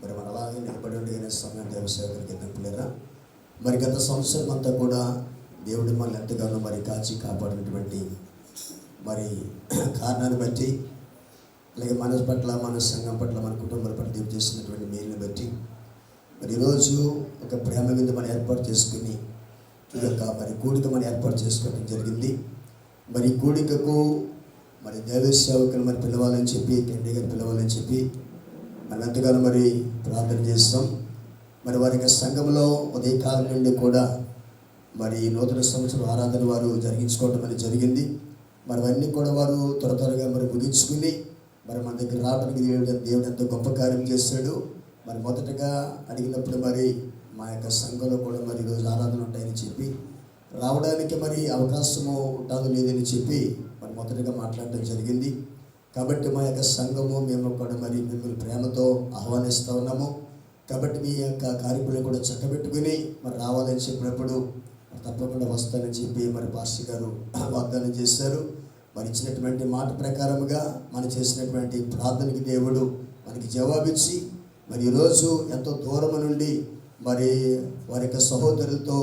మరి మన అలాగే నిలబడి ఉండే సమయం దేవసేవకులకి తప్పులేరా. మరి గత సంవత్సరం అంతా కూడా దేవుడు మనల్ని ఎంతగానో మరి కాచి కాపాడినటువంటి మరి కారణాన్ని బట్టి, అలాగే మన పట్ల, మన సంఘం పట్ల, మన కుటుంబాల పట్ల దేవుడు చేసినటువంటి మేలుని బట్టి మరి ఈరోజు ఒక ప్రేమ విందు మనం ఏర్పాటు చేసుకుని ఈ యొక్క మరి కూడిక మనం ఏర్పాటు చేసుకోవడం జరిగింది. మరి కూడికకు మరి దైవ సేవకులు మరి పిలవాలని చెప్పి, కెండి గారు పిలవాలని చెప్పి మనం ఎంతగానో మరి ప్రార్థన చేస్తాం. మరి వారి యొక్క సంఘంలో ఉదయకాలం నుండి కూడా మరి నూతన సంవత్సరం ఆరాధన వారు జరిగించుకోవడం అనేది జరిగింది. మరి అవన్నీ కూడా వారు త్వరగా మరి ముగించుకుని మరి మన దగ్గర రావడానికి దేవుడు ఎంతో గొప్ప కార్యం చేశాడు. మరి మొదటగా అడిగినప్పుడు మరి మా యొక్క సంఘంలో కూడా మరి ఈరోజు ఆరాధన ఉంటాయని చెప్పి, రావడానికి మరి అవకాశము ఉంటుందో లేదని చెప్పి మరి మొదటగా మాట్లాడడం జరిగింది. కాబట్టి మా యొక్క సంఘము మేము కూడా మరి మిమ్మల్ని ప్రేమతో ఆహ్వానిస్తూ ఉన్నాము. కాబట్టి మీ యొక్క కార్యక్రమం కూడా చక్కబెట్టుకుని మరి రావాలని చెప్పినప్పుడు తప్పకుండా వస్తానని చెప్పి మరి పాస్టర్ గారు వాగ్దానం చేశారు. మరి ఇచ్చినటువంటి మాట ప్రకారముగా మనం చేసినటువంటి ప్రార్థనకి దేవుడు మనకి జవాబిచ్చి మరి ఈరోజు ఎంతో దూరం నుండి మరి వారి యొక్క సహోదరులతో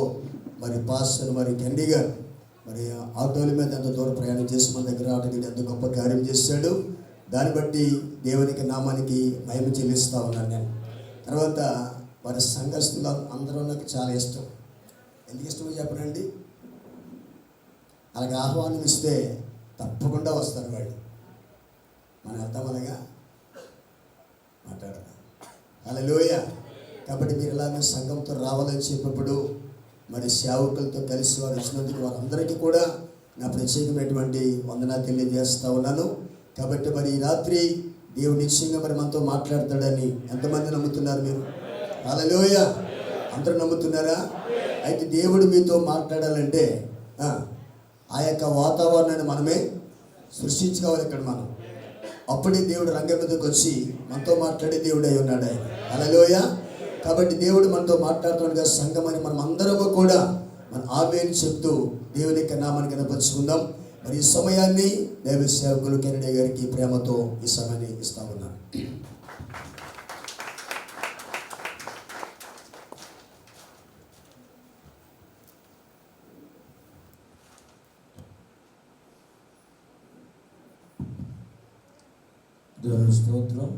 మరి పాస్టర్ మరి కెండి గారు మరి ఆటోల మీద ఎంతో దూరం ప్రయాణం చేసి మన దగ్గర రావడానికి ఎంతో గొప్ప కార్యం చేశాడు. దాన్ని బట్టి దేవునికి నామానికి మహిమ చెల్లిస్తూ ఉన్నాను నేను. తర్వాత వారి సంఘస్థులు అందరూ నాకు చాలా ఇష్టం. ఎందుకు ఇష్టమో చెప్పనండి, అలాగే ఆహ్వానం ఇస్తే తప్పకుండా వస్తారు వాళ్ళు. మనం వెళ్తాం అలాగా మాట్లాడదాం. హల్లెలూయా. కాబట్టి మీరు ఇలాగే సంఘంతో రావాలని చెప్పినప్పుడు మరి సేవకులతో కలిసి వారు వచ్చినందుకు వారందరికీ కూడా నా ప్రత్యేకమైనటువంటి వందనాలు తెలియజేస్తూ ఉన్నాను. కాబట్టి మరి ఈ రాత్రి దేవుడు నిశ్చయంగా మరి మనతో మాట్లాడతాడని ఎంతమంది నమ్ముతున్నారు మీరు? హల్లెలూయా. అందరూ నమ్ముతున్నారా? అయితే దేవుడు మీతో మాట్లాడాలంటే ఆ యొక్క వాతావరణాన్ని మనమే సృష్టించుకోవాలి. ఇక్కడ మనం అప్పుడే దేవుడు రంగం మీదకి వచ్చి మనతో మాట్లాడే దేవుడు అయి ఉన్నాడు ఆయన. హల్లెలూయా. కాబట్టి దేవుడు మనతో మాట్లాడుతున్నాడుగా సంఘం అని మనం అందరము కూడా మన ఆమేన్ చెప్తూ దేవుని యొక్క నామాన్ని కనపరుచుకుందాం. మరి ఈ సమయాన్ని దైవ సేవకులు కెనడే గారికి ప్రేమతో ఈ సమయాన్ని ఇస్తా ఉన్నాను. దేవుని స్తోత్రం.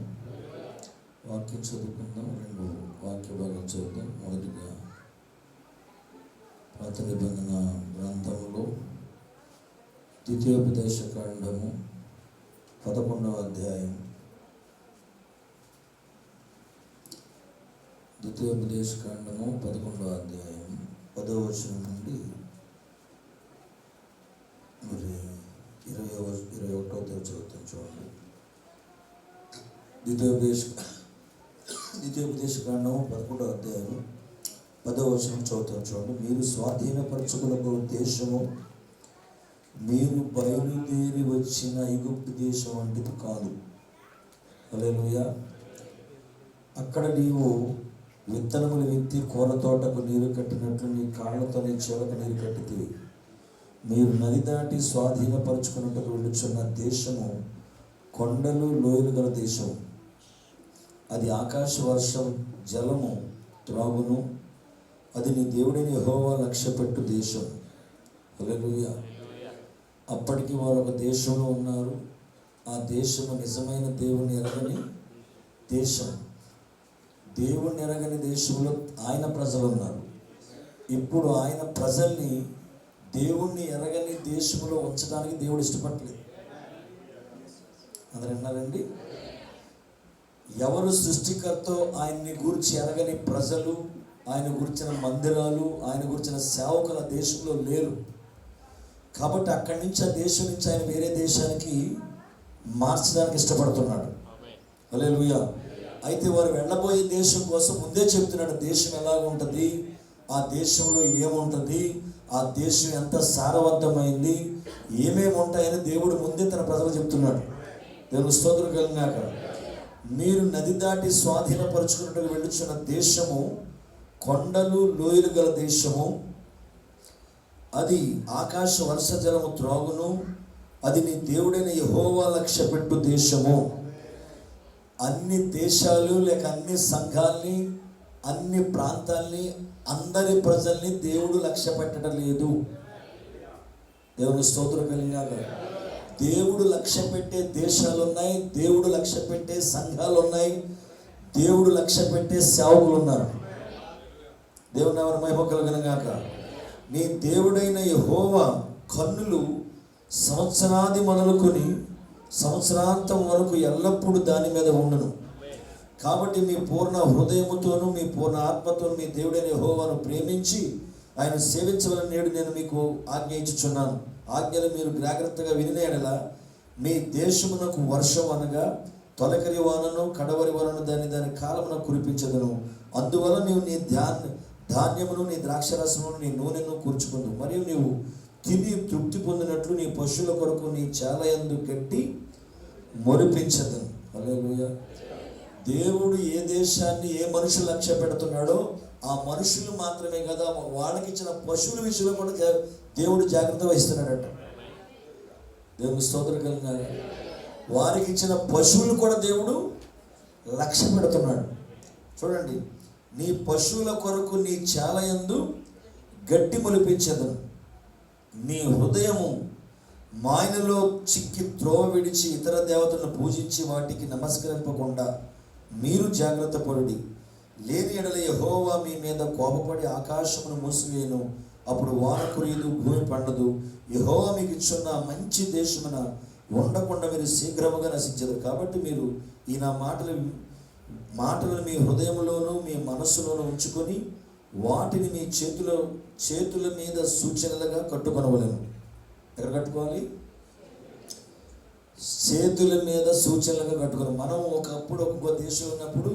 వాక్యం చదువుకుందాం. 2 వాక్య భాగం చదువుతాం. మొదటిగా పాత నిబంధన గ్రంథంలో ద్వితీయోపదేశ కాండము 11వ అధ్యాయం. ద్వితీయోపదేశ కాండము 11వ అధ్యాయం 10వ వచనం నుండి మరి 21వ చదువుతాం. చూడండి. ద్వితీయోపదేశ కాండము 11వ అధ్యాయం 10వ వచనం చదువుతాం. చూడండి. మీరు స్వాధీనపరచుకున్న దేశము మీరు బయలుదేరి వచ్చిన ఐగుప్తు దేశం వంటిది కాదు. హల్లెలూయా. అక్కడ నీవు విత్తనములు విత్తి కూర తోటకు నీరు కట్టినట్లు నీ కాళ్ళతో నీ చెవులకు నీరు కట్టితివి. మీరు నది దాటి స్వాధీనపరచుకున్నట్టు వెళ్ళుచున్న దేశము కొండలు లోయలు గల దేశం. అది ఆకాశ వర్షం జలము త్రాగును. అది నీ దేవుడైన యెహోవా లక్ష్యపెట్టు దేశం. హల్లెలూయా. అప్పటికి వారు ఒక దేశంలో ఉన్నారు. ఆ దేశము నిజమైన దేవుని ఎరగని దేశం. దేవుణ్ణి ఎరగని దేశంలో ఆయన ప్రజలు ఉన్నారు. ఇప్పుడు ఆయన ప్రజల్ని దేవుణ్ణి ఎరగని దేశంలో ఉంచడానికి దేవుడు ఇష్టపడలేదు. అందరూ అన్నారండి. ఎవరు సృష్టికర్తో ఆయన్ని గురించి ఎరగని ప్రజలు, ఆయన గురించిన మందిరాలు, ఆయన గురించిన సేవకుల దేశంలో లేరు. కాబట్టి అక్కడి నుంచి, ఆ దేశం నుంచి ఆయన వేరే దేశానికి మార్చడానికి ఇష్టపడుతున్నాడు. హల్లెలూయా. అయితే వారు వెళ్ళబోయే దేశం కోసం ముందే చెప్తున్నాడు. దేశం ఎలాగ ఉంటుంది, ఆ దేశంలో ఏముంటుంది, ఆ దేశం ఎంత సారవంతమైంది, ఏమేమి ఉంటాయని దేవుడు ముందే తన ప్రజలు చెప్తున్నాడు. దేవుని స్తోత్రం కలిగినాక, మీరు నది దాటి స్వాధీనపరుచుకున్నట్టు వెళ్ళుచున్న దేశము కొండలు లోయలు గల దేశము. అది ఆకాశ వర్ష జలము త్రాగును. అది నీ దేవుడైన యెహోవా లక్ష్యపెట్టు దేశము. అన్ని దేశాలు లేక అన్ని సంఘాల్ని, అన్ని ప్రాంతాల్ని, అందరి ప్రజల్ని దేవుడు లక్ష్య పెట్టడం లేదు. దేవుని స్తోత్రం కలిగినాక దేవుడు లక్ష్య పెట్టే దేశాలు ఉన్నాయి, దేవుడు లక్ష్య పెట్టే సంఘాలు ఉన్నాయి, దేవుడు లక్ష్య పెట్టే సేవకులు ఉన్నారు. దేవుని నామమున మహిమ కలుగునుగాక. నీ దేవుడైన యెహోవా కన్నులు సంవత్సరాది మొదలుకొని సంవత్సరాంతం వరకు ఎల్లప్పుడూ దాని మీద ఉండును. కాబట్టి మీ పూర్ణ హృదయముతోను మీ పూర్ణ ఆత్మతోను మీ దేవుడైన యెహోవాను ప్రేమించి ఆయన సేవించవలని నేడు నేను మీకు ఆజ్ఞ ఇచ్చుచున్నాను. ఆజ్ఞలు మీరు జాగ్రత్తగా వినిన యెడల మీ దేశమునకు వర్షం అనగా తొలకరి వానను కడవరి వానను దాని కాలమున కురిపించదును. అందువల్ల నీవు నీ ధాన్యమును నీ ద్రాక్షరసమును నీ నూనెను కూర్చుకుందు. మరియు నీవు తిని తృప్తి పొందినట్లు నీ పశువుల కొరకు నీ చాలయందు కట్టి మొరిపించదు. హల్లెలూయా. దేవుడు ఏ దేశాన్ని ఏ మనుషులు లక్ష్య పెడుతున్నాడో ఆ మనుషులు మాత్రమే కదా, వాళ్ళకి ఇచ్చిన పశువుల విషయంలో కూడా దేవుడు జాగ్రత్త వహిస్తున్నాడట. దేవుని స్తోత్రం కలిగినారు. వారికి ఇచ్చిన పశువులు కూడా దేవుడు లక్ష్య పెడుతున్నాడు. చూడండి, నీ పశువుల కొరకు నీ చాలయందు గడ్డి మొలిపించదను. నీ హృదయము మాయనలో చిక్కి త్రోవ విడిచి ఇతర దేవతలను పూజించి వాటికి నమస్కరింపకుండా మీరు జాగ్రత్త పడుడి. లేని ఎడల యెహోవా మీ మీద కోపపడి ఆకాశమును మూసివేయను. అప్పుడు వాన కురియదు, భూమి పండదు. యెహోవా మీకు ఇచ్చున్న మంచి దేశమున ఉండకుండా మీరు శీఘ్రముగా నశించదు. కాబట్టి మీరు ఈ నా మాటలను మీ హృదయంలోనూ మీ మనస్సులోనూ ఉంచుకొని వాటిని మీ చేతుల మీద సూచనలుగా కట్టుకొనవలెను. ఎక్కడ కట్టుకోవాలి? చేతుల మీద సూచనలుగా కట్టుకున్నాం. మనం ఒకప్పుడు ఒక్కొక్క దేశంలో ఉన్నప్పుడు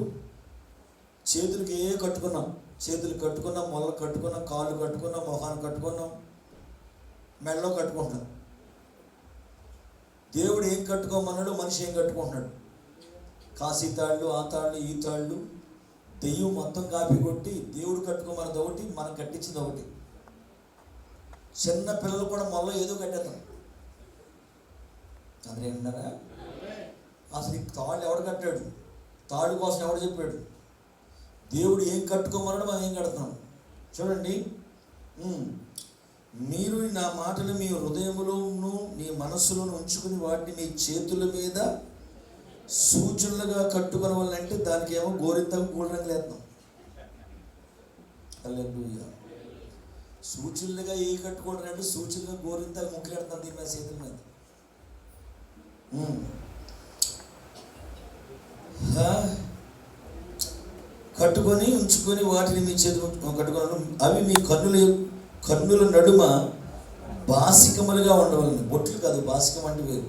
చేతులకి కట్టుకున్నాం. చేతులు కట్టుకున్నాం, మొల్ల కట్టుకున్నాం, కాళ్ళు కట్టుకున్నాం, మొహాన్ని కట్టుకున్నాం, మెడలో కట్టుకుంటున్నాం. దేవుడు ఏం కట్టుకోమన్నాడు, మనిషి ఏం కట్టుకుంటున్నాడు? కాశీ తాళ్ళు, ఆ తాళ్ళు, ఈ తాళ్ళు. దెయ్యం మొత్తం కాపీ కొట్టి దేవుడు కట్టుకోమన్నది ఒకటి, మనం కట్టించింది ఒకటి. చిన్న పిల్లలు కూడా మొల్ల ఏదో కట్టేద్దాం. అందరూ ఏంటన్నారా? అసలు ఈ తాళ్ళు ఎవడు కట్టాడు? తాళ్ళు కోసం ఎవడు చెప్పాడు? దేవుడు ఏం కట్టుకోమన్నాడు, మనం ఏం కడుతున్నాం. చూడండి, మీరు నా మాటలు మీ హృదయములోను నీ మనస్సులోను ఉంచుకుని వాటిని మీ చేతుల మీద సూచనలుగా కట్టుకునే వాళ్ళంటే దానికి ఏమో గోరింతకు గోల్డ్ రంగులు వేస్తాం. హల్లెలూయా. సూచనలుగా ఏ కట్టుకోవడం అంటే సూచనలుగా గోరింతకు ముక్కలేడతాం దీని మీద, చేతుల మీద. కట్టుకొని ఉంచుకొని వాటిని మీ చేతులు కట్టుకున్నాను. అవి మీ కన్నుల నడుమ బాసికములుగా ఉండవాలని. బొట్లు కాదు, బాసికం అంటే వేరు.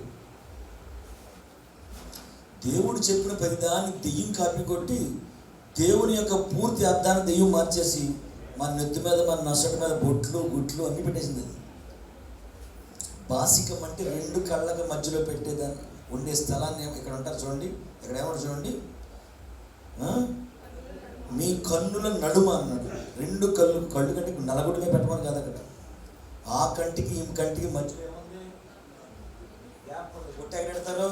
దేవుడు చెప్పిన ప్రతిదాన్ని దెయ్యం కాపీ కొట్టి దేవుని యొక్క పూర్తి అర్థాన్ని దెయ్యం మార్చేసి మన నెత్తి మీద, మన నొసటి మీద బొట్లు గుట్లు అన్నీ పెట్టేసింది. అది బాసికం అంటే రెండు కళ్ళకి మధ్యలో పెట్టేదాన్ని ఉండే స్థలాన్ని ఇక్కడ ఉంటారు చూడండి. ఇక్కడ ఏమంటారు చూడండి, మీ కన్నుల నడుమ అన్నాడు. రెండు కళ్ళు కంటే నలగొట్టుగా పెట్టమని కాదు అక్కడ. ఆ కంటికి ఈ కంటికి మధ్యలో ఏముంది? బొట్టు ఎక్కడ పెడతారు?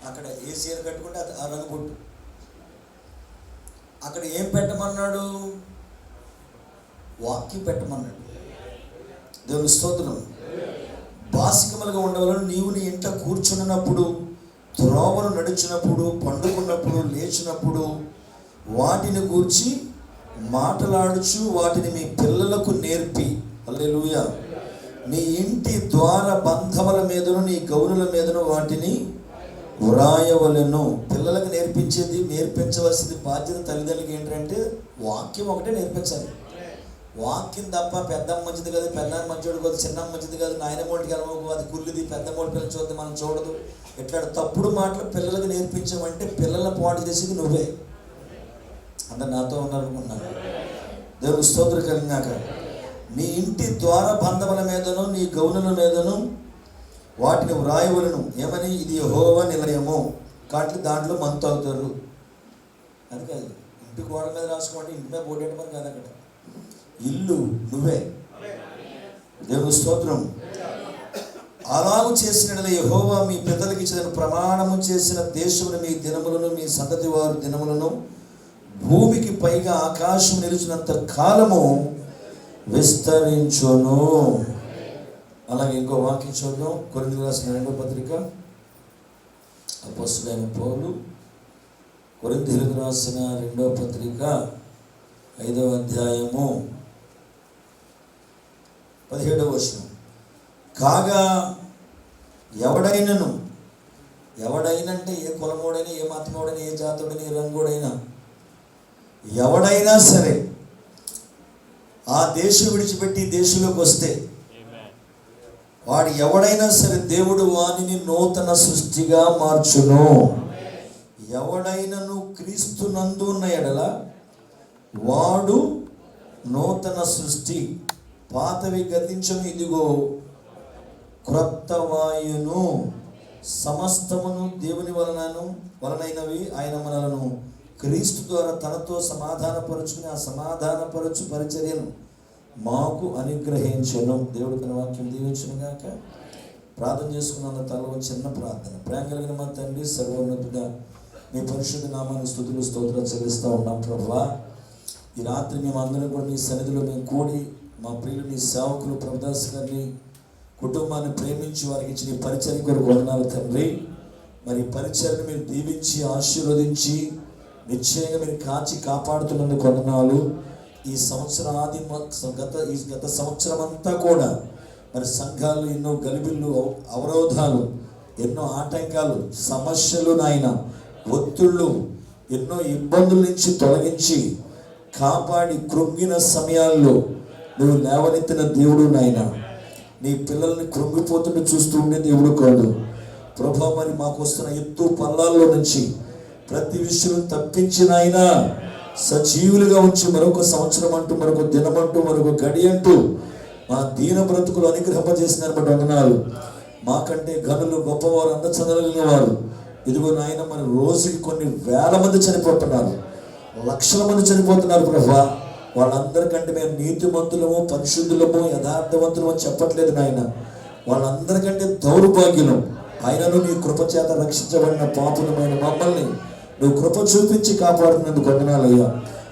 అక్కడ ఏ చీర కట్టుకుంటే ఆ రంగు బొట్టు. అక్కడ ఏం పెట్టమన్నాడు? వాక్యం పెట్టమన్నాడు. దేవుని స్తోత్రం. బాసికములుగా ఉండవాలని నీవు నీ ఇంట కూర్చున్నప్పుడు, త్రోవను నడిచినప్పుడు, పండుకున్నప్పుడు, లేచినప్పుడు వాటిని గూర్చి మాట్లాడుచు వాటిని మీ పిల్లలకు నేర్పి. హల్లెలూయా. నీ ఇంటి ద్వార బంధముల మీదను నీ గౌనుల మీదను వాటిని వ్రాయవలెను. పిల్లలకు నేర్పించవలసింది బాధ్యత తల్లిదండ్రులకి ఏంటంటే వాక్యం ఒకటే నేర్పించాలి. వాక్యం తప్ప పెద్దమ్మ మంచిది కాదు, పెద్దమ్మ మంచోడు కాదు, చిన్నమ్మ మంచిది కాదు, నాయనమోటికి వెళ్ళమో అది కుళ్ళిది, పెద్దమ్మోటి పిల్లలు చూద్దాం మనం చూడదు, ఇట్లా తప్పుడు మాటలు పిల్లలకు నేర్పించామంటే పిల్లల పాటు చేసేది నువ్వే. అందరు నాతో ఉన్నారనుకుంటున్నాను. దేవుని స్తోత్రం కలిగినాక నీ ఇంటి ద్వార బంధముల మీదను నీ గౌనుల మీదను వాటిని వ్రాయవలను. ఏమని? ఇది యెహోవా నిలయము. కాబట్టి దాంట్లో మంతు అవుతారు. అది కాదు, ఇంటి గోడ మీద రాసుకోండి, ఇంటి మీద పోటేయడం కాదు. అక్కడ ఇల్లు నువ్వే. దేవుని స్తోత్రం. అలాగు చేసిన యెహోవా మీ పితరులకు ఇచ్చిన ప్రమాణము చేసిన దేశమును మీ దినములను మీ సంతతి వారి దినములను భూమికి పైగా ఆకాశం నిలిచినంత కాలము విస్తరించును. అలాగే ఇంకో వాక్యం చూద్దాం. కొరింథీయులకు రాసిన 2వ పత్రిక, అపోస్తలుడైన పౌలు కొరింథీయులకు రాసిన 2వ పత్రిక 5వ అధ్యాయము 17వ వచనం. కాగా ఎవడైనంటే ఏ కులమోడైనా, ఏ మతమోడైనా, ఏ జాతుడైనా, ఏ రంగుడైనా, ఎవడైనా సరే ఆ దేశం విడిచిపెట్టి దేశంలోకి వస్తే వాడు ఎవడైనా సరే దేవుడు వానిని నూతన సృష్టిగా మార్చును. ఎవడైనను క్రీస్తునందు ఉన్న ఎడల వాడు నూతన సృష్టి, పాతవి గతించును, ఇదిగో క్రొత్త వాయును. సమస్తమును దేవుని వలనైనవి ఆయన మనలను క్రీస్తు ద్వారా తనతో సమాధానపరుచుకుని ఆ సమాధానపరచు పరిచర్యను మాకు అనుగ్రహించను. దేవుడు తన వాక్యం దీవించును గాక. ప్రార్థన చేసుకున్న తలలో చిన్న ప్రార్థన. ప్రేమ కలిగిన మా తండ్రి, సర్వోన్నతుడా, మీ పరిశుద్ధ నామాన్ని స్తుతులు స్తోత్రాలు చెల్లిస్తూ ఉన్నాం ప్రభువా. ఈ రాత్రి మేము అందరం కూడా నీ సన్నిధిలో మేము కూడి మా ప్రియులు నీ సేవకులు ప్రభుదాస్ గారిని కుటుంబాన్ని ప్రేమించి వారికి ఇచ్చిన ఈ పరిచర్య కొరకు వందనాలు తండ్రి. మరి పరిచర్యను మీరు దీవించి ఆశీర్వదించి నిశ్చయంగా మీరు కాచి కాపాడుతున్నందుకు వందనాలు. ఈ సంవత్సరాది గత సంవత్సరం అంతా కూడా మరి సంఘాలు ఎన్నో గలిబిళ్ళు, అవరోధాలు, ఎన్నో ఆటంకాలు, సమస్యలు, నాయన ఒత్తిళ్ళు, ఎన్నో ఇబ్బందుల నుంచి తొలగించి కాపాడి కృంగిన సమయాల్లో నువ్వు లేవనెత్తిన దేవుడు నాయన. నీ పిల్లల్ని కృంగిపోతుంటే చూస్తూ ఉండే దేవుడు కాదు ప్రభా. మరి మాకు వస్తున్న ఎత్తు పల్లాల్లో నుంచి ప్రతి విషయం తప్పించిన ఆయన సజీవులుగా ఉంచి మరొక సంవత్సరం అంటూ, మరొక దినమంటూ, మరొక గడి అంటూ మా దీన బ్రతుకులు అనుగ్రహింపజేసిన వందనాలు. మాకంటే గనులు, గొప్పవారు, అందచందలిగిన వారు ఇదిగో నాయన మన రోజుకి కొన్ని వేల మంది చనిపోతున్నారు, లక్షల మంది చనిపోతున్నారు ప్రభా. వాళ్ళందరికంటే మేము నీతిమంతులము, పరిశుద్ధులము, యథార్థవంతులము చెప్పట్లేదు నాయన. వాళ్ళందరికంటే దౌర్భాగ్యులం. ఆయనను నీ కృపచేత రక్షించబడిన పాపులమైన మమ్మల్ని నువ్వు కృప చూపించి కాపాడుతున్నందుకు వందనాలయ్యా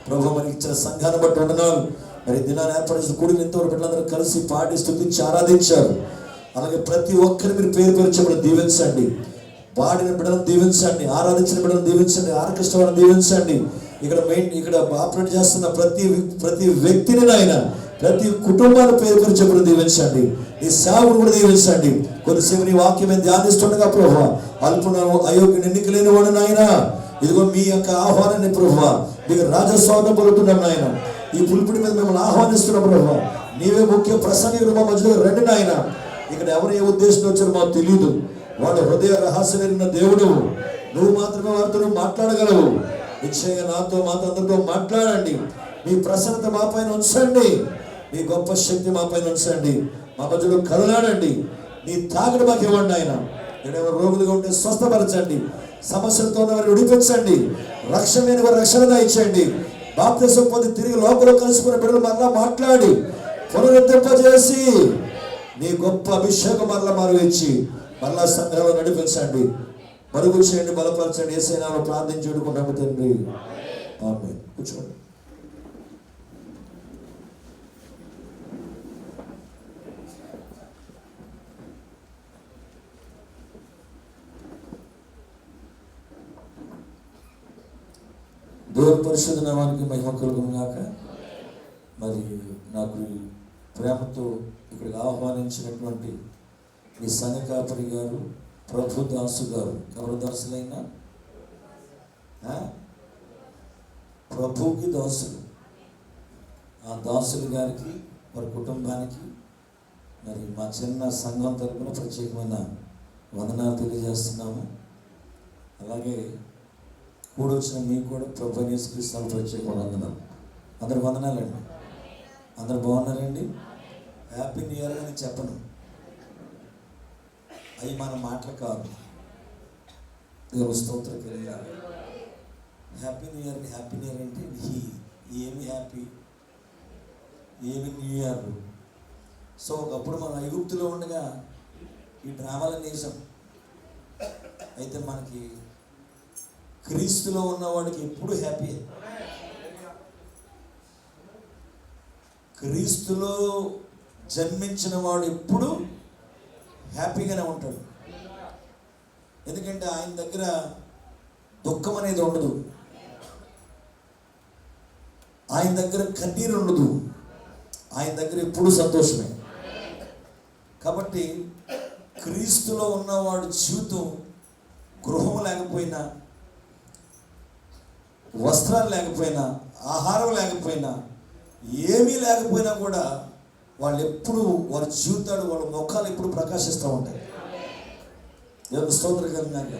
ప్రభు. మనకి ఇచ్చిన సంఘాన్ని బట్టి వందనాలు. మరి దినాన్ని ఏర్పడిన కూడిన ఇంతవరకు బిడ్డలందరూ కలిసి పాడి స్తుతించి ఆరాధించారు. అలాగే ప్రతి ఒక్కరిని మీరు పేరు పరిచయం దీవించండి. పాడిన బిడ్డలను దీవించండి, ఆరాధించిన బిడ్డలను దీవించండి, ఆర్కెస్ట్రా వాళ్ళని దీవించండి. ఇక్కడ ఆపరేట్ చేస్తున్న ప్రతి వ్యక్తిని నాయన, ప్రతి కుటుంబాన్ని పేరు పరిచయం దీవించండి. నీ సేవకుడు కూడా దీవించండి. కొద్దిసేపు నీ వాక్యమే ధ్యానిస్తుండగా ప్రభు, అల్పును అయోగ్యుని ఎన్నికలేని వాడు నాయన, ఇదిగో మీ యొక్క ఆహ్వానాన్ని ప్రభు మీకు రాజస్వాగం పలుకుతున్నాం నాయన. ఈ పులిపిడి మీద మిమ్మల్ని ఆహ్వానిస్తున్నాం ప్రభు. నీవే ముఖ్య ప్రసంగికుడు మా మధ్యలో రండి నాయన. ఇక్కడ ఎవరు ఏ ఉద్దేశంతో వచ్చారో మాకు తెలియదు. వాళ్ళ హృదయ రహస్యమైన దేవుడు, నువ్వు మాత్రమే వారితో మాట్లాడగలవు. నిశ్చయంగా నాతో అందరితో మాట్లాడండి. మీ ప్రసన్నత మా పైన ఉంచండి, మీ గొప్ప శక్తి మా పైన ఉంచండి. మా మధ్యలో కదలాడండి. నీ తాగుడు మాకు ఇవ్వండి ఆయన. ఏదైనా రోగులుగా ఉంటే స్వస్థపరచండి, సమస్యలతో ఉన్నవారు విడిపించండి, రక్షణ లేని వారు రక్షణ ఇచ్చండి. బాప్తిసం పొంది తిరిగి లోపల కలుసుకున్న బిడ్డలు మరలా మాట్లాడి పునరుద్ధరింపజేసి నీ గొప్ప అభిషేకం మరలా మరువిచ్చి మరలా సంఘంలో నడిపించండి, మరుగు చేయండి, బలపరచండి. యేసయ్య ప్రార్థించుకుంటాము తండ్రి. ఆమేన్. కూర్చోండి. దేవుని పరిశుద్ధ నామానికి మహిమ కలుగును గాక. మరి నాకు ప్రేమతో ఇక్కడికి ఆహ్వానించినటువంటి మీ సంఘ కాపరి గారు, ప్రభు దాసు గారు, ఎవరు దాసులైనా ప్రభుకి దాసులు, ఆ దాసులు గారికి వారి కుటుంబానికి మరి మా చిన్న సంఘం తరపున ప్రత్యేకమైన వందనాలు తెలియజేస్తున్నాము. అలాగే కూడొచ్చిన మీకు కూడా ప్రభు యేసుక్రీస్తు ప్రత్యేకమైన వందనాలు. అందరు వందనాలండి. అందరు బాగున్నారండి. హ్యాపీ న్యూ ఇయర్ అని చెప్పను, అవి మన మాటలు కాదు. దేవుని స్తోత్రం కలిగారు. హ్యాపీ న్యూ ఇయర్ అంటే ఏమి హ్యాపీ, ఏమి న్యూ ఇయర్. సో ఒకప్పుడు మనం ఐగుప్తులో ఉండగా ఈ డ్రామాలన్నీ వేసాం. అయితే మనకి క్రీస్తులో ఉన్నవాడికి ఎప్పుడు హ్యాపీ. క్రీస్తులో జన్మించిన వాడు ఎప్పుడు హ్యాపీగానే ఉంటాడు. ఎందుకంటే ఆయన దగ్గర దుఃఖం అనేది ఉండదు, ఆయన దగ్గర కన్నీరు ఉండదు, ఆయన దగ్గర ఎప్పుడు సంతోషమే. కాబట్టి క్రీస్తులో ఉన్నవాడు జీవితం గృహం లేకపోయినా, వస్త్రాలు లేకపోయినా, ఆహారం లేకపోయినా, ఏమీ లేకపోయినా కూడా వాళ్ళు ఎప్పుడు వారి జీవితాలు, వాళ్ళ ముఖాలు ఎప్పుడు ప్రకాశిస్తూ ఉంటాయి. దేవుని స్తోత్రం కలిగినాక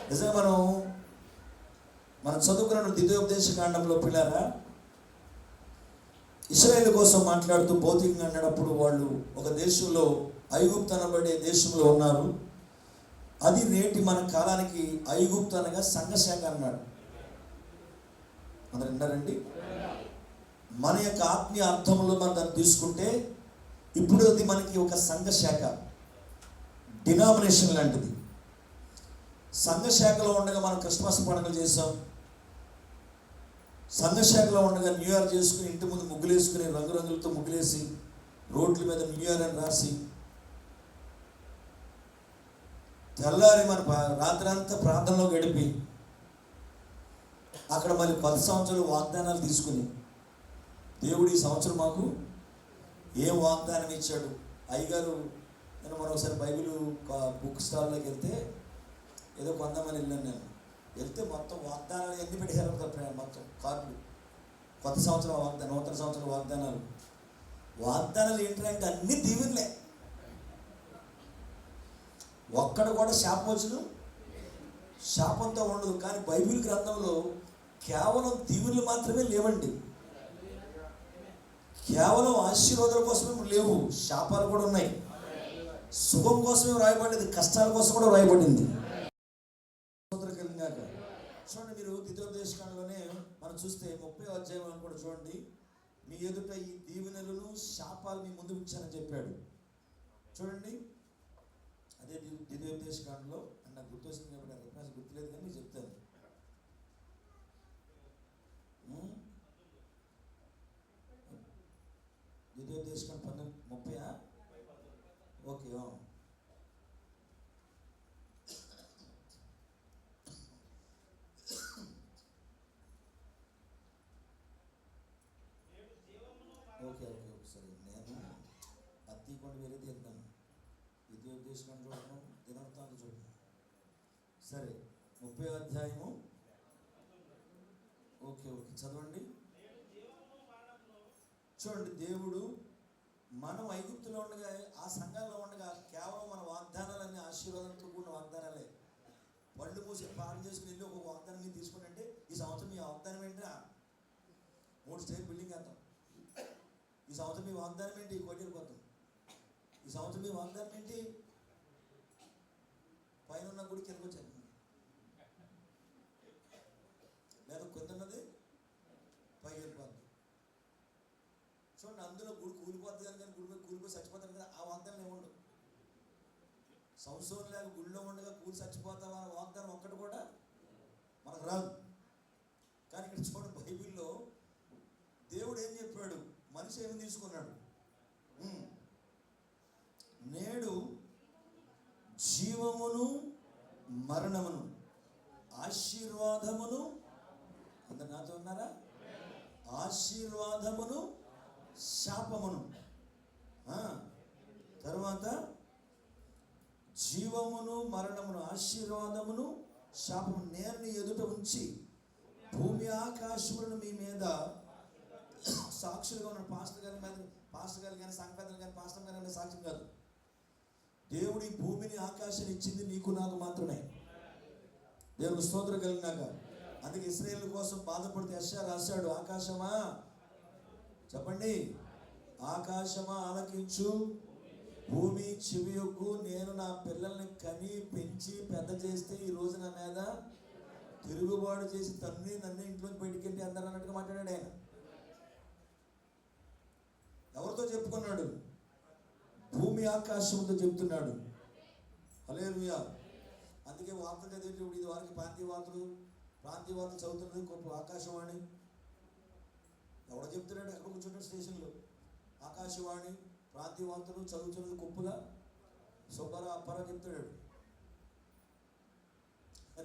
నిజంగా మనం చదువుకున్న ద్వితీయోపదేశ కాండంలో పిల్లారా, ఇశ్రాయేలు కోసం మాట్లాడుతూ భౌతికంగా అన్నప్పుడు వాళ్ళు ఒక దేశంలో ఐగుప్తు అనబడే దేశంలో ఉన్నారు. అది నేటి మన కాలానికి ఐగుప్తు అనగా సంఘశాఖ అన్నాడు. అందరు విన్నారండి? మన యొక్క ఆత్మీయ అర్థంలో మనం దాన్ని తీసుకుంటే ఇప్పుడు అది మనకి ఒక సంఘశాఖ, డినామినేషన్ లాంటిది. సంఘశాఖలో ఉండగా మనం క్రిస్మస్ పండుగలు చేసాం, సంఘశాఖలో ఉండగా న్యూ ఇయర్ చేసుకుని ఇంటి ముందు ముగ్గులు వేసుకుని రంగురంగులతో ముగ్గులేసి రోడ్ల మీద న్యూ ఇయర్ అని రాసి తెల్లారి మన రాత్రి అంతా ప్రార్థనలో గడిపి అక్కడ మళ్ళీ 10 సంవత్సరాలు వాగ్దానాలు తీసుకుని దేవుడు ఈ సంవత్సరం మాకు ఏం వాగ్దానం ఇచ్చాడు. అయ్యగారు నేను మరొకసారి బైబిల్ బుక్ స్టాల్లోకి వెళ్తే ఏదో కొందామని వెళ్ళాను. నేను వెళ్తే మొత్తం వాగ్దానాలు ఎన్ని పెట్టారు మొత్తం కార్డులు, కొత్త సంవత్సరం వాగ్దానం, నూతన సంవత్సరం వాగ్దానాలు ఏంటంటే అన్ని దీవెనలే. ఒక్కడ కూడా శాపమోచనం శాపంతో ఉండదు. కానీ బైబిల్ గ్రంథంలో కేవలం దీవెనలు మాత్రమే లేవండి, కేవలం ఆశీర్వాదాల కోసమే లేవు, శాపాలు కూడా ఉన్నాయి. సుఖం కోసమే రాయబడింది, కష్టాల కోసం కూడా రాయబడింది. చూడండి, మీరు ద్వితీయోపదేశకాండంలోనే మనం చూస్తే 30వ అధ్యాయం కూడా చూడండి. మీ ఎదుట ఈ దీవెనలను శాపాలు మీ ముందు ఉంచానని చెప్పాడు. చూడండి, అదే ద్వితీయోపదేశకాండంలో నాకు గుర్తొచ్చింది కాబట్టి రిఫరెన్స్ గుర్తులేదు కానీ మీకు చెప్తాను. ద్వితీయోపదేశకాండం 30 ఓకే. ఓకే ఒకసారి నేను అత్తికొండ వేరే తిన్నాను, ద్వితీయోపదేశకాండంలో దినవృత్తాంతం చూడండి. సరే 30వ అధ్యాయము ఓకే చదవండి. చూడండి, దేవుడు మనం ఐగుప్తులో ఉండగా, ఆ సంఘాల్లో ఉండగా కేవలం మన వాగ్దానాలన్నీ ఆశీర్వాదంతో కూడిన వాగ్దానాలే. పళ్ళు మూసి ప్రార్థన చేసుకుని వెళ్ళి ఒక వాగ్దానం మీరు తీసుకుని అంటే ఈ సంవత్సరం మీ వాగ్దానం ఏంటా 3 స్టేర్ బిల్డింగ్ వేద్దాం, ఈ సంవత్సరం మీ వాగ్దానం ఏంటి కోటి పోతాం, ఈ సంవత్సరం మీ వాగ్దానం ఏంటి పైన ఉన్న గుడి కిందకు వచ్చాను, లేదా కిందన్నది పైకి వెళ్ళిపోద్ది. చూడండి, అందులో గుడి కూలిపోద్ది కానీ గుడి మీద కూలిపోయి చచ్చిపోతారు కదా, ఆ వాగ్దానం ఏముండవు. సంవత్సరం లేక గుడిలో ఉండగా కూలి చచ్చిపోతావా అనే వాగ్దానం ఒక్కటి కూడా మనకు రాదు. కానీ ఇక్కడ చూడండి, బైబిల్లో దేవుడు ఏం చెప్పాడు, మనిషి ఏమి తీసుకున్నాడు. నేడు జీవమును మరణమును ఆశీర్వాదమును, అందరు నాతో ఉన్నారా, ఆశీర్వాదమును శాపమును, తరువాత జీవమును మరణమును ఆశీర్వాదమును శాపమును నేను నీ ఎదుట ఉంచి భూమి ఆకాశములను మీ మీద సాక్షులుగా ఉన్న పాస్టర్ గారి కానీ సంఘపెద్దలు కానీ పాస్టర్ గారి మీద సాక్ష్యం కాదు. దేవుడి భూమిని ఆకాశాన్ని ఇచ్చింది నీకు నాకు మాత్రమే. దేవుడు స్తోత్రం కలిగినాక అందుకే ఇశ్రాయేలు కోసం బాధపడితే యెషయా రాశాడు, ఆకాశమా చెప్పండి, ఆకాశమా ఆలకించు, భూమి చెవియొగ్గు, నేను నా పిల్లల్ని కని పెంచి పెద్ద చేస్తే ఈ రోజు నా మీద తిరుగుబాటు చేసి నన్ను ఇంట్లోకి బయటికెళ్ళి అందరూ అన్నట్టుగా మాట్లాడాడు ఆయన. ఎవరితో చెప్పుకున్నాడు? భూమి ఆకాశంతో చెప్తున్నాడు. హల్లెలూయా. అందుకే వార్తలు చదివేటప్పుడు ఇది వారికి ప్రాంతీయ వార్తలు చదువుతున్నది గొప్ప ఆకాశవాణి. ఎవడో చెప్తున్నాడు, ఎక్కడ కూర్చుంటాడు స్టేషన్లో, ఆకాశవాణి ప్రాంతీయ వార్తలు చదువుతున్నది కుప్పుల సుబ్బారావు అప్పారావు చెప్తున్నాడు.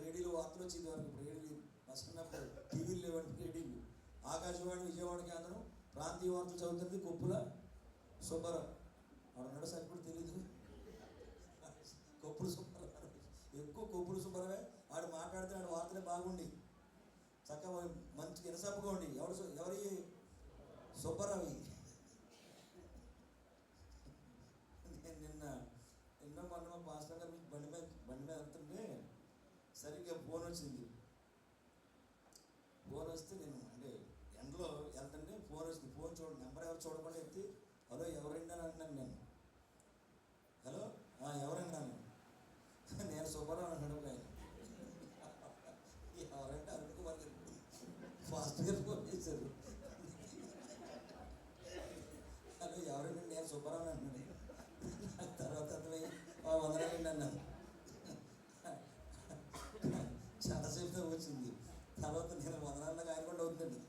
రేడియోలో వార్తలు వచ్చింది వరకు, ఇప్పుడు రేడియో వస్తున్నప్పుడు టీవీలు లేవండి, రేడియోలు. ఆకాశవాణి విజయవాడ కేంద్రం ప్రాంతీయ వార్తలు చదువుతుంది కుప్పుల సుబ్బారావు. ఆడున్నాడు సరిపడి తెలీదు, కొప్పులు సుబ్బారావు ఎక్కువ కొప్పులు సుబ్బారావే. ఆడు మాట్లాడితే ఆడు వార్తలే బాగుండి చక్కగా మంచి ఇనసప్పుగా ఉండి. ఎవరి సుబ్బారావు. నేను నిన్న మొన్న మా పాస్టర్ గారు బండి మీద వెళ్తుంటే సరిగ్గా ఫోన్ వచ్చింది. ఫోన్ వస్తే నేను అంటే ఎండలో వెళ్తుంటే ఫోన్ వచ్చింది. ఫోన్ నెంబర్ ఎవరు చూడకుండా ఎత్తి హలో ఎవరండి అని అంటున్నాను నేను. హలో ఎవరన్నాను, నేను సుబ్బారావు అన్నాడు. ఆయన ఎవరంటే అరుణ్ కుమార్ గారు ఫాస్ట్ గారు ఫోన్ చేశారు. హలో ఎవరండి, నేను సుబ్బారావు అంటున్నాడు. తర్వాత అర్థమయ్యి వందనాలండి అన్నాను. చాలాసేపుతో వచ్చింది. తర్వాత నేను వందనాలకు ఆయన కూడా అవుతుందండి.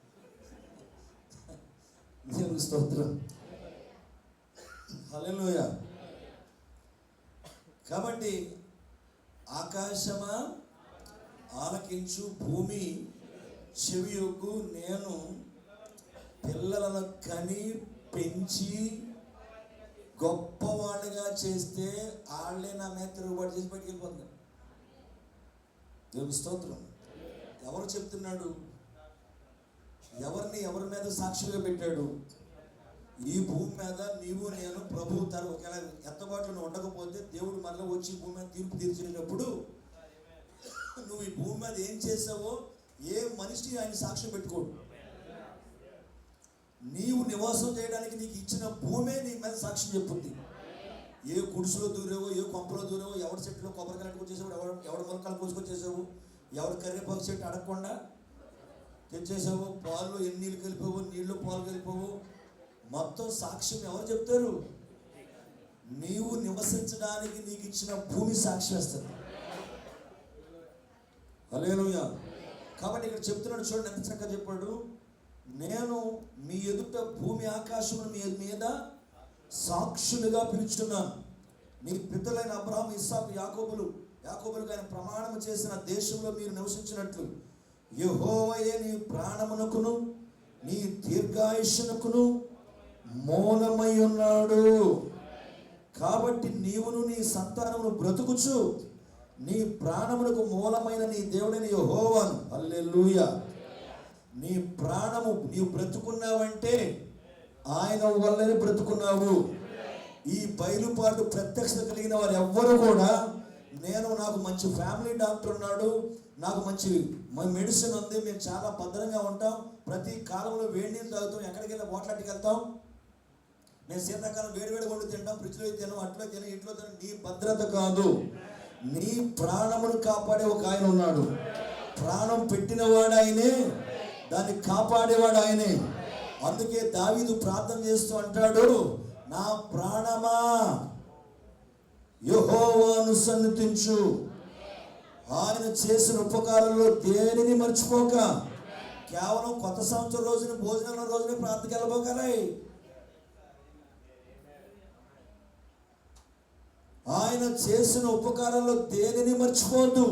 దేవుని స్తోత్రం. హల్లెలూయా. కాబట్టి ఆకాశమా ఆలకించు, భూమి చెవియొగ్గు, నేను పిల్లలను కని పెంచి గొప్పవాళ్ళుగా చేస్తే వాళ్ళే నా మీద తిరుగుబాటు చేసి బయటికి వెళ్ళిపోతున్నారు. దేవుని స్తోత్రం. ఎవరు చెప్తున్నాడు, ఎవరి మీద సాక్షిగా పెట్టాడు? ఈ భూమి మీద నీవు నేను ప్రభువు ఒకవేళ ఎత్తబాట్లు ఉండకపోతే దేవుడు మళ్ళీ వచ్చి భూమి మీద తీర్పు తీర్చేటప్పుడు నువ్వు ఈ భూమి మీద ఏం చేసావో ఏ మనిషి ఆయన సాక్ష్యం పెట్టుకోడు. నీవు నివాసం చేయడానికి నీకు ఇచ్చిన భూమే నీ మీద సాక్ష్యం చెప్పుద్ది. ఏ గుడిసెలో దూరేవో, ఏ కొంపలో దూరేవో, ఎవరి చెట్టులో కొబ్బరికాయ వచ్చేసావు, ఎవరి మొలకలు కోసుకొచ్చేసావు, ఎవరి కర్రేపాకు చెట్టు అడగకుండా తెచ్చేసావు, పాలు ఎన్ని నీళ్ళు కలిపావు, నీళ్ళు పాలు కలిపావు, మొత్తం సాక్ష్యం ఎవరు చెప్తారు? నీవు నివసించడానికి నీకు ఇచ్చిన భూమి సాక్షి వేస్తుంది. హల్లెలూయా. కాబట్టి ఇక్కడ చెప్తున్నాడు చూడండి ఎంత చక్కగా చెప్పాడు. నేను మీ ఎదుట భూమి ఆకాశమును మీ మీద సాక్షులుగా పిలుచున్నాను. నీ పితలైన అబ్రహాము, ఇస్సాకు, యాకోబులకు ఆయన ప్రమాణం చేసిన దేశంలో మీరు నివసించినట్లు యెహోవాయే నీ ప్రాణమునకును నీ దీర్ఘాయుష్యునకును మూలమై ఉన్నాడు. కాబట్టి నీవును నీ సంతానమును బ్రతుకుచు నీ ప్రాణమునకు మూలమైన నీ దేవుడైన యెహోవాను. హల్లెలూయా. నీ ప్రాణము నీవు బ్రతుకున్నావంటే ఆయన వల్లనే బ్రతుకున్నావు. ఈ బయలుపాటు ప్రత్యక్షత కలిగిన వారు ఎవ్వరు కూడా నాకు మంచి ఫ్యామిలీ డాక్టర్ ఉన్నాడు, నాకు మంచి మెడిసిన్ ఉంది, మేము చాలా భద్రంగా ఉంటాం, ప్రతి కాలంలో వేడి నీళ్ళు తాగుతాం, ఎక్కడికి వెళ్ళి హోటల్కి వెళ్తాం, నేను శీతాకాలం వేడివేడి వండు తింటాం, ఫ్రిడ్జ్లో తిన్నాం, అట్లో తిన్నాం, ఇంట్లో తిన్నాం. నీ భద్రత కాదు, నీ ప్రాణమును కాపాడే ఒక ఆయన ఉన్నాడు. ప్రాణం పెట్టినవాడు ఆయనే, దాన్ని కాపాడేవాడు ఆయనే. అందుకే దావీదు ప్రార్థన చేస్తూ అంటాడు, నా ప్రాణమా యెహోవాను సన్నిధించు, ఆయన చేసిన ఉపకారంలో దేనిని మర్చిపోక. కేవలం కొత్త సంవత్సరం రోజున భోజనం రోజునే ప్రార్థనకి వెళ్ళబోకాలి. ఆయన చేసిన ఉపకారంలో దేనిని మర్చిపోద్దు.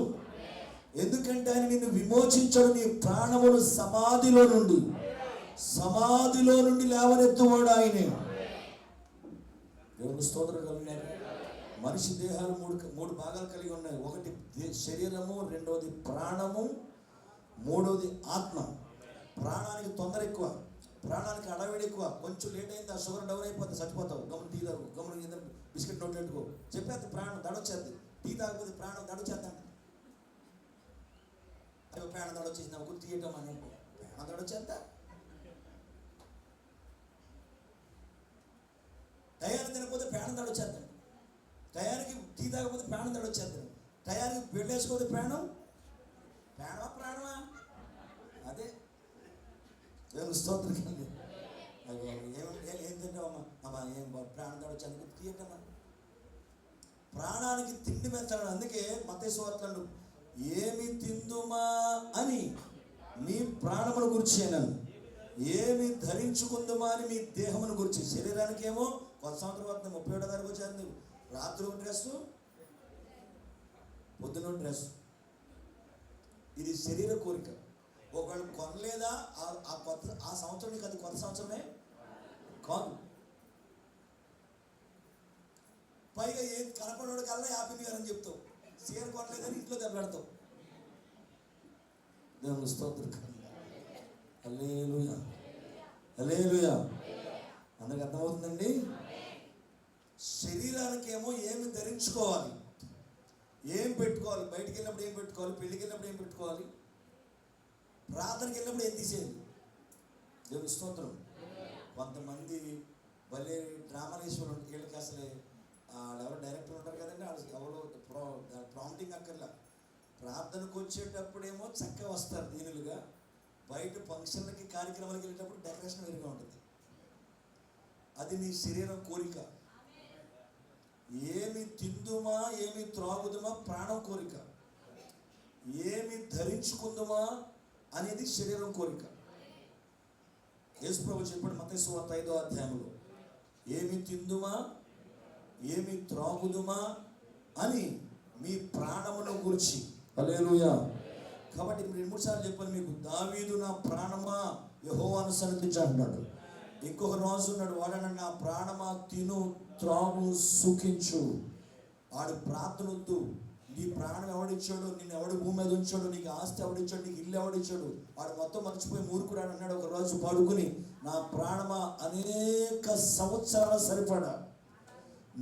ఎందుకంటే ఆయన నిన్ను విమోచించడు. నీ ప్రాణమును సమాధిలో నుండి లేవనెత్తువాడు ఆయనే. దేవుని స్తోత్రం కలిగినారు. మనిషి దేహాలు మూడు భాగాలు కలిగి ఉన్నాయి. ఒకటి శరీరము, రెండవది ప్రాణము, మూడవది ఆత్మ. ప్రాణానికి తొందర ఎక్కువ, ప్రాణానికి అడవేడి ఎక్కువ. కొంచెం లేట్ అయింది, ఆ షుగర్ డౌన్ అయిపోతే చచ్చిపోతావు. గమని టీ తాగు, గమని ఏదైనా బిస్కెట్ నోట్ పెట్టుకో, చెప్పేది ప్రాణం దడొచ్చేది. టీ తాగకపోతే ప్రాణం దడొచ్చేద్దండి. ప్రాణం దడొచ్చేసింది, ఒక తీయటం అని ప్రాణం దడొచ్చేద్దా. టయానికి తినకపోతే ప్రాణం దడొచ్చేద్దండి. టయానికి టీ తాగకపోతే ప్రాణం దడొచ్చేద్దండి. టయానికి వెళ్ళేసుకోతే ప్రాణమా అదే. స్తోత్రం. ఏం తింటావమ్మా? అమ్మా ఏం ప్రాణం దడొచ్చేందుకు తీయటమ్మా. ప్రాణానికి తిండి మెత్తడు. అందుకే మత్తయి సువార్తలో ఏమి తిందుమా అని మీ ప్రాణమును గుర్చేనను, ఏమి ధరించుకుందుమా అని మీ దేహమును గురించి. శరీరానికి ఏమో కొత్త సంవత్సరం వస్తుంది, 31 తారీఖు వచ్చేది. రాత్రి ఒక డ్రెస్సు, పొద్దున డ్రెస్. ఇది శరీర కోరిక. ఒకళ్ళు కొనలేదా ఆ సంవత్సరం నీకు అది కొత్త సంవత్సరమే కాదు. పైగా ఏం కనపడోడు కల్లా హ్యాపీ న్యూ ఇయర్ అని చెప్తావు. చీర కొనలేదని ఇంట్లో దెబ్బలాడతావు. దేవుని స్తోత్రం. హల్లెలూయా, హల్లెలూయా. అందరికి అర్థమవుతుందండి? శరీరానికి ఏమో ఏమి ధరించుకోవాలి, ఏం పెట్టుకోవాలి, బయటికి వెళ్ళినప్పుడు ఏం పెట్టుకోవాలి, పెళ్ళికి వెళ్ళినప్పుడు ఏం పెట్టుకోవాలి, ప్రార్థనకి వెళ్ళినప్పుడు ఏం తీసేది. దేవుని స్తోత్రం. కొంతమంది భలే డ్రామాలేశ్వరు వీళ్ళకి అసలే ఎవరో డైరెక్టర్ ఉంటారు కదండి, వాళ్ళు ఎవరో ప్రాంప్టింగ్ అక్కర్లా. ప్రార్థనకు వచ్చేటప్పుడేమో చక్కగా వస్తారు దీనులుగా, బయట ఫంక్షన్లకి కార్యక్రమాలకు వెళ్ళేటప్పుడు డెకరేషన్ వేరుగా ఉంటుంది. అది నీ శరీరం కోరిక. ఏమి తిందుమా, ఏమి త్రాగుదుమా ప్రాణం కోరిక, ఏమి ధరించుకుందుమా అనేది శరీరం కోరిక. యేసు ప్రభువు చెప్పాడు మత్తయి సువార్త 5వ అధ్యాయంలో, ఏమి తిందుమా, ఏమి త్రాగుదుమా అని మీ ప్రాణమును గురించి. హల్లెలూయా. కాబట్టి 2-3 సార్లు చెప్పాను మీకు, దావీదు నా ప్రాణమా యెహోవాను సన్నిధించు అంటున్నాడు. ఇంకొక రోజు ఉన్నాడు, వాడన్నా నా ప్రాణమా తిను త్రాగు సుఖించు. వాడు ప్రార్థన వద్దు. నీ ప్రాణం ఎవడిచ్చాడు, నిన్ను ఎవడు భూమి మీద ఉంచాడు, నీకు ఆస్తి ఎవడిచ్చాడు, నీకు ఇల్లు ఎవడిచ్చాడు, వాడు మొత్తం మర్చిపోయి మూర్ఖుడు అన్నాడు ఒక రోజు పడుకుని, నా ప్రాణమా అనేక సంవత్సరాల సరిపడా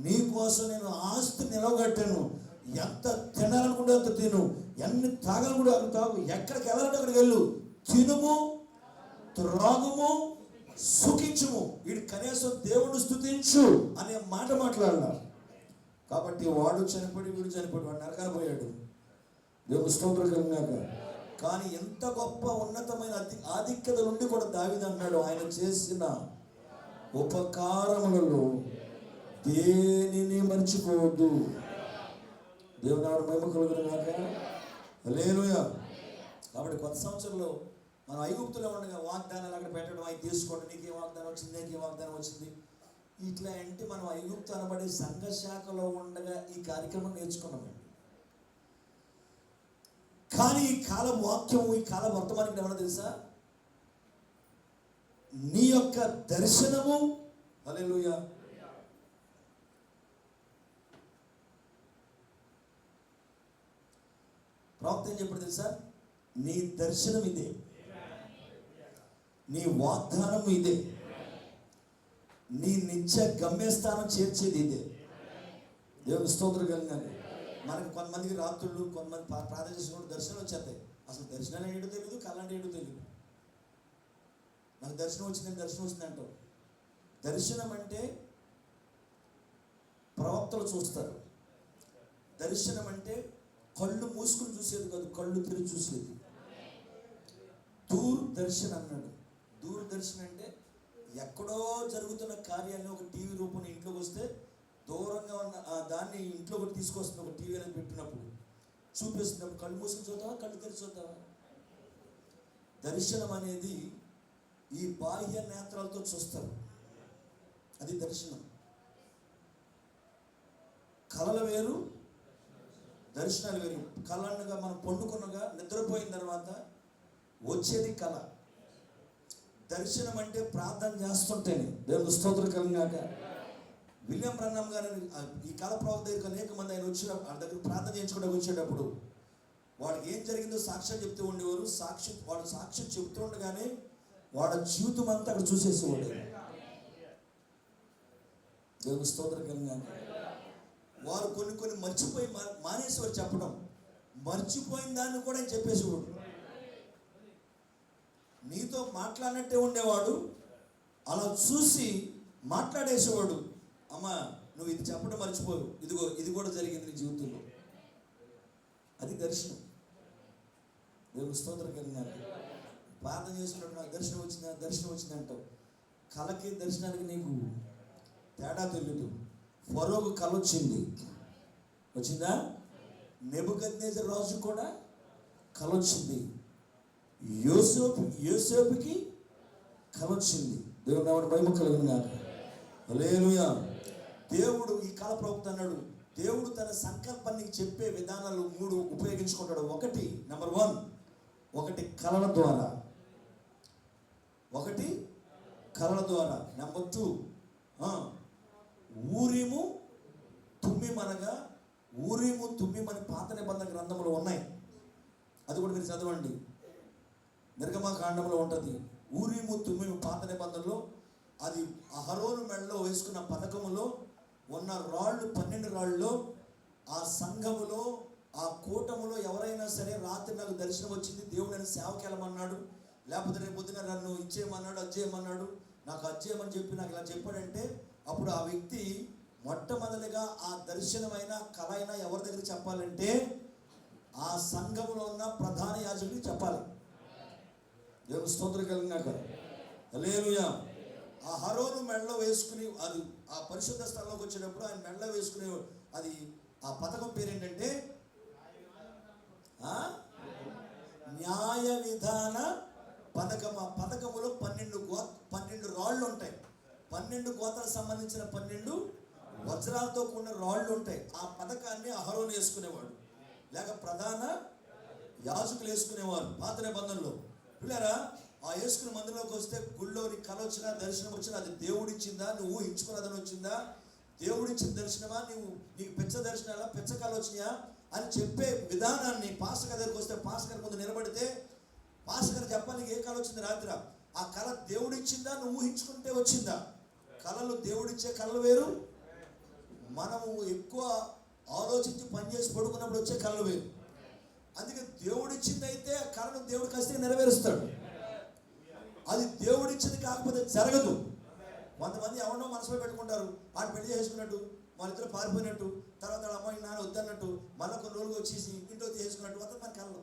నీ కోసం నేను ఆస్తి నిలవగట్టాను. ఎంత తినాలనుకుంటే అంత తిను, ఎన్ని తాగాలనుకుంటే అంత తాగు, ఎక్కడికి వెళ్ళాలంటే అక్కడికి వెళ్ళు, తినుము త్రాగుము సుఖించుము. వీడు కనీసం దేవుడు స్తుతించు అనే మాట మాట్లాడాల. కాబట్టి వాడు చనిపోయి వీడు చనిపోయి వాడు నరకాన పోయాడు. దేవుడు స్తోత్రం కలుగుగాక. కానీ ఎంత గొప్ప ఉన్నతమైన ఆధిక్యత నుండి కూడా దావీదు అన్నాడు, ఆయన చేసిన ఉపకారములలో దేనిని మర్చిపోవద్దు. దేవుని నామమున మహిమ కలుగుగాక. హల్లెలూయా. కాబట్టి కొత్త సంవత్సరంలో మనం ఐగుప్తులో ఉండగా వాగ్దానాలు అక్కడ పెట్టడం, అవి తీసుకోండి, నీకేం వాగ్దానం వచ్చింది, నీకేం వాగ్దానం వచ్చింది ఇట్లా అంటే మనం ఐగుప్తు అనబడే సంఘ శాఖలో ఉండగా ఈ కార్యక్రమం నేర్చుకున్నామండి. కానీ ఈ కాల వాక్యం, ఈ కాల వర్తమానికి ఏమన్నా తెలుసా? నీ యొక్క దర్శనము, హల్లెలూయా, ప్రవక్త ఏం చెప్పాడు తెలుసా? నీ దర్శనం ఇదే, నీ వాగ్దానం ఇదే, నీ నిత్య గమ్యస్థానం చేర్చేది ఇదే. దేవుని స్తోత్రం కలిగినాను. మనకు కొంతమందికి రాత్రులు, కొంతమంది ప్రార్థన చేసినప్పుడు దర్శనం వచ్చేస్తాయి. అసలు దర్శనాలు ఏంటో తెలియదు, కళ ఏంటో తెలియదు. నాకు దర్శనం వచ్చిందని దర్శనం వచ్చింది అంటావు. దర్శనం అంటే ప్రవక్తలు చూస్తారు. దర్శనం అంటే కళ్ళు మూసుకుని చూసేది కాదు, కళ్ళు తెరిచి చూసేది. దూరదర్శన్ అన్నాడు. దూరదర్శన్ అంటే ఎక్కడో జరుగుతున్న కార్యాలను ఒక టీవీ రూపంలో ఇంట్లోకి వస్తే దూరంగా ఉన్న దాన్ని ఇంట్లో కూడా తీసుకొస్తుంది. ఒక టీవీ అనేది పెట్టినప్పుడు చూపిస్తున్నప్పుడు కళ్ళు మూసుకుని చూద్దామా, కళ్ళు తెరిచి చూద్దామా? దర్శనం అనేది ఈ బాహ్య నేత్రాలతో చూస్తారు, అది దర్శనం. కళలు వేరు, దర్శనాలు వేరు. కళ అనగా మనం పండుకున్నగా నిద్రపోయిన తర్వాత వచ్చేది కళ. దర్శనం అంటే ప్రార్థన చేస్తుంటేనే. దేవుని స్తోత్రం కలిగినాక. విలియం బ్రన్హాం గారు ఈ కాల ప్రవక్త దగ్గరికి అనేక మంది ఆయన వచ్చిన వాళ్ళ దగ్గర ప్రార్థన చేయించుకోవడానికి వచ్చేటప్పుడు వాళ్ళకి ఏం జరిగిందో సాక్ష్యం చెప్తూ ఉండేవారు. వాడు సాక్ష్యం చెప్తూ ఉండగానే వాడ జీవితం అంతా అక్కడ చూసేసేవాడు. దేవుని స్తోత్రం కలిగినాక. వారు కొన్ని మర్చిపోయి మానేసేవారు చెప్పడం. మర్చిపోయిన దాన్ని కూడా ఆయన చెప్పేసేవాడు. నీతో మాట్లాడినట్టే ఉండేవాడు, అలా చూసి మాట్లాడేసేవాడు. అమ్మా నువ్వు ఇది చెప్పడం మర్చిపోవు, ఇదిగో ఇది కూడా జరిగింది నీ జీవితంలో. అది దర్శనం. దేవుని స్తోత్రం కలిగినారు. ప్రార్థన చేసినప్పుడు నాకు దర్శనం వచ్చింది అంటావు. కళకి దర్శనానికి నీకు తేడా తెలియదు. ఫరోకు కళ వచ్చింది, వచ్చిందా? నెబుకద్నెజరు రాజు కూడా కల వచ్చింది. యోసేపుకి కల వచ్చింది. దేవుని నామమున మహిమ కలుగును గాక. హల్లెలూయా. దేవుడు ఈ కాల ప్రవక్త అన్నాడు, దేవుడు తన సంకల్పాన్ని చెప్పే విధానాలు 3 ఉపయోగించుకుంటాడు. నెంబర్ 1 కళల ద్వారా, కళల ద్వారా. నెంబర్ 2 ఊరీము తుమ్మిం అనగా, ఊరీము తుమ్మిం అని పాత నిబంధన గ్రంథంలో ఉన్నాయి. అది కూడా మీరు చదవండి, నిర్గమకాండంలో ఉంటుంది. ఊరీము తుమ్మిం పాత నిబంధనలో, అది అహరోను మెడలో వేసుకున్న పథకములో ఉన్న రాళ్ళు 12 రాళ్ళలో, ఆ సంఘములో, ఆ కూటములో ఎవరైనా సరే రాత్రి నాకు దర్శనం వచ్చింది, దేవుడు నన్ను సేవకి వెళ్ళమన్నాడు, లేకపోతే రేపు పొద్దున నన్ను ఇచ్చేయమన్నాడు, అజ్జేయమన్నాడు, నాకు అజ్జేయమని చెప్పి నాకు ఇలా చెప్పాడంటే, అప్పుడు ఆ వ్యక్తి మొట్టమొదటిగా ఆ దర్శనమైన కళ అయినా ఎవరి దగ్గర చెప్పాలంటే ఆ సంఘంలో ఉన్న ప్రధాన యాజకుడికి చెప్పాలి. దేవుని స్తోత్రం కలిగినాక. హల్లెలూయా. ఆ అహరోను మెడలో వేసుకుని, అది ఆ పరిశుద్ధ స్థలంలోకి వచ్చేటప్పుడు ఆయన మెడలో వేసుకునే అది ఆ పథకం పేరేంటంటే న్యాయ విధాన పథకం. ఆ పథకములో 12 రాళ్ళు ఉంటాయి. 12 గోత్రాలకు సంబంధించిన 12 వజ్రాలతో కూడిన రాళ్ళు ఉంటాయి. ఆ పథకాన్ని అహరోను వేసుకునేవాడు, లేక ప్రధాన యాజకులు వేసుకునేవారు పాత నిబంధనలో. పిల్లరా, ఆ వేసుకుని మందిరంలోకి వస్తే గుళ్ళోని కళ వచ్చినా, దర్శనం వచ్చినా, అది దేవుడిచ్చిందా, నువ్వు ఊహించుకున్నదని వచ్చిందా, దేవుడిచ్చిన దర్శనమా, నీకు పెచ్చ దర్శనాలా, పెచ్చ కళ వచ్చినాయా అని చెప్పే విధానాన్ని పాస్టర్ గారి దగ్గరికి వస్తే, పాస్టర్ గారి ముందు నిలబడితే పాస్టర్ గారు చెప్పాలి, నీకు ఏ కళ వచ్చింది రాత్రి, ఆ కళ దేవుడిచ్చిందా, నువ్వు ఊహించుకుంటే వచ్చిందా. కళలు దేవుడిచ్చే కళలు వేరు, మనము ఎక్కువ ఆలోచించి పనిచేసి పడుకున్నప్పుడు వచ్చే కళలు వేరు. అందుకే దేవుడిచ్చింది అయితే ఆ కళను దేవుడు ఖచ్చితంగా నెరవేరుస్తాడు. అది దేవుడిచ్చింది కాకపోతే జరగదు. కొంతమంది ఎవరినో మనసులో పెట్టుకుంటారు, వాడు పెళ్లి చేసుకున్నట్టు, వాళ్ళిద్దరు పారిపోయినట్టు, తర్వాత వాళ్ళ అమ్మాయి నాన్న వద్దన్నట్టు, మళ్ళీ కొన్ని రోజులు వచ్చేసి ఇంట్లో చేసుకున్నట్టు వస్తుంది మన కళలో.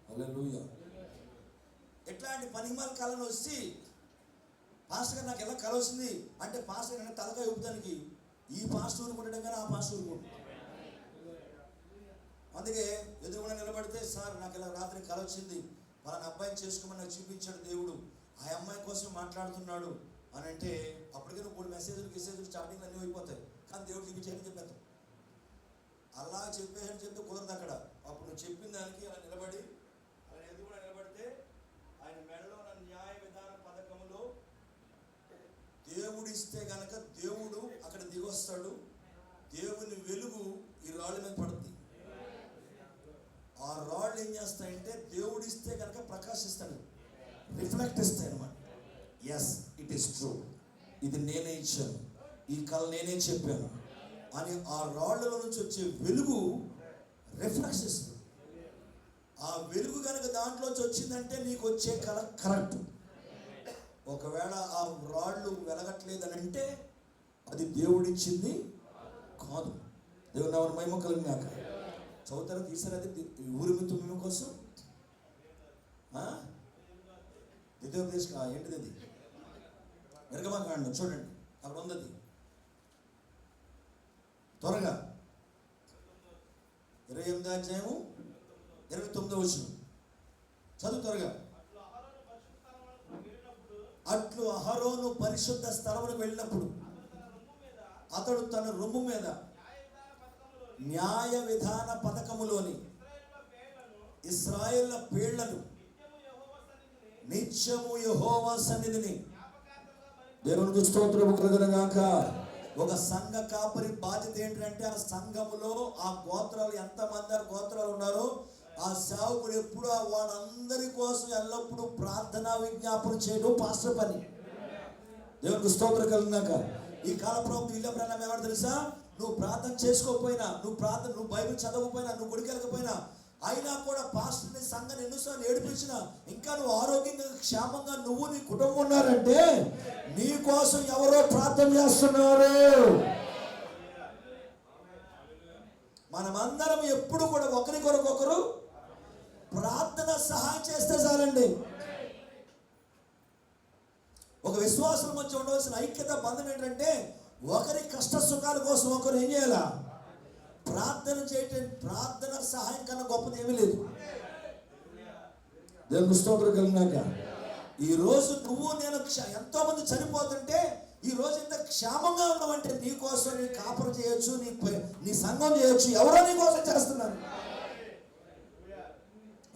హల్లెలూయా. ఎట్లాంటి పనిమాల కళను వచ్చి పాస్టర్ గారు నాకు ఎలా కళ వస్తుంది అంటే, పాస్టర్ గారు తలకాయ ఊపుతానికి ఈ పాస్టర్ ఊరుకుంటాం కానీ ఆ పాస్టర్ ఊరుకుంటాం. అందుకే ఎదురుగుండా నిలబడితే, సార్ నాకు ఇలా రాత్రి కళ వచ్చింది, వాళ్ళని అబ్బాయిని చేసుకోమని నాకు చూపించాడు దేవుడు, ఆ అమ్మాయి కోసం మాట్లాడుతున్నాడు అని అంటే, అప్పటికే నువ్వు 3 మెసేజ్లు స్టార్టింగ్ అన్నీ అయిపోతాయి. కానీ దేవుడు చూపించాయని చెప్పేస్తాం. అలా చెప్పేసి చెప్తే కుదరదు అక్కడ. అప్పుడు నువ్వు చెప్పిన దానికి అలా నిలబడి, అలా ఎదురుగుండా నిలబడితే ఆయన మెడలో ఉన్న న్యాయ విధాన పథకములో దేవుడు ఇస్తే గనక దేవుడు అక్కడ దిగొస్తాడు. దేవుని వెలుగు ఈ రాళ్ళ మీద పడుతుంది. ఆ రాళ్ళు ఏం చేస్తాయంటే దేవుడు ఇస్తే కనుక ప్రకాశిస్తాడు, రిఫ్లెక్ట్ ఇస్తాయి అన్నమాట. ఎస్, ఇట్ ఈస్ ట్రూ, ఇది నేనే ఇచ్చాను, ఈ కళ నేనే చెప్పాను అని ఆ రాళ్ళలో నుంచి వచ్చే వెలుగు రిఫ్లెక్ట్ ఇస్తుంది. ఆ వెలుగు కనుక దాంట్లోంచి వచ్చిందంటే నీకు వచ్చే కళ కరెక్ట్. ఒకవేళ ఆ రాళ్ళు వెలగట్లేదని అంటే అది దేవుడిచ్చింది కాదు. దేవుని నామమున మహిమ కలుగుగాక. చదువుతారా, తీసారా? అది ఊరిమి తుమ్మిం కోసం ద్వితీయోపదేశ ఏంటిది, అది నిర్గమకాండం చూడండి, అక్కడ ఉంది. త్వరగా 28వ అధ్యాయము 29వ వచనం చదువు త్వరగా. అట్లు అహరోను పరిశుద్ధ స్థలములకు వెళ్ళినప్పుడు అతడు తన రొమ్ము మీద న్యాయ విధాన పథకములోని ఇశ్రాయేళ్ల పేళ్లను నిత్యము యెహోవా సన్నిధిని, దేవునికి స్తోత్రము కలుగునుగాక. ఒక సంఘ కాపరి బాధ్యత ఏంటంటే, ఆ సంఘములో ఆ గోత్రాలు ఎంతమంది గోత్రాలు ఉన్నారో ఆ సేవకుడు ఎప్పుడు వాళ్ళందరి కోసం ఎల్లప్పుడూ ప్రార్థనా విజ్ఞాపన చేయడం పాస్టర్ పని. దేవునికి స్తోత్రం కలుగుగాక. ఈ కాల ప్రవక్త విలియం ఎవరు తెలుసా? నువ్వు ప్రార్థన చేసుకోకపోయినా, నువ్వు బైబిల్ చదవకపోయినా, నువ్వు గుడికి వెళ్ళకపోయినా, అయినా కూడా పాస్టర్ని సంఘాన్ని ఎన్నోసార్లు ఏడిపించినా ఇంకా నువ్వు ఆరోగ్యంగా క్షేమంగా నువ్వు నీ కుటుంబం ఉన్నారంటే నీ కోసం ఎవరో ప్రార్థన చేస్తున్నారు. మనమందరం ఎప్పుడు కూడా ఒకరికొరకొకరు ప్రార్థన సహాయం చేస్తే చాలండి. ఒక విశ్వాసం మధ్య ఉండవలసిన ఐక్యత బంధం ఏంటంటే, ఒకరి కష్ట సుఖాల కోసం ఒకరు ఏం చేయాలా? ప్రార్థన చేయటం. ప్రార్థన సహాయం కన్నా గొప్పది ఏమీ లేదు. దేవుని స్తోత్రం కలిగినాక ఈ రోజు నువ్వు నేను ఎంతో మంది చనిపోతుంటే ఈ రోజు ఇంత క్షేమంగా ఉన్నావంటే నీ కోసం నీ కాపురం చేయొచ్చు, నీ సంఘం చేయొచ్చు. ఎవరో నీ కోసం చేస్తున్నారు.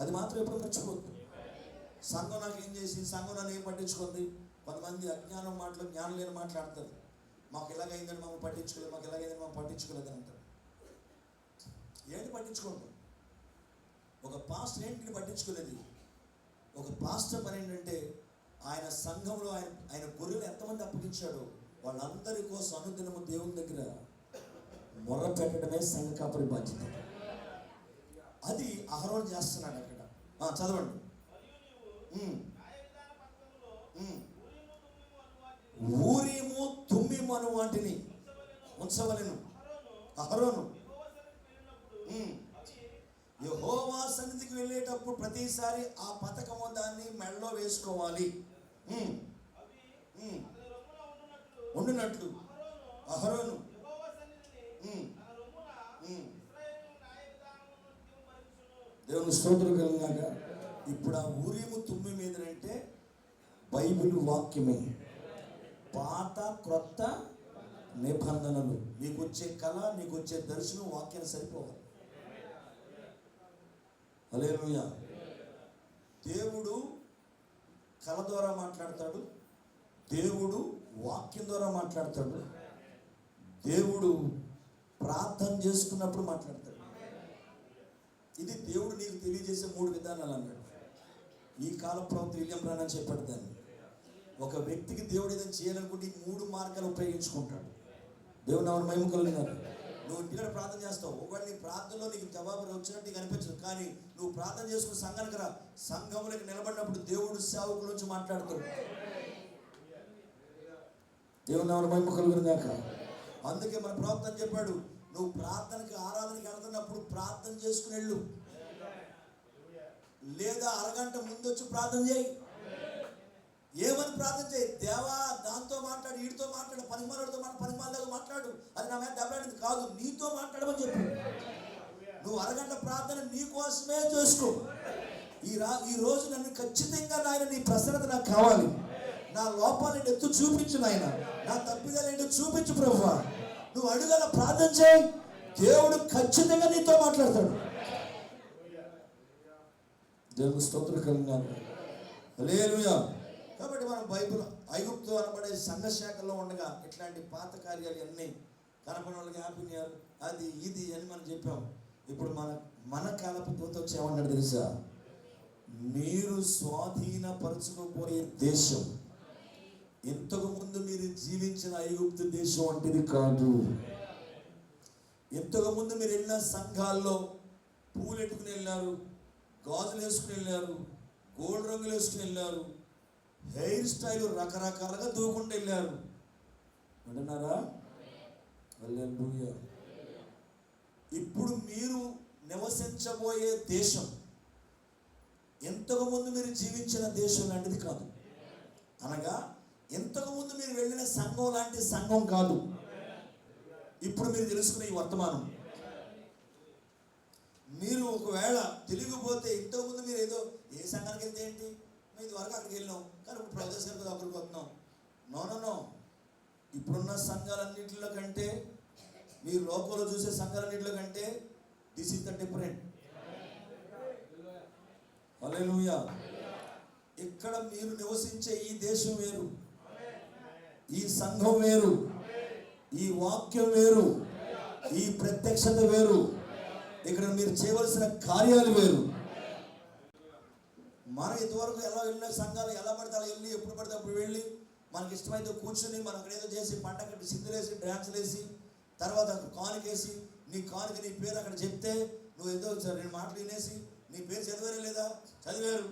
అది మాత్రం ఎప్పుడు మర్చిపోద్దు. సంఘం నాకు ఏం చేసి, సంఘం నన్ను ఏం పట్టించుకుంది. కొంతమంది అజ్ఞానం మాటలు, జ్ఞానం లేని మాట్లాడతారు. మాకు ఇలాగైందని మమ్మల్ని పట్టించుకోలేదు, మాకు ఇలాగైందని మమ్మల్ని పట్టించుకోలేదని అంటారు. ఏంటి పట్టించుకోండి? ఒక పాస్టర్ ఏంటిని పట్టించుకోలేదు. ఒక పాస్టర్ పని ఏంటంటే ఆయన సంఘంలో ఆయన గొర్రెలు ఎంతమంది అప్పగించాడో వాళ్ళందరి కోసం అనుదినము దేవుని దగ్గర మొర్ర పెట్టడమే సంఘ కాపరి బాధ్యత. అది అహరోను చేస్తున్నాడు అక్కడ. చదవండి. ఊరీము తుమ్మిము అను వాటిని ఉంచవలెను. అహరోను యెహోవా సన్నిధికి వెళ్ళేటప్పుడు ప్రతిసారి ఆ పతకము దాన్ని మెడలో వేసుకోవాలి. ఉండునట్లు అహరోను దేవుని స్తోత్రం కలిగినాక ఇప్పుడు ఆ ఊరీము తుమ్మి మీద అంటే బైబిల్ వాక్యమే. పాత క్రొత్త నిబంధనలు. నీకు వచ్చే కళ, నీకు వచ్చే దర్శనం వాక్యాన్ని సరిపోవాలి. హల్లెలూయా. దేవుడు కళ ద్వారా మాట్లాడతాడు, దేవుడు వాక్యం ద్వారా మాట్లాడతాడు, దేవుడు ప్రార్థన చేసుకున్నప్పుడు మాట్లాడతాడు. ఇది దేవుడు నీకు తెలియజేసే 3 విధానాలు అన్నాడు. ఈ కాల ప్రవక్త విలియం బ్రానన్ చెప్పాడు దాన్ని. ఒక వ్యక్తికి దేవుడు ఏదైనా చేయాలనుకుంటే ఈ 3 మార్గాలు ఉపయోగించుకుంటాడు. దేవుడు నామమున మహిమ కలుగుగాక. నువ్వు ఇంటికాడ ప్రార్థన చేస్తావు. ఒకవేళ నీ ప్రార్థనలో నీకు జవాబు వచ్చినట్టు నీకు అనిపించదు, కానీ నువ్వు ప్రార్థన చేసుకుని సంఘానికి రా. సంఘంలోకి నిలబడినప్పుడు దేవుడు సేవకుల నుంచి మాట్లాడతాడు. దేవుడు నామమున మహిమ కలుగుగాక. అందుకే మన ప్రవక్త చెప్పాడు, నువ్వు ప్రార్థనకి ఆరాధనకి వెళ్తున్నప్పుడు ప్రార్థన చేసుకుని వెళ్ళు, లేదా అరగంట ముందు వచ్చి ప్రార్థన చేయి. ఏమని ప్రార్థన చేయి? దేవా దాంతో మాట్లాడు, వీడితో మాట్లాడు, పనిమాలతో మాట్లాడు, అది నా మీద దెబ్బలాడింది కాదు, నీతో మాట్లాడమని చెప్పు. నువ్వు అరగంట ప్రార్థన నీ కోసమే చేసుకో. ఈ రోజు నన్ను ఖచ్చితంగా నాయన నీ ప్రసన్నత నాకు కావాలి. నా లోపాలను ఎత్తు చూపించు నాయన, నా తప్పిదాలు ఏంటో చూపించు ప్రభువా. నువ్వు అడుగల ప్రార్థన చేయి, దేవుడు ఖచ్చితంగా నీతో మాట్లాడతాడు. దేవుని స్తోత్రం కలిగినాక హల్లెలూయా. కాబట్టి మనం బైబిల్ ఐగుప్తు అనబడే సంఘ శాఖలో ఉండగా ఇట్లాంటి పాత కార్యాలు అన్నీ కనపడిన వాళ్ళకి హ్యాపీనియర్ అది ఇది అని మనం చెప్పాం. ఇప్పుడు మన కాలపు దూత వచ్చి ఏమన్నాడు తెలుసా? మీరు స్వాధీనపరచుకోబోయే దేశం ఇంతకు ముందు మీరు జీవించిన ఐగుప్తు దేశం వంటిది కాదు. ఇంతకు ముందు మీరు వెళ్ళిన సంఘాల్లో పూలు ఎట్టుకుని వెళ్ళారు, గాజులు వేసుకుని వెళ్ళారు, గోల్డ్ రంగులు వేసుకుని వెళ్ళారు, హెయిర్ స్టైల్ రకరకాలుగా దూకుండా వెళ్ళారు అంటున్నారా? హల్లెలూయా. ఇప్పుడు మీరు నివసించబోయే దేశం ఇంతకు ముందు మీరు జీవించిన దేశం లాంటిది కాదు. అనగా ఇంతకు ముందు మీరు వెళ్ళిన సంఘం లాంటి సంఘం కాదు. ఇప్పుడు మీరు తెలుసుకునే ఈ వర్తమానం. మీరు ఒకవేళ తెలియకపోతే ఇంతకుముందు మీరు ఏదో ఏ సంఘానికి వెళ్తే ఏంటి, మేము ఇదివరకు అక్కడికి వెళ్ళినాం కానీ ఇప్పుడు ప్రదేశ్ గారికి అక్కడికి వస్తున్నాం. నో. ఇప్పుడున్న సంఘాలన్నింటిలో కంటే, మీరు లోకంలో చూసే సంఘాలన్నింటిలో కంటే దిస్ ఇస్ ద డిఫరెంట్. హల్లెలూయా. ఇక్కడ మీరు నివసించే ఈ దేశం వేరు, ఈ సంఘం వేరు, ఈ వాక్యం వేరు, ఈ ప్రత్యక్షత వేరు, ఇక్కడ మీరు చేయవలసిన కార్యాలు వేరు. మనం ఇంతవరకు ఎలా వెళ్ళిన సంఘాలు ఎలా పడితే అలా వెళ్ళి, ఎప్పుడు పడితే అప్పుడు వెళ్ళి, మనకి ఇష్టమైతే కూర్చొని మనం అక్కడ ఏదో చేసి పండగ సింధులేసి డ్యాన్సులు వేసి తర్వాత కానుకేసి నీ కానుక నీ పేరు అక్కడ చెప్తే నువ్వు ఏదో 2 మాటలు వినేసి నీ పేరు చదివారే లేదా? చదివారు.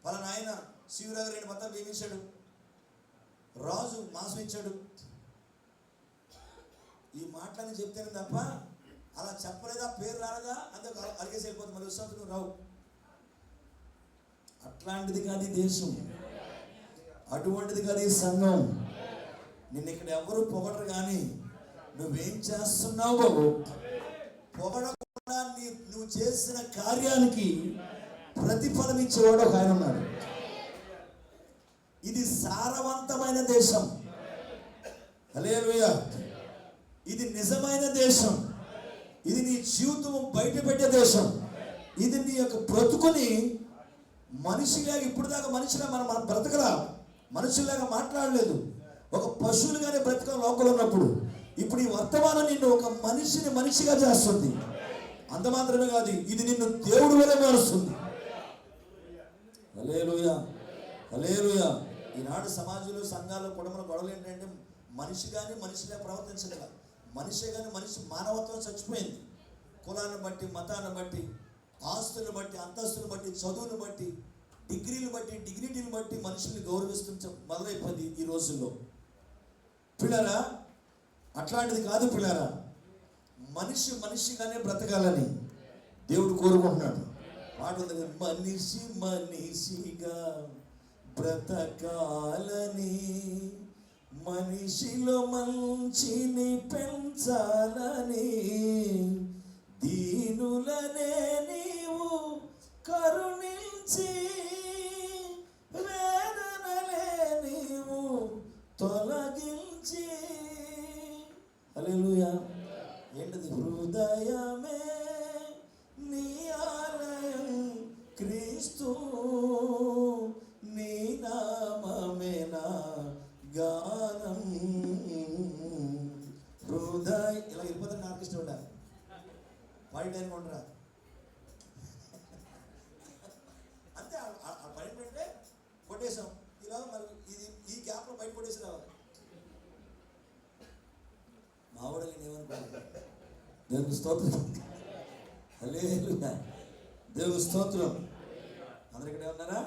పలానా ఆయన శివరావు 2 మొత్తం నియమించాడు, రాజు మాసం ఇచ్చాడు. ఈ మాటలని చెప్తేనే తప్ప అలా చెప్పలేదా, పేరు రాలేదా అందుకు అలిగేసి వెళ్ళిపోతుంది. మరి విశ్వాసం రావు. అట్లాంటిది కాదు ఈ దేశం, అటువంటిది కాదు ఈ సంఘం. నిన్ను ఇక్కడ ఎవరు పొగడరు, కానీ నువ్వేం చేస్తున్నావు పొగడకుండా నువ్వు చేసిన కార్యానికి ప్రతిఫలం ఇచ్చేవాడు ఒక ఆయన ఉన్నాడు. ఇది సారవంతమైన దేశం. హల్లెలూయా. ఇది నిజమైన దేశం. ఇది నీ జీవితం బయట పెట్టే దేశం. ఇది నీ యొక్క బ్రతుకుని మనిషిలాగా, ఇప్పుడు దాకా మనిషిలా మనం బ్రతకలా, మనుషులాగా మాట్లాడలేదు, ఒక పశువులుగానే బ్రతక లోపల ఉన్నప్పుడు ఇప్పుడు ఈ వర్తమానం నిన్ను ఒక మనిషిగా చేస్తుంది. అంత మాత్రమే కాదు, ఇది నిన్ను దేవుడి వలె మారుస్తుంది. హల్లెలూయా, హల్లెలూయా. ఈనాడు సమాజంలో, సంఘాల్లో, కుటుంబంలో గొడవలు ఏంటంటే మనిషి కానీ మనిషిగా ప్రవర్తించగల, మనిషి కానీ మనిషి మానవత్వం చచ్చిపోయింది. కులాన్ని బట్టి, మతాన్ని బట్టి, ఆస్తులను బట్టి, అంతస్తులను బట్టి, చదువును బట్టి, డిగ్రీలు బట్టి, డిగ్నిటీని బట్టి మనుషుల్ని గౌరవిస్తుంటే మొదలైపోయింది ఈ రోజుల్లో. పిల్లరా, అట్లాంటిది కాదు పిల్లరా. మనిషిగానే బ్రతకాలని దేవుడు కోరుకుంటున్నాడు. మాట ఉంది, మనిషిగా బ్రతకాలని, మనిషిలో మంచిని పెంచాలని, దీనులనే నీవు కరుణించి, వేదనలే నీవు తొలగించి. హల్లెలూయా. ఏంటది? హృదయమే నీ ఆలయం క్రీస్తు, నీ నామమే నా గానం. హృదయ ఇలా వెళ్ళిపోతాను. నాకు ఇష్టం ఉండాలి పాడడానికి ఉండరా అంతే. ఆ పని ఏంటంటే కొట్టేసాం, ఇలా మరి ఇది ఈ గ్యాప్లో బయట కొట్టేసి రావాలి. మావాడు నేను ఏమనుకోవాలి. దేవుని స్తోత్రం. హల్లెలూయా, దేవుని స్తోత్రం. అందరు ఇక్కడ ఉన్నారా?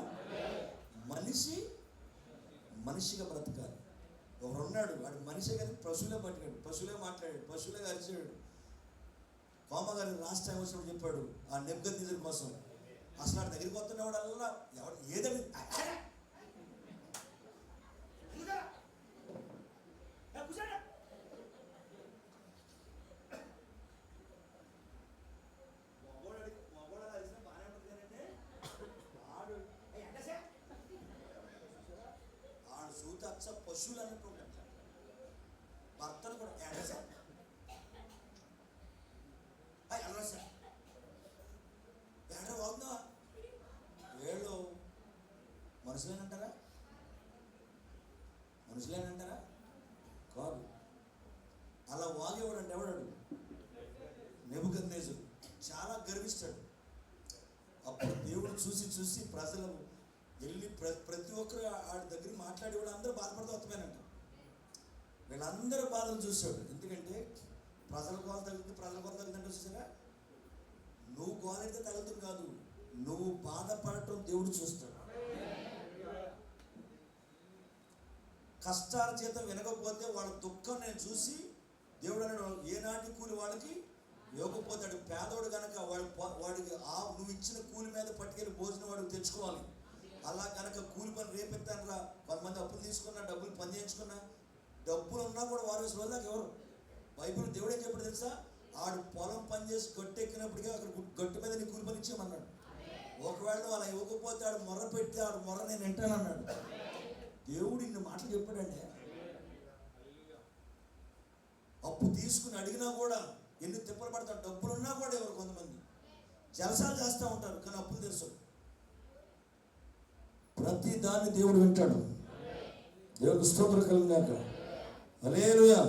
మనిషిగా బ్రతకాలి. ఒకడున్నాడు, వాడు మనిషి కానీ పశువులే పట్టుకాడు, పశువులే మాట్లాడాడు, పశువులే అరిచాడు. కోమ గారిని లాస్ట్ టైం వచ్చినప్పుడు చెప్పాడు ఆ నెబ్కద్నెజర్ కోసం. అసలు వాడి దగ్గరికి వస్తున్నవాడు అలా ఎవడు ఏదని సూత పశువులు అన్నట్టు ఉంటాడు. భర్తను కూడా ఎడసా ఎడ వాగుదా వేళ్ళు మనుషులేనంటారా? మనుషులేనంటారా? కాదు. అలా వాగేవాడు అంటే ఎవడాడు? నెబుకద్నెజరు. చాలా గర్విస్తాడు. అప్పుడు దేవుడు చూసి ప్రజలు వెళ్ళి ప్రతి ఒక్కరు ఆడి దగ్గర మాట్లాడేవాడు అందరూ బాధపడుతూ వస్తామేనంట. వీళ్ళందరూ బాధలు చూశాడు. ఎందుకంటే ప్రజల గోల తగ్గుతుంది, ప్రజల గోల తగ్గుతుందంటే చూసారా? నువ్వు గోలెడితే తగ్గుతుంది కాదు, నువ్వు బాధపడటం దేవుడు చూస్తాడు. కష్టాల చేత వినకపోతే వాళ్ళ దుఃఖం నేను చూసి దేవుడు అన్నాడు, ఏనాటి కూలి వాళ్ళకి ఇవ్వకపోతాడు. పేదోడు కనుక వాడికి నువ్వు ఇచ్చిన కూలి మీద పట్టుకెళ్ళి భోజనం వాడికి తెచ్చుకోవాలి. అలా కనుక కూలి పని రేపెత్తాను రా. కొంతమంది అప్పులు తీసుకున్నా, డబ్బులు పని చేయించుకున్నా, డబ్బులు ఉన్నా కూడా వారు రోజు దాకా ఎవరు. బైబిల్ దేవుడు ఏం చెప్పాడు తెలుసా? ఆడు పొలం పని చేసి గట్టు ఎక్కినప్పటికీ అక్కడ గట్టు మీద నీ కూలి పని ఇచ్చామన్నాడు. ఒకవేళ అలా ఇవ్వకపోతే ఆడు మొర్ర పెట్టి ఆడు మొర్ర నేను వింటానన్నాడు. దేవుడు ఇన్ని మాటలు చెప్పాడండి. అప్పు తీసుకుని అడిగినా కూడా ఎన్ని తిప్పలు పడతాడు. డబ్బులున్నా కూడా ఎవరు కొంతమంది జలసాలు చేస్తూ ఉంటారు, కానీ అప్పులు తెలుసు. ప్రతి దాన్ని దేవుడు వింటాడు. దేవుడు స్తోత్రం కలిగినాక. హల్లెలూయా.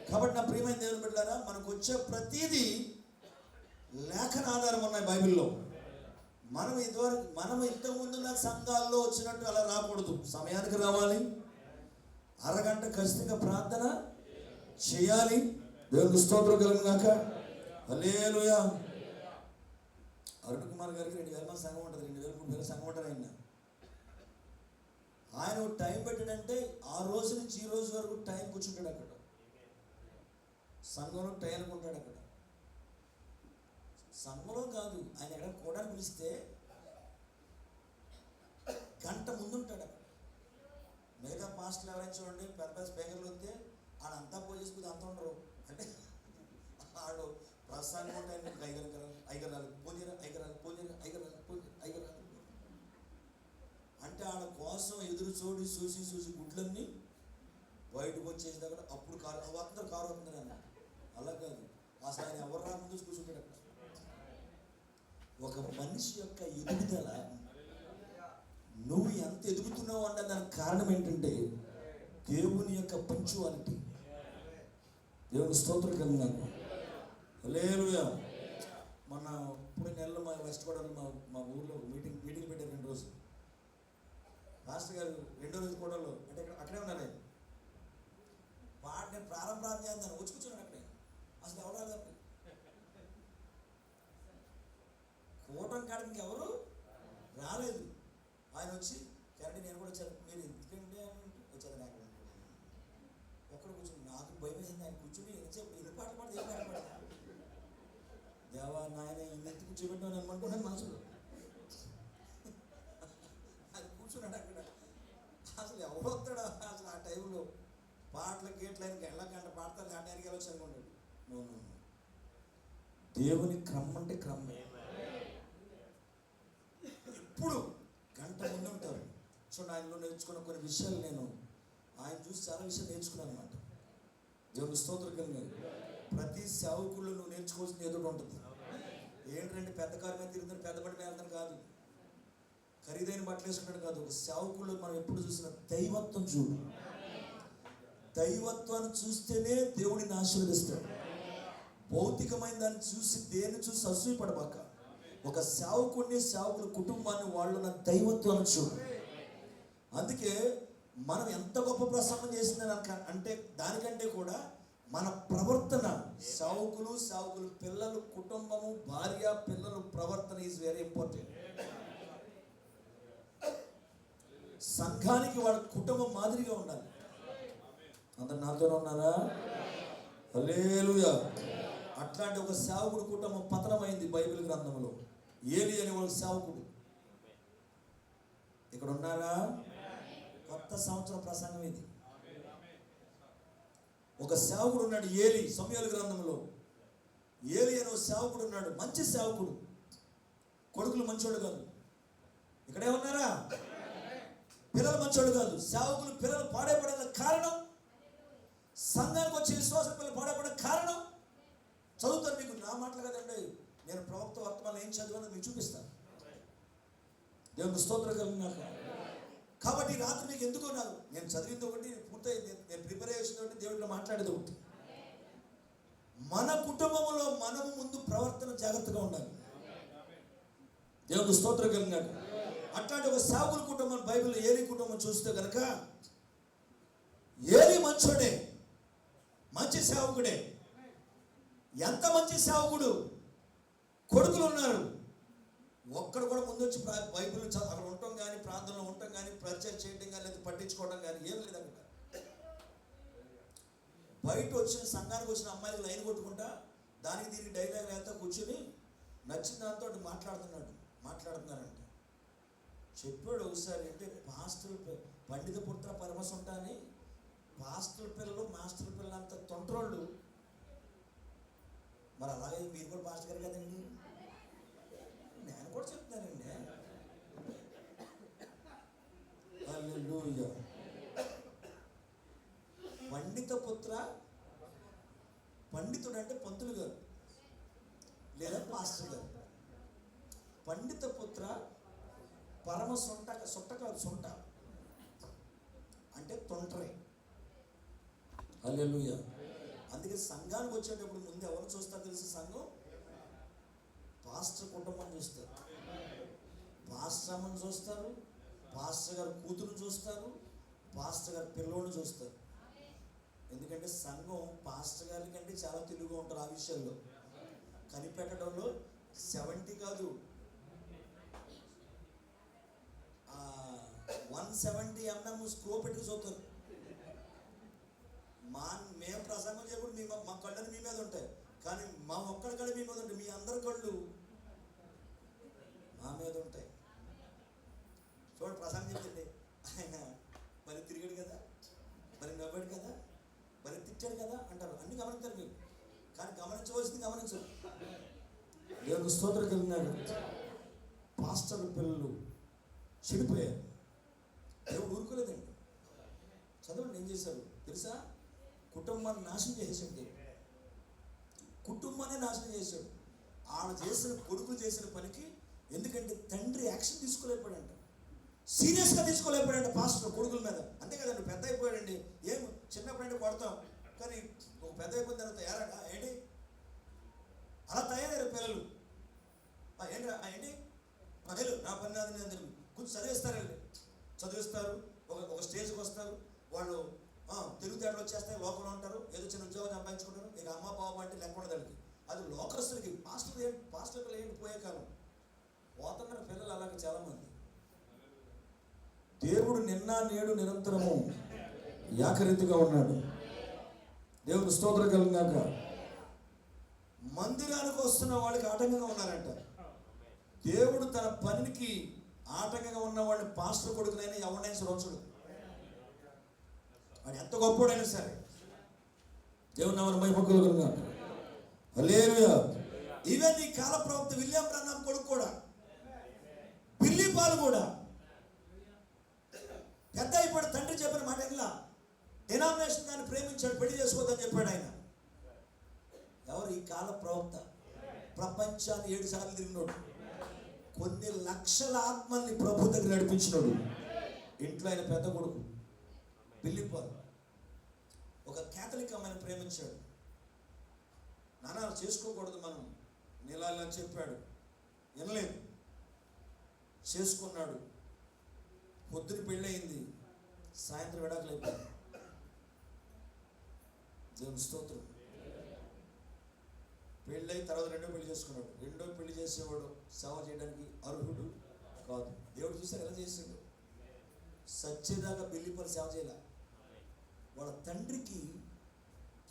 కాబట్టి నా ప్రియమైన దేవుని బిడ్డలారా, మనకు వచ్చే ప్రతిదీ లేఖన ఆధారం ఉన్నాయి బైబిల్లో. మనం ఇంతకుముందున్న సంఘాల్లో వచ్చినట్టు అలా రాకూడదు. సమయానికి రావాలి, అరగంట ఖచ్చితంగా ప్రార్థన చేయాలి. దేవునికి స్తోత్రం కలిగినాక. హల్లెలూయా. అరుణ్ కుమార్ గారికి 2000 మంది సంఘం ఉంటుంది, 2000-3000 సంఘం ఉంటారు. ఆయన టైం పెట్టాడంటే ఆ రోజు నుంచి ఈ రోజు వరకు టైం కూర్చుంటాడు అక్కడ. సంఘంలో టైం అనుకుంటాడు అక్కడ. సంఘంలో కాదు, ఆయన ఎక్కడ కూడా పిలిస్తే గంట ముందుంటాడు అక్కడ. మిగతా పాస్టర్లు ఎవరైనా చూడండి, పెద్ద పెద్ద స్పీకర్లు వస్తే ఆడంతా పోజేసుకుని అంత ఉండరు. అంటే ఆడు ప్రస్తుతానికి ఉంటాయి ఐగరాలు పూజరా అంటే ఆడ కోసం ఎదురు చూసి గుడ్లన్నీ బయటకు వచ్చేసినా కూడా అప్పుడు కారు అందరూ కారు అవుతుంది అన్న. అలా కాదు, అసలు ఆయన ఎవరు రాకుండా చూసి కూర్చుంటాడు అక్కడ. ఒక మనిషి యొక్క ఎదుగుదల, నువ్వు ఎంత ఎదుగుతున్నావు అంటే దానికి కారణం ఏంటంటే దేవుని యొక్క పంచువాలిటీ. దేవుని స్తోత్రం కలిగినాను. హల్లెలూయా. మొన్న ఇప్పుడు నెలలో మా వెస్ట్ గోదావరి మా ఊర్లో మీటింగ్ పెట్టారు 2 రోజులు. మాస్టర్ గారు 2వ రోజు కోడలో అంటే అక్కడే ఉన్నారు. నేను ప్రారంభం చేద్దాను, వచ్చి కూర్చున్నాను అక్కడే. అసలు ఎవరు రాదండి, కూటం కాడికి ఇంకెవరు రాలేదు. ఆయన వచ్చి కరెంట్ నేను కూడా వచ్చాను, మీరు ఎందుకండి అని వచ్చాను. నాకు ఒక్కడ కూర్చుని నాకు భయం వేసింది. ఆయన కూర్చుని ఎన్ని పాటలు పాడు ఏం పాటలు పాడదా, దేవా నాయన ఇన్నెత్తి కూర్చోబెట్టాను అనుకుంటున్నాను మనసులో. అది కూర్చున్నాడు అక్కడ. అసలు ఎవరు వస్తాడా అసలు ఆ టైంలో పాటలు గేట్లకి వెళ్ళకంట పాడతారు, ఆటానికి వెళ్ళొచ్చు అనుకుంటాడు. దేవుని క్రమం అంటే క్రమం. ఇప్పుడు గంట ముందు ఉంటారు చూడండి. ఆయనలో నేర్చుకున్న కొన్ని విషయాలు నేను ఆయన చూసి చాలా విషయాలు నేర్చుకున్నాను అనమాట. దేవుని స్తోత్రం కలిగిన ప్రతి సేవకుల్లో నువ్వు నేర్చుకోవాల్సింది ఏదో ఉంటుంది. ఏంటంటే పెద్ద కారు మీద తిరుగుతాడు, పెద్ద బట్టి మీద వెళ్తాను కాదు, ఖరీదైన బట్టలు వేసుకుంటాడు కాదు. ఒక సేవకుల్లో మనం ఎప్పుడు చూసిన దైవత్వం చూడు. దైవత్వాన్ని చూస్తేనే దేవుడిని ఆశీర్వదిస్తాడు. భౌతికమైన దాన్ని చూసి దేన్ని చూసి అసూయపడబాక. ఒక సేవకుల కుటుంబాన్ని వాళ్ళున్న దైవత్వాన్ని చూడు. అందుకే మనం ఎంత గొప్ప ప్రసంగం చేసిందని అంటే దానికంటే కూడా మన ప్రవర్తన, సేవకులు పిల్లలు, కుటుంబము, భార్య పిల్లలు ప్రవర్తన ఈజ్ వెరీ ఇంపార్టెంట్. సంఘానికి వాళ్ళ కుటుంబం మాదిరిగా ఉండాలి. అందరు నాతోనే ఉన్నారా? హల్లెలూయా. అట్లాంటి ఒక సేవకుడు కుటుంబం పతనమైంది బైబిల్ గ్రంథంలో. ఏలి అనే ఒక సేవకుడు. ఇక్కడ ఉన్నారా? కొత్త సంవత్సరం ప్రసంగం ఇది. ఒక సేవకుడు ఉన్నాడు ఏలి, సమూయేలు గ్రంథంలో. ఏలి అనే ఒక సేవకుడు ఉన్నాడు, మంచి సేవకుడు. కొడుకులు మంచోడు కాదు. ఇక్కడే ఉన్నారా? పిల్లలు మంచోడు కాదు. సేవకులు పిల్లలు పాడైపడే కారణం, సంఘానికి వచ్చే విశ్వాస పిల్లలు పాడైపడే కారణం చదువుతాను. మీకు నా మాటలు కదండి, నేను ప్రవక్త వర్తమానం ఏం చదివానో మీకు చూపిస్తాను. దేవునికి స్తోత్రం కలిగినాక. కాబట్టి రాత్రి మీకు ఎందుకో నాకు నేను చదివింది ఒకటి, పూర్తయి నేను ప్రిపేర్ చేసింది ఒకటి, దేవుడిలో మాట్లాడేది ఒకటి. మన కుటుంబంలో మనము ముందు ప్రవర్తన జాగ్రత్తగా ఉండాలి. దేవునికి స్తోత్రం కలిగినాక. అట్లాంటి ఒక సేవకుల కుటుంబం బైబిల్లో ఏలి కుటుంబం చూస్తే కనుక ఏలి మంచోడే, మంచి సేవకుడే. ఎంత మంచి సేవకుడు! కొడుకులు ఉన్నారు, ఒక్కడు కూడా ముందు వచ్చి బైబిల్ అక్కడ ఉండటం కానీ, ప్రాంతంలో ఉండటం కానీ, పరిచయం చేయడం కానీ, లేదా పట్టించుకోవడం కానీ ఏం లేదు అక్కడ. బయట వచ్చిన సంఘానికి వచ్చిన అమ్మాయిలు లైన్ కొట్టుకుంటా దానికి దీనికి డైలాగ్ వేస్తా కూర్చుని నచ్చిన దాంతో మాట్లాడుతున్నారంట. చెప్పాడు ఒకసారి, అంటే పాస్టర్ పండిత పుత్ర పరమసుంట అని పాస్టర్ పిల్లలు మాస్టర్ పిల్లలు అంత తొంటరోళ్ళు. మరి అలాగే మీరు కూడా పాస్టర్ గారు కదండి, నేను కూడా చెప్తానండి. హల్లెలూయా. పండిత పుత్ర, పండితుడు అంటే పంతులు గారు లేదా పాస్టర్ గారు. పండిత పుత్ర పరమ సొంట కాదు, సొంట అంటే తొంటరే. హల్లెలూయా. అందుకే సంఘానికి వచ్చేటప్పుడు ముందు ఎవరు చూస్తారు తెలిసి? సంఘం పాస్టర్ కుటుంబం చూస్తారు, పాస్టర్ అమ్మని చూస్తారు, పాస్టర్ గారు కూతురు చూస్తారు, పాస్టర్ గారు పిల్లోని చూస్తారు. ఎందుకంటే సంఘం పాస్టర్ గారి కంటే చాలా తెలుగుగా ఉంటారు ఆ విషయాల్లో. కనిపెట్టడంలో 70 కాదు 170 mm స్క్రూ పెట్టి చూస్తారు. మేము ప్రసంగం చేయకుండా మా కళ్ళని మీ మీద ఉంటాయి, కానీ మా ఒక్కడి కళ్ళు మీ మీద ఉంటాయి, మీ అందరి కళ్ళు మా మీద ఉంటాయి. చూడండి, ప్రసంగం చెప్పింది ఆయన మళ్ళీ తిరిగాడు కదా, కదా అంటారు. అన్ని గమనిస్తారు మీరు, కానీ గమనించవలసింది గమనించరు. దేవునికి స్తోత్రం కలిగినాడు. పాస్టర్ పిల్లలు చెడిపోయారు, దేవుడు ఊరుకోలేదండి. చదవండి ఏం చేశారు తెలుసా? కుటుంబాన్ని నాశనం చేసేసాడు దేవుడు. కుటుంబాన్ని నాశనం చేశాడు. ఆమె చేసిన కొడుకులు చేసిన పనికి. ఎందుకంటే తండ్రి యాక్షన్ తీసుకోలేకపోయాడంట, సీరియస్గా తీసుకోలేకపోయాడంట పాస్టర్ కొడుకుల మీద. అంతే కదండి, పెద్ద అయిపోయాడండి. ఏం చిన్నప్పుడంటే కొడతాం, కానీ ఒక పెద్ద అయిపోయిన తర్వాత ఏరాట ఏంటి అలా తయారయ్యారు పిల్లలు. ఏంటి ఏంటి వెళ్ళు నా పని నాది నేను కొంచెం చదివిస్తారండి, చదివిస్తారు. ఒక స్టేజ్కి వస్తారు వాళ్ళు, తెలుగుతేటలు వచ్చేస్తాయి, లోకంలో ఉంటారు, ఏదో చిన్న ఉద్యోగం సంపాదించుకుంటారు. ఇక అమ్మ బాబు అంటే లెక్క ఉండదండి. అది లోకస్తులకి. పాస్టర్ పిల్లలు ఏంటి పోయే కాలం పోతున్నారు పిల్లలు అలాగే చాలామంది. దేవుడు నిన్న నేడు నిరంతరము ఏకరీతిగా ఉన్నాడు. దేవుడు స్తోత్రం కలిగినాక మందిరానికి వస్తున్న వాళ్ళకి ఆటంకంగా ఉన్నారంట. దేవుడు తన పనికి ఆటంకంగా ఉన్న వాళ్ళని పాస్టర్ కొడుకునైనా ఎవరినైనా సురక్షడు. వాడు ఎంత గొప్పడైనా సరే. దేవుడు నామమున మహిమ కలుగునుగాక. హల్లెలూయా. ఈవెన్ ఈ కాల ప్రవక్త విలియం బ్రన్హాం కొడుకు కూడా, బిల్లీ పాల్ కూడా పెద్ద అయిపోయాడు. తండ్రి చెప్పిన మాట ఎలా డినామినేషన్ దాన్ని ప్రేమించాడు, పెళ్లి చేసుకోవద్దని చెప్పాడు ఆయన. ఎవరు? ఈ కాల ప్రవక్త. ప్రపంచాన్ని 7 సార్లు తిరిగినోడు, కొన్ని లక్షల ఆత్మల్ని ప్రభు దగ్గర నడిపించినాడు. ఇంట్లో ఆయన పెద్ద కొడుకు బిల్లీ పాల్ ఒక క్యాథలిక్ అమ్మాయిని ప్రేమించాడు. నాన్న చేసుకోకూడదు మనం నీళ్ళని చెప్పాడు, వినలేదు, చేసుకున్నాడు. పొద్దున పెళ్ళయింది, సాయంత్రం విడాకులు అయిపోయింది. దేవుని స్తోత్రం. పెళ్ళి తర్వాత రెండో పెళ్లి చేసుకున్నాడు. రెండో పెళ్లి చేసేవాడు సేవ చేయడానికి అర్హుడు కాదు. దేవుడు చూసారు ఎలా చేసాడు. సచ్చేదాకా బిల్లిపల్లి సేవ చేయాల. వాళ్ళ తండ్రికి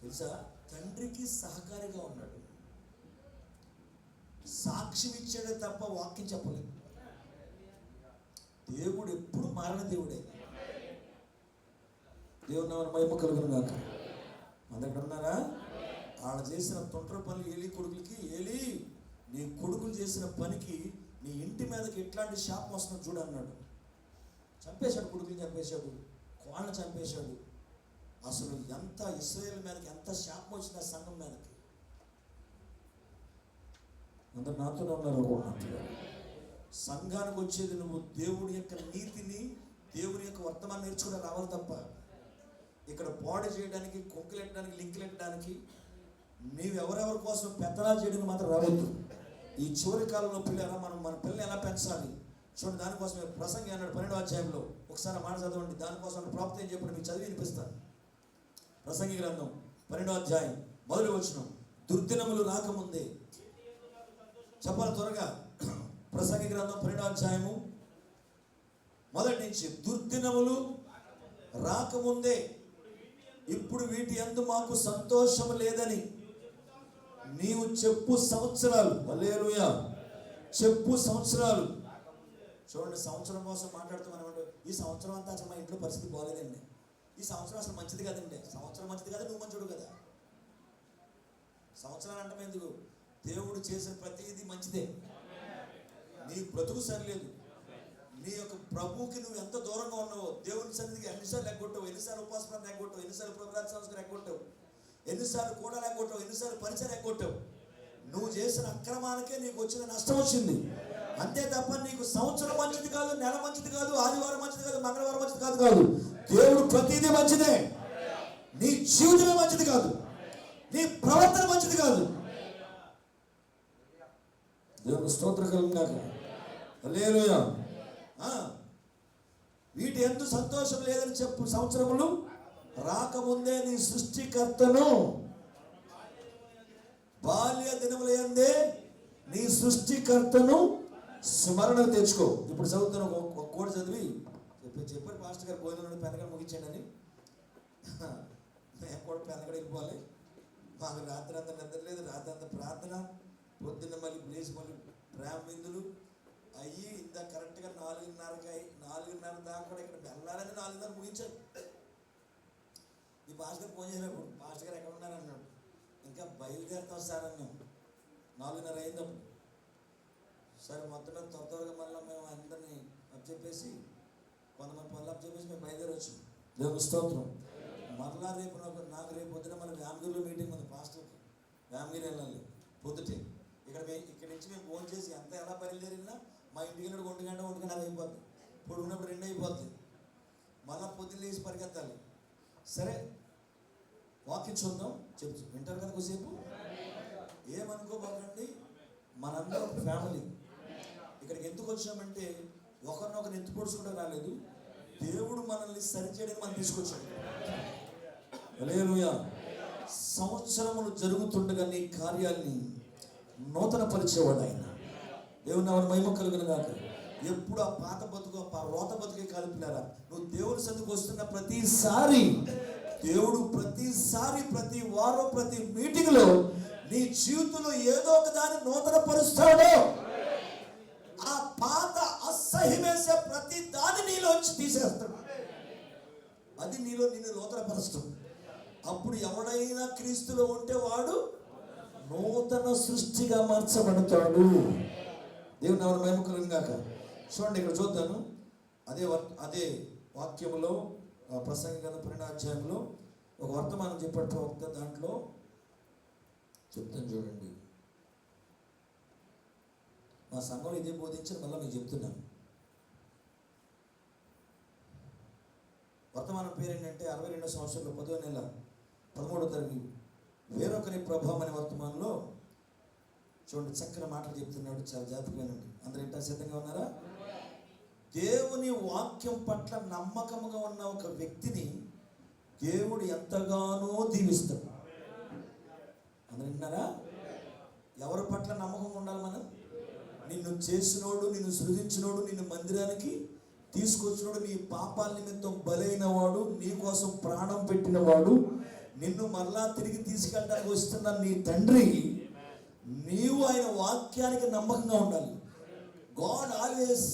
తెలుసా, తండ్రికి సహకారిగా ఉన్నాడు. సాక్ష్యం ఇచ్చాడే తప్ప వాక్యం చెప్పలేదు. దేవుడు ఎప్పుడు మారని దేవుడే. దేవుని నామమున మహిమ కలుగునుగాక. మన దగ్గర ఉన్నారా? వాళ్ళు చేసిన తొంటర పనులు ఏలి కొడుకులకి, ఏలి నీ కొడుకులు చేసిన పనికి నీ ఇంటి మీదకి ఎట్లాంటి శాపం వస్తుందో చూడు అన్నాడు. చంపేశాడు, కొడుకుని చంపేశాడు, కోళ్ళని చంపేశాడు. అసలు ఎంత ఇశ్రాయేలు మీదకి ఎంత శాపం వచ్చింది ఆ సంఘం మీదకి. అందరు నాతోనే ఉన్నారు అనుకుంటున్నారు. సంఘానికి వచ్చేది నువ్వు దేవుడి యొక్క నీతిని, దేవుని యొక్క వర్తమానం నేర్చుకుని రావాలి తప్ప ఇక్కడ పాడు చేయడానికి, కొంకులెట్టడానికి, లింకులెట్టడానికి, నీవెవరెవరి కోసం పెత్తనాలు చేయడానికి మాత్రం రావద్దు. ఈ చివరి కాలంలో పిల్లలు మన పిల్లల్ని ఎలా పెంచాలి చూడండి. దానికోసమే ప్రసంగి అన్నాడు 12వ అధ్యాయంలో. ఒకసారి మాట చదవండి. దానికోసం ప్రాప్తి ఏం చెప్పండి, మీకు చదివి వినిపిస్తాను. ప్రసంగి గ్రంథం 12వ అధ్యాయం 1వ వచనం. దుర్దినములు రాకముందే, చెప్పాలి త్వరగా. ప్రసంగి గ్రంథం 12వ అధ్యాయము 1 నుంచి. దుర్దినములు రాకముందే ఇప్పుడు వీటి యందు మాకు సంతోషం లేదని నీవు చెప్పు సంవత్సరాలు. హల్లెలూయా. చెప్పు సంవత్సరాలు. చూడండి, సంవత్సరం కోసం మాట్లాడుతున్నామంటే ఈ సంవత్సరం అంతా అసలు మా ఇంట్లో పరిస్థితి బాగలేదండి, ఈ సంవత్సరం అసలు మంచిది కదండి. సంవత్సరం మంచిది కదా, నువ్వు మంచోడు కదా. సంవత్సరాలు అంటే ఎందుకు? దేవుడు చేసిన ప్రతిదీ మంచిదే. నీ బ్రతుకు సరిలేదు. నీ యొక్క ప్రభువుకి నువ్వు ఎంత దూరంగా ఉన్నావో, దేవుని సన్నిధికి ఎన్నిసార్లు ఎగ్గొట్టావు, ఎన్నిసార్లు ఉపాసన ఎగ్గొట్టావు, ఎన్నిసార్లు ప్రభురాజ సంస్కారం ఎగ్గొట్టావు, ఎన్నిసార్లు కూడా ఎగ్గొట్టావు, ఎన్నిసార్లు పరిచయం ఎగ్గొట్టావు. నువ్వు చేసిన అక్రమానికే నీకు వచ్చిన నష్టం వచ్చింది. అంతే తప్ప నీకు సంవత్సరం మంచిది కాదు, నెల మంచిది కాదు, ఆదివారం మంచిది కాదు, మంగళవారం మంచిది కాదు. దేవుడు ప్రతిదీ మంచిదే. నీ జీవితమే మంచిది కాదు, నీ ప్రవర్తన మంచిది కాదు. దేవుడు స్తోత్రం కలుగుగాక. హల్లెలూయా. వీటి యందు సంతోషం లేదని చెప్పు సంవత్సరములు రాకముందే నీ సృష్టికర్తను బాల్య దినముల యందే నీ సృష్టికర్తను స్మరణ తెచ్చుకో. ఇప్పుడు చదువుతున్న ఒక కోడి చదివి చెప్పారు పాస్టర్ గారు భోజనం పెనగడ ముగించండి అని. మేము కూడా పెనగడ వెళ్ళిపోవాలి. మాకు రాత్రి అంతా నిద్ర లేదు, రాత్రి అంతా ప్రార్థన, పొద్దున్న మళ్ళీ లేచి మళ్ళీ ప్రేమ విందులు అయ్యి ఇంత కరెక్ట్గా 4:30 దాకా కూడా ఇక్కడ వెళ్ళాలని 4:30 ముగించారు. ఈ పాస్టర్ గారు ఫోన్ చేసినప్పుడు పాస్టర్ గారు ఎక్కడ ఉన్నారు అన్నాడు. ఇంకా బయలుదేరుతాం సార్ అన్నాం. 4:30 అయిందప్పుడు. సరే మొత్తం మీద త్వరగా మళ్ళీ మేము అందరినీ అప్పచెప్పేసి కొంతమంది పనులు అప్పచెప్పేసి మేము బయలుదేరవచ్చు. దేవుని స్తోత్రం. మరలా రేపు నాకు రేపు పొద్దున మన వ్యామగిరిలో మీటింగ్ ఉంది పాస్టర్కి. వ్యామగిరి వెళ్ళాలి పొద్దుటే. ఇక్కడ నుంచి మేము ఫోన్ చేసి ఎంత ఎలా బయలుదేరినా మా ఇంటికి వెళ్ళి 1 గంట 1:30 అయిపోద్ది. ఇప్పుడు ఉన్నప్పుడు 2 అయిపోద్ది. మళ్ళీ పొద్దున్న లేచి పరిగెత్తాలి. సరే వాక్యం చూద్దాం. చెప్తూ వింటారు కదా కొద్దిసేపు. ఏమనుకోబాకండి, మనందరం ఫ్యామిలీ. ఇక్కడికి ఎందుకు వచ్చామంటే ఒకరినొకరు ఎత్తు పొడుచుకుంటూ రాలేదు. దేవుడు మనల్ని సరిచేయడానికి మనం తీసుకొచ్చాడు. హల్లెలూయా. సంవత్సరములు జరుగుతుండగా నీ కార్యాన్ని నూతన పరిచేవాడు ఆయన. దేవుని నామమున మహిమ కలుగును గాక. ఎప్పుడు ఆ పాత బతుకు ఆ రోత బతుకే కలిపినారా? నువ్వు దేవుని సన్నిధికి వస్తున్న ప్రతిసారి దేవుడు ప్రతి వారం ప్రతి మీటింగ్లో నీ జీవితంలో ఏదో ఒక దాన్ని నూతన పరుస్తాడు. ఆ పాత అసహ్యమేసే ప్రతి దాన్ని నీలోంచి తీసేస్తాడు. అది నీలో నిన్ను నూతన పరుస్తాడు. అప్పుడు ఎవడైనా క్రీస్తులో ఉంటే వాడు నూతన సృష్టిగా మార్చబడతాడు. దేవుని నామమున మహిమ కలుగును గాక. చూడండి ఇక్కడ చూద్దాను. అదే వాక్యంలో ప్రసంగి గ్రంథం 12వ అధ్యాయంలో ఒక వర్తమానం చెప్పాడు ప్రవక్త. దాంట్లో చెప్తాను చూడండి. మా సంఘంలో ఇదే బోధించాను, మళ్ళీ మీకు చెప్తున్నాను. వర్తమానం పేరు ఏంటంటే 62వ సంవత్సరంలో 10వ నెల 13వ తారీఖు వేరొకరి ప్రభావం అనే వర్తమానంలో చూడండి చక్కని మాటలు చెప్తున్నాడు. చాలా జాగ్రత్తగానండి. అందరూ ఇంటా సిద్ధంగా ఉన్నారా? దేవుని వాక్యం పట్ల నమ్మకంగా ఉన్న ఒక వ్యక్తిని దేవుడు ఎంతగానో దీవిస్తాడు. అందరూ వింటున్నారా? ఎవరి పట్ల నమ్మకంగా ఉండాలి మనం? నిన్ను చేసినోడు, నిన్ను సృజించినోడు, నిన్ను మందిరానికి తీసుకొచ్చినోడు, నీ పాపాల నిమిత్తం బలైన వాడు, నీ కోసం ప్రాణం పెట్టిన వాడు, నిన్ను మరలా తిరిగి తీసుకెళ్ళడానికి వస్తున్న నీ తండ్రి, నీవు ఆయన వాక్యానికి నమ్మకంగా ఉండాలి. గాడ్ ఆల్వేస్,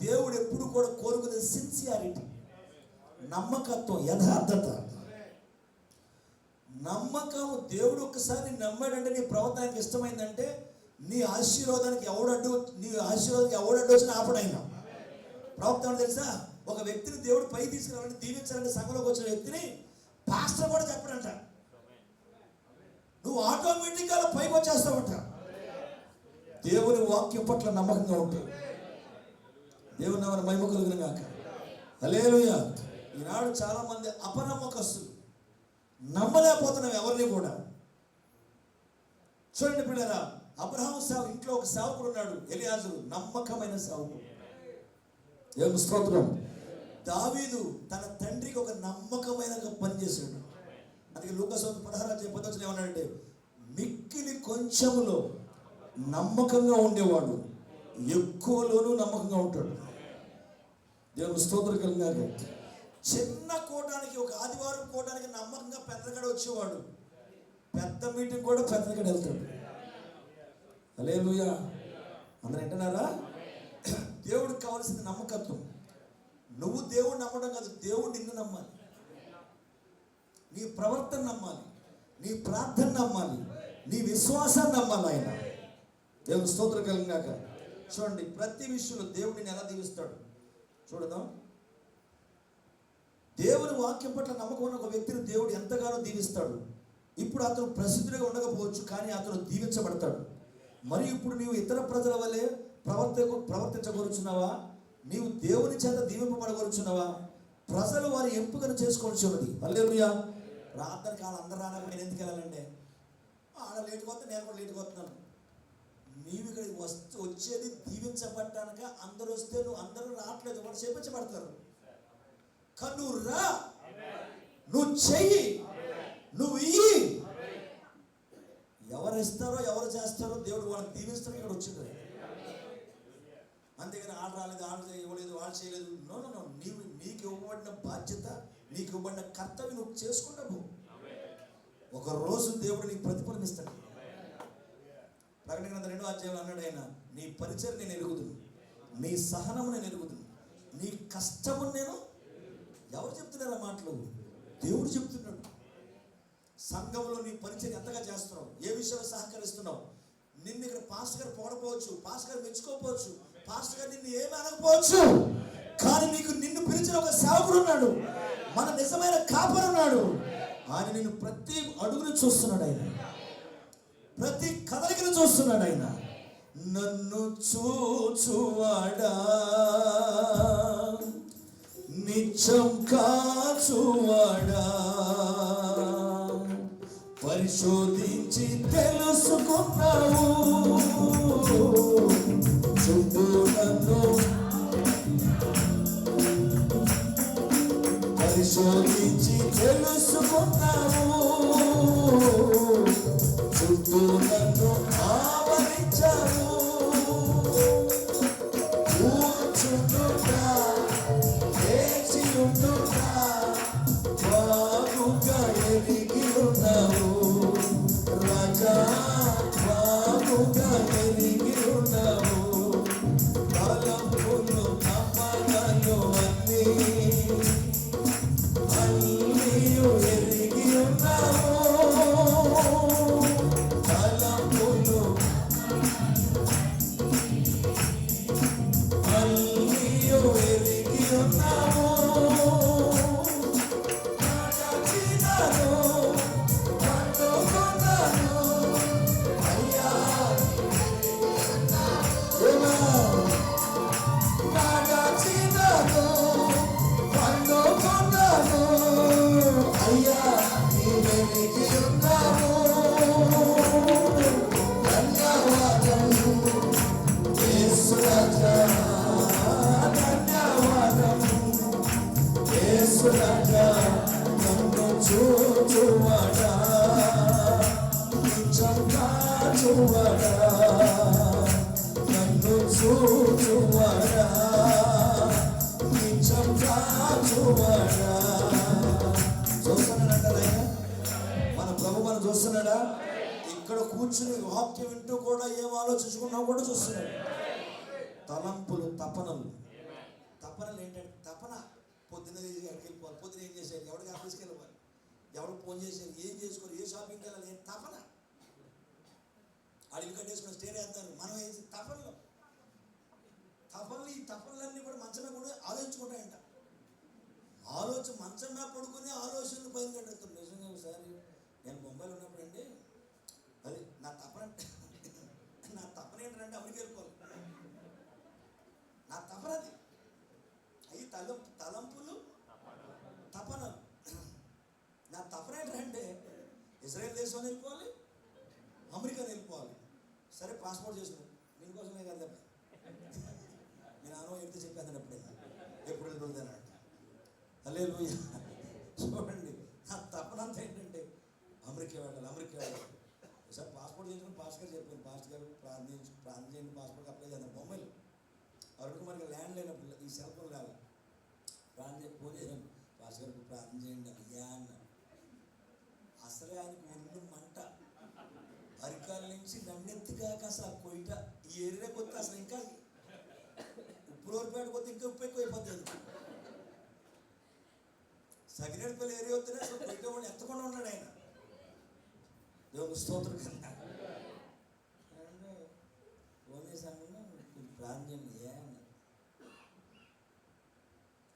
దేవుడు ఎప్పుడు కూడా కోరుకునేది సిన్సియారిటీ, నమ్మకత్వం, యథార్థత, నమ్మకం. దేవుడు ఒక్కసారి నమ్మాడంటే నీ ప్రవర్తనకి ఇష్టమైందంటే నీ ఆశీర్వాదానికి ఎవడడ్డు వచ్చినా ఆపడైనా. ప్రవక్త తెలుసా, ఒక వ్యక్తిని దేవుడు పై తీసుకురావాలని దీవించాలని సంఘంలోకి వచ్చిన వ్యక్తిని పాస్టర్ కూడా చెప్పడంట. నువ్వు ఆటోమేటిక్గా పైకి వచ్చేస్తావంట. దేవుని వాక్యం పట్ల నమ్మకంగా ఉంటావు. దేవుని నామమున మహిమ కలుగును గాక. హల్లెలూయా. ఈనాడు చాలా మంది అపనమ్మకస్తులు, నమ్మలేకపోతున్నాం ఎవరిని కూడా. చూడండి పిల్లరా, అబ్రహాము ఇంట్లో ఒక సేవకుడు ఉన్నాడు, ఎలియాజరు, నమ్మకమైన సేవకుడు. దేవుని స్తోత్రం. దావీదు తన తండ్రికి ఒక నమ్మకమైన పని చేశాడు. అందుకే లూకాసు 16:10 ఏమన్నాడంటే, మిక్కిలి కొంచెములో నమ్మకంగా ఉండేవాడు ఎక్కువలోనూ నమ్మకంగా ఉంటాడు. దేవుని స్తోత్రం కలిగినాక చిన్న కూటానికి, ఒక ఆదివారం కూటానికి నమ్మకంగా పెద్దగడ వచ్చేవాడు పెద్ద మీటింగ్ కూడా పెద్దగడ వెళ్తాడు. హల్లెలూయా. అందరూ వింటున్నారా? దేవుడికి కావాల్సిన నమ్మకత్వం. నువ్వు దేవుడు నమ్మడం కాదు, దేవుడు నిన్ను నమ్మాలి. నీ ప్రవర్తన నమ్మాలి, నీ ప్రార్థన నమ్మాలి, నీ విశ్వాసాన్ని నమ్మాలి ఆయన. దేవుని స్తోత్రం కలిగినాక చూడండి, ప్రతి విషయంలో దేవుడిని ఎలా దీవిస్తాడు చూడదాం. దేవుని వాక్యం పట్ల నమ్మకం ఉన్న ఒక వ్యక్తిని దేవుడు ఎంతగానో దీవిస్తాడు. ఇప్పుడు అతను ప్రసిద్ధుడిగా ఉండకపోవచ్చు, కానీ అతను దీవించబడతాడు. మరి ఇప్పుడు నీవు ఇతర ప్రజల వలె ప్రవర్తించగలుగుతున్నావా? నీవు దేవుని చేత దీవింపబడగలుగుతున్నావా? ప్రజలు వారి ఎంపికను చేసుకోవచ్చు. హల్లెలూయా. ప్రార్థన కాలం అందరూ రానప్పుడు నేను ఎందుకు వెళ్ళాలండి? ఆడ లేటుకు వస్తే నేను కూడా లేటుకు వస్తున్నాను. నీవు ఇక్కడికి వచ్చేది దీవించబడ్డాక. అందరూ వస్తే నువ్వు అందరూ రావట్లేదు, వాడు చేపించబడతారు. కానీ నువ్వు రా, నువ్వు చెయ్యి, నువ్వు ఇయ్యి. ఎవరు ఇస్తారో ఎవరు చేస్తారో దేవుడు వాళ్ళని దీవిస్తారో ఇక్కడ వచ్చింది. అంతేగాని ఆడ రాలేదు, ఆడ ఇవ్వలేదు, వాళ్ళు చేయలేదు. No no no. నీకు ఇవ్వబడిన బాధ్యత, నీకు ఇవ్వబడిన కర్తవ్యం నువ్వు చేసుకుంటావు. ఒక రోజు దేవుడు నీకు ప్రతిఫలం ఇస్తాడు. ప్రకటన గ్రంథం 2వ అధ్యాయంలో అన్నాడు ఆయన, నీ పరిచయం నేను ఎరుగుదును, నీ సహనము నేను ఎరుగుదును, నీ కష్టము నేను. ఎవరు చెప్తున్నారు ఆ మాటలు? దేవుడు చెప్తున్నాడు. సంఘంలో నీ పరిచయం ఎంతగా చేస్తున్నావు, ఏ విషయంలో సహకరిస్తున్నావు. నిన్ను ఇక్కడ పాస్టర్ గారు పొగడపోవచ్చు, పాస్టర్ గారు మెచ్చుకోకపోవచ్చు, పాస్టర్ గారు నిన్ను ఏమి అనకపోవచ్చు, కానీ నిన్ను పిలిచిన ఒక సేవకుడు ఉన్నాడు, మన నిజమైన కాపరి ఉన్నాడు. ఆయన నిన్ను ప్రతి అడుగును చూస్తున్నాడు, ఆయన ప్రతి కదలికను చూస్తున్నాడు. ఆయన నన్ను చూచువాడా, నిత్యం కాచువాడా, పరిశోధించి తెలుసుకున్నావు, చుట్టూ నన్ను పరిశోధించి తెలుసుకున్నావు, చుట్టూ నన్ను ఆవరించావు. కూర్చుంటున్నా, లేచి ఉంటున్నా, బాగుగా ఎదిగి ఉన్నావు రాజా, బాగుగా ఎదిగి ఉన్నావు. తలంపులు నమ్మకాలు అన్నీ ఎరిగి ఉన్నావు. తలంపులు ఎరిగి ఉన్నావు. అయ్యా నీవెలిగి ఉన్నావు. ధన్యవాదము యేసు రాజా, ధన్యవాదము యేసు రాజా. నన్ను చూచువాడా, నిత్యం కాచువాడా, నన్ను చూచువాడా, నిత్యం కాచువాడా. చూస్తున్నాడంటారా ఆయన? మన ప్రభు మనం చూస్తున్నాడా? ఇక్కడ కూర్చుని వాక్యం వింటూ కూడా ఏం ఆలోచించుకున్నా కూడా చూస్తున్నాడు. తలంపులు, తపనలు ఏంటంటే తపన. పొద్దున్న ఎక్కడికి వెళ్ళిపోవాలి, పొద్దున ఏం చేశారు, ఎవరికి ఆఫీస్కి వెళ్ళిపోవాలి, ఎవరికి ఫోన్ చేశారు, ఏం చేసుకోవాలి, ఏ షాపింగ్కి వెళ్ళాలి, ఏం తపన. ఆడు ఇల్లు కట్టేసుకుని స్టే చేస్తారు, మనం వేసి తపనలు. ఈ తపనలన్నీ కూడా మంచమే కూడా ఆలోచించుకుంటాయంట. మంచం మీద పడుకుని ఆలోచనలు పైన కట్టేస్తాం. నిజంగా ఒకసారి నేను ముంబైలో ఉన్నప్పుడు అండి, అది నా తపన ఏంటంటే అమెరికా వెళ్ళిపోవాలి. నా తపన అది. అవి తలంపులు, తపనలు. నా తపన ఏంటంటే ఇజ్రాయెల్ దేశం వెళ్ళిపోవాలి, అమెరికా వెళ్ళిపోవాలి. సరే పాస్పోర్ట్ చేసుకున్నాను, దీనికోసమే కదా. నేను అనో ఎంత చెప్పాను అప్పుడే, ఎప్పుడు వెళ్తానంట. హల్లెలూయా. చూడండి, నా తపనంతా ఏంటంటే అమెరికా వెళ్ళాలి. ఒకసారి పాస్పోర్ట్ చేసుకుని పాస్టర్ గారు చెప్పాను, పాస్టర్ గారు ప్రార్థన చేయండి, పాస్పోర్ట్ అప్లై చేద్దాం. బొమ్మలు అరకు మనకి ల్యాండ్ లేనప్పుడు ఈ సెల్ ఫోన్ రావాలి. ఫోన్ చేశాను, పాస్టర్ గారికి ప్రార్థన చేయండి అయ్యా అన్నాను. అసలే ఆయనకు ఒళ్ళు మంట, అరికాల నుంచి దండెత్తిగాక అసలు ఆ కొయిట ఈ ఏరియా కొత్త, అసలు ఇంకా ఉప్పులోరిపేట కొత్త ఇంకా ఉప్పు ఎక్కువ అయిపోతుంది. సగిరేడుపల్లి ఏరియా వస్తేనే అసలు కొయిట వాడు ఎత్తకుండా ఉన్నాడు ఆయన. దేవుని స్తోత్రం కన్నా ఫోన్ చేశాను, ప్రార్థన చేయండి ఏ అన్న.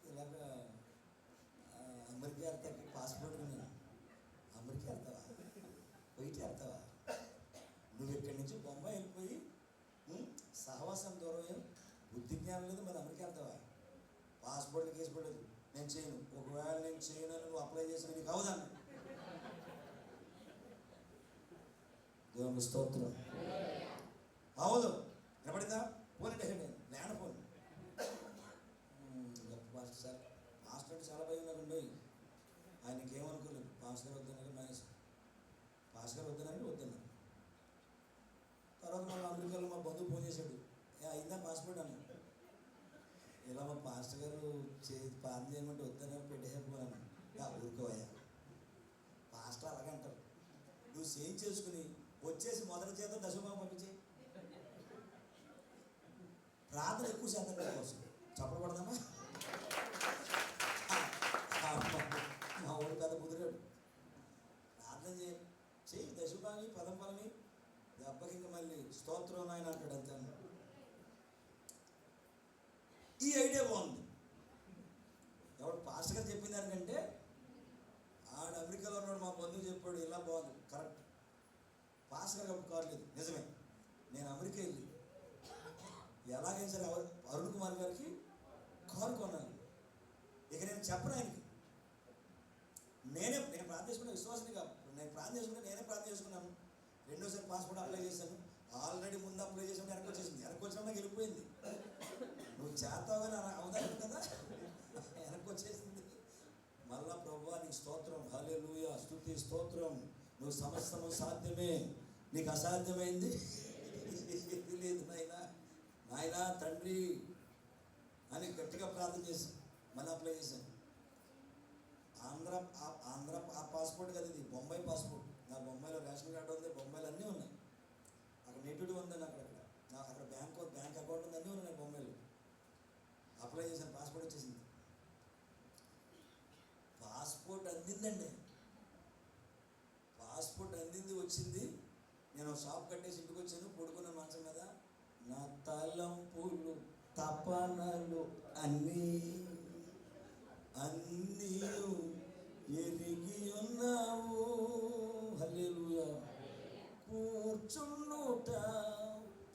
ఇలాగా అమెరికా వెళ్తాకి పాస్పోర్ట్ నేను, అమెరికా వెళ్తావా, బయట వెళ్తావా, నువ్వు ఇక్కడి నుంచి బొంబాయి వెళ్ళిపోయి సహవాసం దూరం, బుద్ధి జ్ఞానం లేదు, మరి అమెరికా వెళ్తావా, పాస్పోర్ట్ కేసు పడలేదు, నేను చేయను. ఒకవేళ నేను చేయను నువ్వు అప్లై చేసిన నీకు అవదాన్ని. దేవుని స్తోత్రం. అవదు వినపడిందా? ఫోన్ అంటే land phone. Pastor sir, pastor అంటే చాలా భయం నాకుండి. ఆయనకి ఏమనుకోలేదు, పాస్టర్ గారు వద్దన్నారు, పాస్టర్ గారు వద్దన్నారు. తర్వాత మన అమెరికాలో మా బంధువు ఫోన్ చేశాడు, అయిందా పాస్పోర్ట్ అన్న. ఇలా మా పాస్టర్ గారు ప్రార్థన చేయమంటే వద్దన్నారు, పెట్టేసేపోయాను. ఊరుకోవయ్యా, పాస్టర్ అలాగంటారు. నువ్వు సేమ్ చేసుకుని వచ్చేసి మొదటి చేత దశభాగం పంపించే. ప్రార్థన ఎక్కువ శాతం కోసం చెప్పకూడదమ్మా. మా ఊరు పెద్ద ఆయన అంటాడు అంతే. ఈ ఐడియా బాగుంది. ఎవడు పాస్టర్ గారు చెప్పిన దానికంటే ఆడ అమెరికాలో ఉన్నాడు మా బంధువు చెప్పాడు ఇలా బాగుంది, కరెక్ట్. పాస్టర్ గారికి అప్పుడు కారు లేదు, నిజమే. నేను అమెరికా వెళ్ళి ఎలాగైనా సరే అరుణ్ కుమార్ గారికి కారు కొనాలి. ఇక నేను చెప్పను ఆయనకి, నేను ప్రార్థన చేసుకున్న విశ్వాసాన్ని కాదు, నేను ప్రార్థన చేసుకుంటే నేనే ప్రార్థన చేసుకున్నాను. రెండోసారి పాస్పోర్ట్ అప్లై చేశాను. ఆల్రెడీ ముందు అప్లై చేసాను, వెనక్కి వచ్చేసింది. వెనక్కి వచ్చినా నాకు వెళ్ళిపోయింది. నువ్వు చేస్తావుగా అవుతాను కదా, వెనక్కి వచ్చేసింది. మళ్ళా ప్రభువా నీకు స్తోత్రం, హల్లెలూయా, స్తుతి స్తోత్రం, నువ్వు సమస్తము సాధ్యమే, నీకు అసాధ్యమైంది లేదు నాయనా, నాయనా తండ్రి అని గట్టిగా ప్రార్థన చేశాను. మళ్ళీ అప్లై చేశాను. ఆంధ్ర ఆ పాస్పోర్ట్ కదా ఇది, బొంబాయి పాస్పోర్ట్. నా బొంబాయిలో రేషన్ కార్డు ఉంది, బొంబాయిలో అన్నీ ఉన్నాయి. అక్కడ నెటివిటీ ఉందని అక్కడ బ్యాంక్ అకౌంట్ ఉంది, అన్నీ ఉన్నాయి నాకు బొంబాయిలో. అప్లై చేశాను, పాస్పోర్ట్ వచ్చేసింది. పాస్పోర్ట్ అందిందండి, పాస్పోర్ట్ అందింది, వచ్చింది. నేను షాప్ కట్టేసి ఇంటికి వచ్చాను, పడుకున్న మంచం మీద. నా తలంపులు తపనలు అన్నీ ఎరిగి ఉన్నావు, హల్లెలూయా. కూర్చుండుట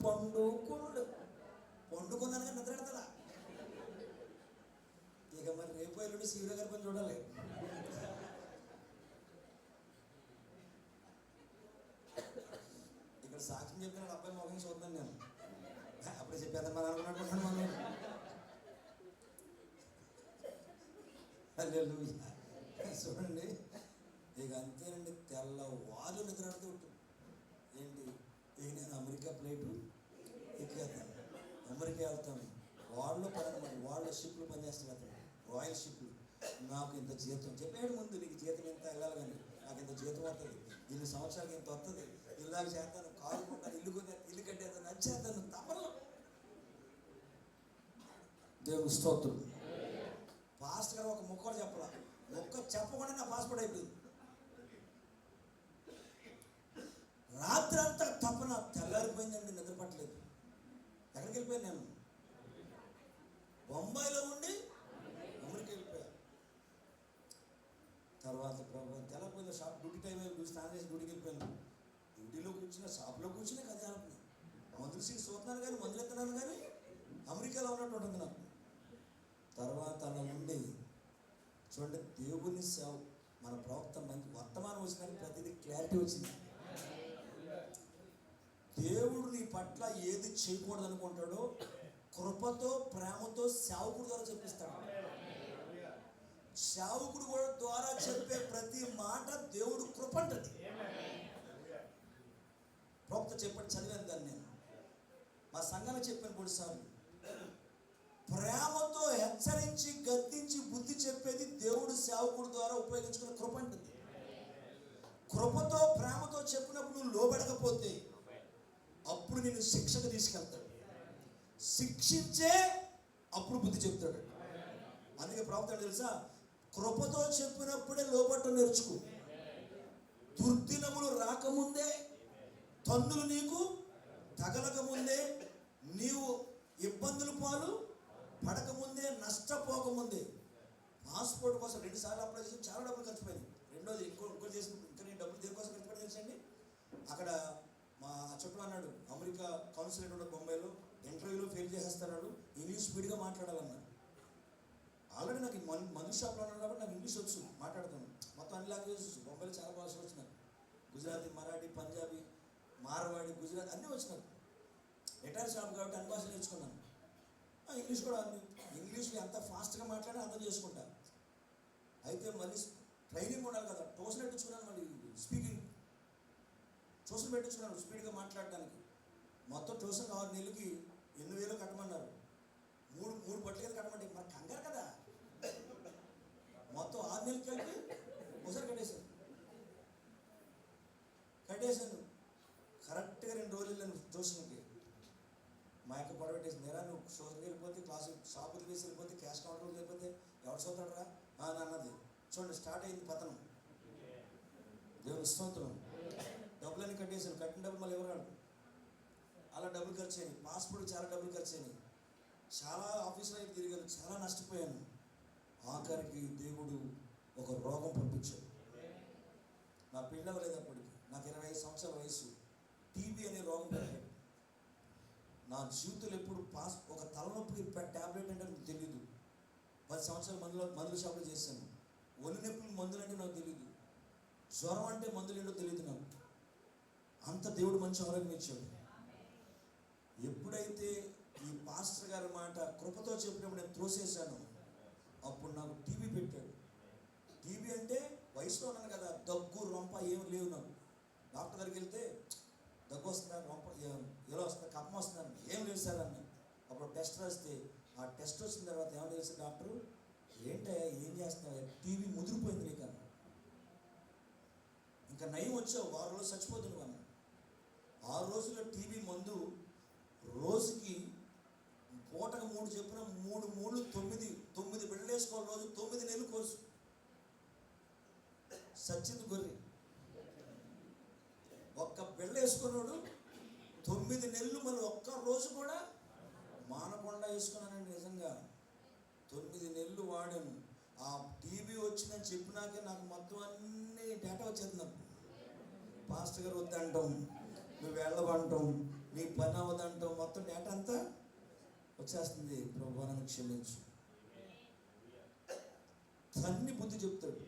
పండుకున్నాను కానీ నిద్రడతా. ఇక మరి రేపు ఎల్లుండి సీరియల్ గారి పని చూడాలి. ఇక్కడ సాక్ష్యం చెప్పిన అబ్బాయి మొహం చూద్దాను నేను. అప్పుడే చెప్పేద్దాం మనం అనుకున్నట్టున్నాను మనం. చూడండి, ఇక అంతేనండి. తెల్లవారు నిద్రడుతూ ఉంటుంది. ఏంటి ఇక నేను అమెరికా ఫ్లైట్ ఎక్కేస్తాను, అమెరికా వెళ్తాను. వాళ్ళు వాళ్ళ షిప్లు పనిచేస్తాను అతను, రాయల్ షిప్లు. నాకు ఇంత జీతం చెప్పాడు ముందు, నీకు జీతం ఎంత వెళ్ళాలి కానీ నాకు ఇంత జీతం వస్తుంది, 2 సంవత్సరాలకి ఇంత వస్తుంది, ఇలాగ చేస్తాను, కారు కొంటాను, ఇల్లు కట్టేస్తాను, నచ్చేస్తాను, తపలు. దేవుని స్తోత్రం. పాస్టర్ గారు ఒక ముక్క చెప్పాల, ముక్క చెప్పకుండా నా పాస్పోర్ట్ అయిపోయింది. రాత్రి అంతా తపన, తెల్లారిపోయిందండి, నిద్ర పట్టలేదు. ఎక్కడికి వెళ్ళిపోయాను నేను? బొంబాయిలో ఉండి అమెరికా వెళ్ళిపోయా. తర్వాత ప్రభు తెల్లపోయింది, షాప్ డ్యూటీ టైం అయిపోయి స్నానం చేసి డ్యూటీకి వెళ్ళిపోయాను. డ్యూటీలో కూర్చున్న షాప్లో కూర్చునే కథ అనుకున్నాను. మందులు సీట్ చూస్తున్నాను కానీ, మందులు ఎత్తున్నాను కానీ అమెరికాలో ఉన్నట్టు ఉంటుంది నాకు. తర్వాత అలా ఉండి చూడండి, దేవుని సేవ, మన ప్రవక్త మంచి వర్తమానం వచ్చినాక ప్రతిదీ క్లారిటీ వచ్చింది. దేవుడు నీ పట్ల ఏది చేయకూడదు అనుకుంటాడో కృపతో ప్రేమతో సేవకుడు ద్వారా చెప్పిస్తాడు. సేవకుడు ద్వారా చెప్పే ప్రతి మాట దేవుడు కృప అంటది. ప్రవక్త చెప్పాడు, చదివాను దాన్ని నేను మా సంఘానికి చెప్పాను 3 సార్లు. ప్రేమతో హెచ్చరించి గద్దించి బుద్ధి చెప్పేది దేవుడు సేవకుడు ద్వారా ఉపయోగించుకున్న కృప అంటుంది. కృపతో ప్రేమతో చెప్పినప్పుడు నువ్వు లోబడకపోతే అప్పుడు నేను శిక్షకు తీసుకెళ్తాడు, శిక్షించే అప్పుడు బుద్ధి చెప్తాడు. అందుకే ప్రవక్త తెలుసా, కృపతో చెప్పినప్పుడే లోబట్టం నేర్చుకో. దుర్దినములు రాకముందే, తన్నులు నీకు తగలకముందే, నీవు ఇబ్బందులు పాలు పడకముందే, నష్టపోకముందే. పాస్పోర్ట్ కోసం 2 సార్లు అప్లై చేసి చాలా డబ్బులు ఖర్చు పోయింది. రెండోది ఇంకోటి చేసి ఇంకా నేను డబ్బులు దేనికోసం ఖర్చు పడి తెలుసండి. అక్కడ మా చుట్టూ అన్నాడు, అమెరికా కౌన్సిలేట్ ఉన్న బొంబాయిలో ఇంటర్వ్యూలో ఫెయిల్ చేసేస్తున్నాడు, ఇంగ్లీష్ స్పీడ్గా మాట్లాడాలన్నాడు. ఆల్రెడీ నాకు మందు షాప్లో ఉన్నాడు కాబట్టి నాకు ఇంగ్లీష్ వచ్చు, మాట్లాడతాను. మొత్తం అన్ని లాంగ్వేజెస్ వచ్చు. బొంబాయిలో చాలా భాషలు వచ్చినాయి, గుజరాతీ, మరాఠీ, పంజాబీ, మార్వాడి, గుజరాత్ అన్నీ వచ్చినాయి. రిటైర్ షాప్ కాబట్టి అన్ని భాషలు నేర్చుకున్నాను. ఇంగ్లీష్ కూడా ఇంగ్లీష్లో ఎంత ఫాస్ట్గా మాట్లాడి అర్థం చేసుకుంటా. అయితే మళ్ళీ ట్రైనింగ్ ఉండాలి కదా, ట్యూషన్ పెట్టించుకున్నాను. మళ్ళీ స్పీకింగ్ ట్యూషన్ పెట్టించుకున్నాను స్పీడ్గా మాట్లాడడానికి. మొత్తం ట్యూషన్ 6 నెలలకి 8,000 కట్టమన్నారు. 3 బట్టలు కదా కట్టమంటే మరి కంగారు కదా, మొత్తం 6 నెలలకి కలిపి ఒకసారి కట్టేశాను. కరెక్ట్గా 2 రోజులు వెళ్ళాను ట్యూషన్కి. మా యొక్క పొడ పెట్టేసింది, నేరా నువ్వు షోకి వెళ్ళిపోతే, క్లాసు షాపుకి వేసి వెళ్ళిపోతే, క్యాష్ కౌంటర్కి వెళ్ళిపోతే ఎవరు చదువుతాడరా అన్నది. చూడండి, స్టార్ట్ అయింది పతనం. దేవుని స్తోత్రం. డబ్బులన్నీ కట్టేసాను, కట్టిన డబ్బులు మళ్ళీ ఎవరు అలా డబ్బులు ఖర్చు అయినాయి, పాస్పోర్ట్ చాలా డబ్బులు ఖర్చు అయినాయి, చాలా ఆఫీసులో అయితే తిరిగాను, చాలా నష్టపోయాను. ఆఖరికి దేవుడు ఒక రోగం పంపించాడు. నా పెళ్ళి అవ్వలేదు అప్పటికి, నాకు 25 సంవత్సరాల వయసు. టీబీ అనే రోగం పెట్టాడు. నా జీవితంలో ఎప్పుడు ఒక తలనొప్పికి ట్యాబ్లెట్ అంటే నాకు తెలీదు. 10 సంవత్సరాలు మందుల షాపులో చేశాను. ఒళ్ళు నొప్పులు మందులు అంటే నాకు తెలీదు, జ్వరం అంటే మందులు ఏంటో తెలియదు నాకు. అంత దేవుడు మంచి ఆరోగ్యం ఇచ్చాడు. ఎప్పుడైతే ఈ పాస్టర్ గారి మాట కృపతో చెప్పినప్పుడు నేను త్రోసేసాను, అప్పుడు నాకు టీబీ పెట్టాడు. టీబీ అంటే వయసులో ఉన్నాను కదా, దగ్గు రొంప ఏమి లేవు నాకు. డాక్టర్ దగ్గరికి వెళ్తే దగ్గు వస్తుందని, రొంప ఎలా వస్తుంది, కప్పం వస్తుందని, ఏం లేదు సార్ అన్న. అప్పుడు టెస్ట్ రాస్తే, ఆ టెస్ట్ వచ్చిన తర్వాత ఏమో తెలిసి డాక్టరు, ఏంటయ్యా ఏం చేస్తున్నావు, టీబీ ముదిరిపోయింది నీకు అన్న. ఇంకా నయం వచ్చావు, 6 రోజులు చచ్చిపోతున్నావు అన్న. 6 రోజుల్లో టీబీ మందు రోజుకి పూటకు 3 చెప్పిన 9 బిళ్ళలు వేసుకోవాలి. రోజు 9 నెలలు కోర్సు. సచ్చింది గొర్రె. ఒక్క బిళ్ళ వేసుకున్నాడు 9 నెలలు, మళ్ళీ ఒక్క రోజు కూడా మానకుండా వేసుకున్నానండి. నిజంగా 9 నెలలు వాడాను. ఆ టీబీ వచ్చిందని చెప్పినాకే నాకు మొత్తం అన్ని డేటా వచ్చేది. పాస్టర్ గారు వద్దంటాం, నువ్వు వెళ్ళవంటాం, నీ పని అవ్వదంటాం, మొత్తం డేటా అంతా వచ్చేస్తుంది. ప్రభువా నన్ను క్షమించు. తన్ని బుద్ధి చెప్తాడు.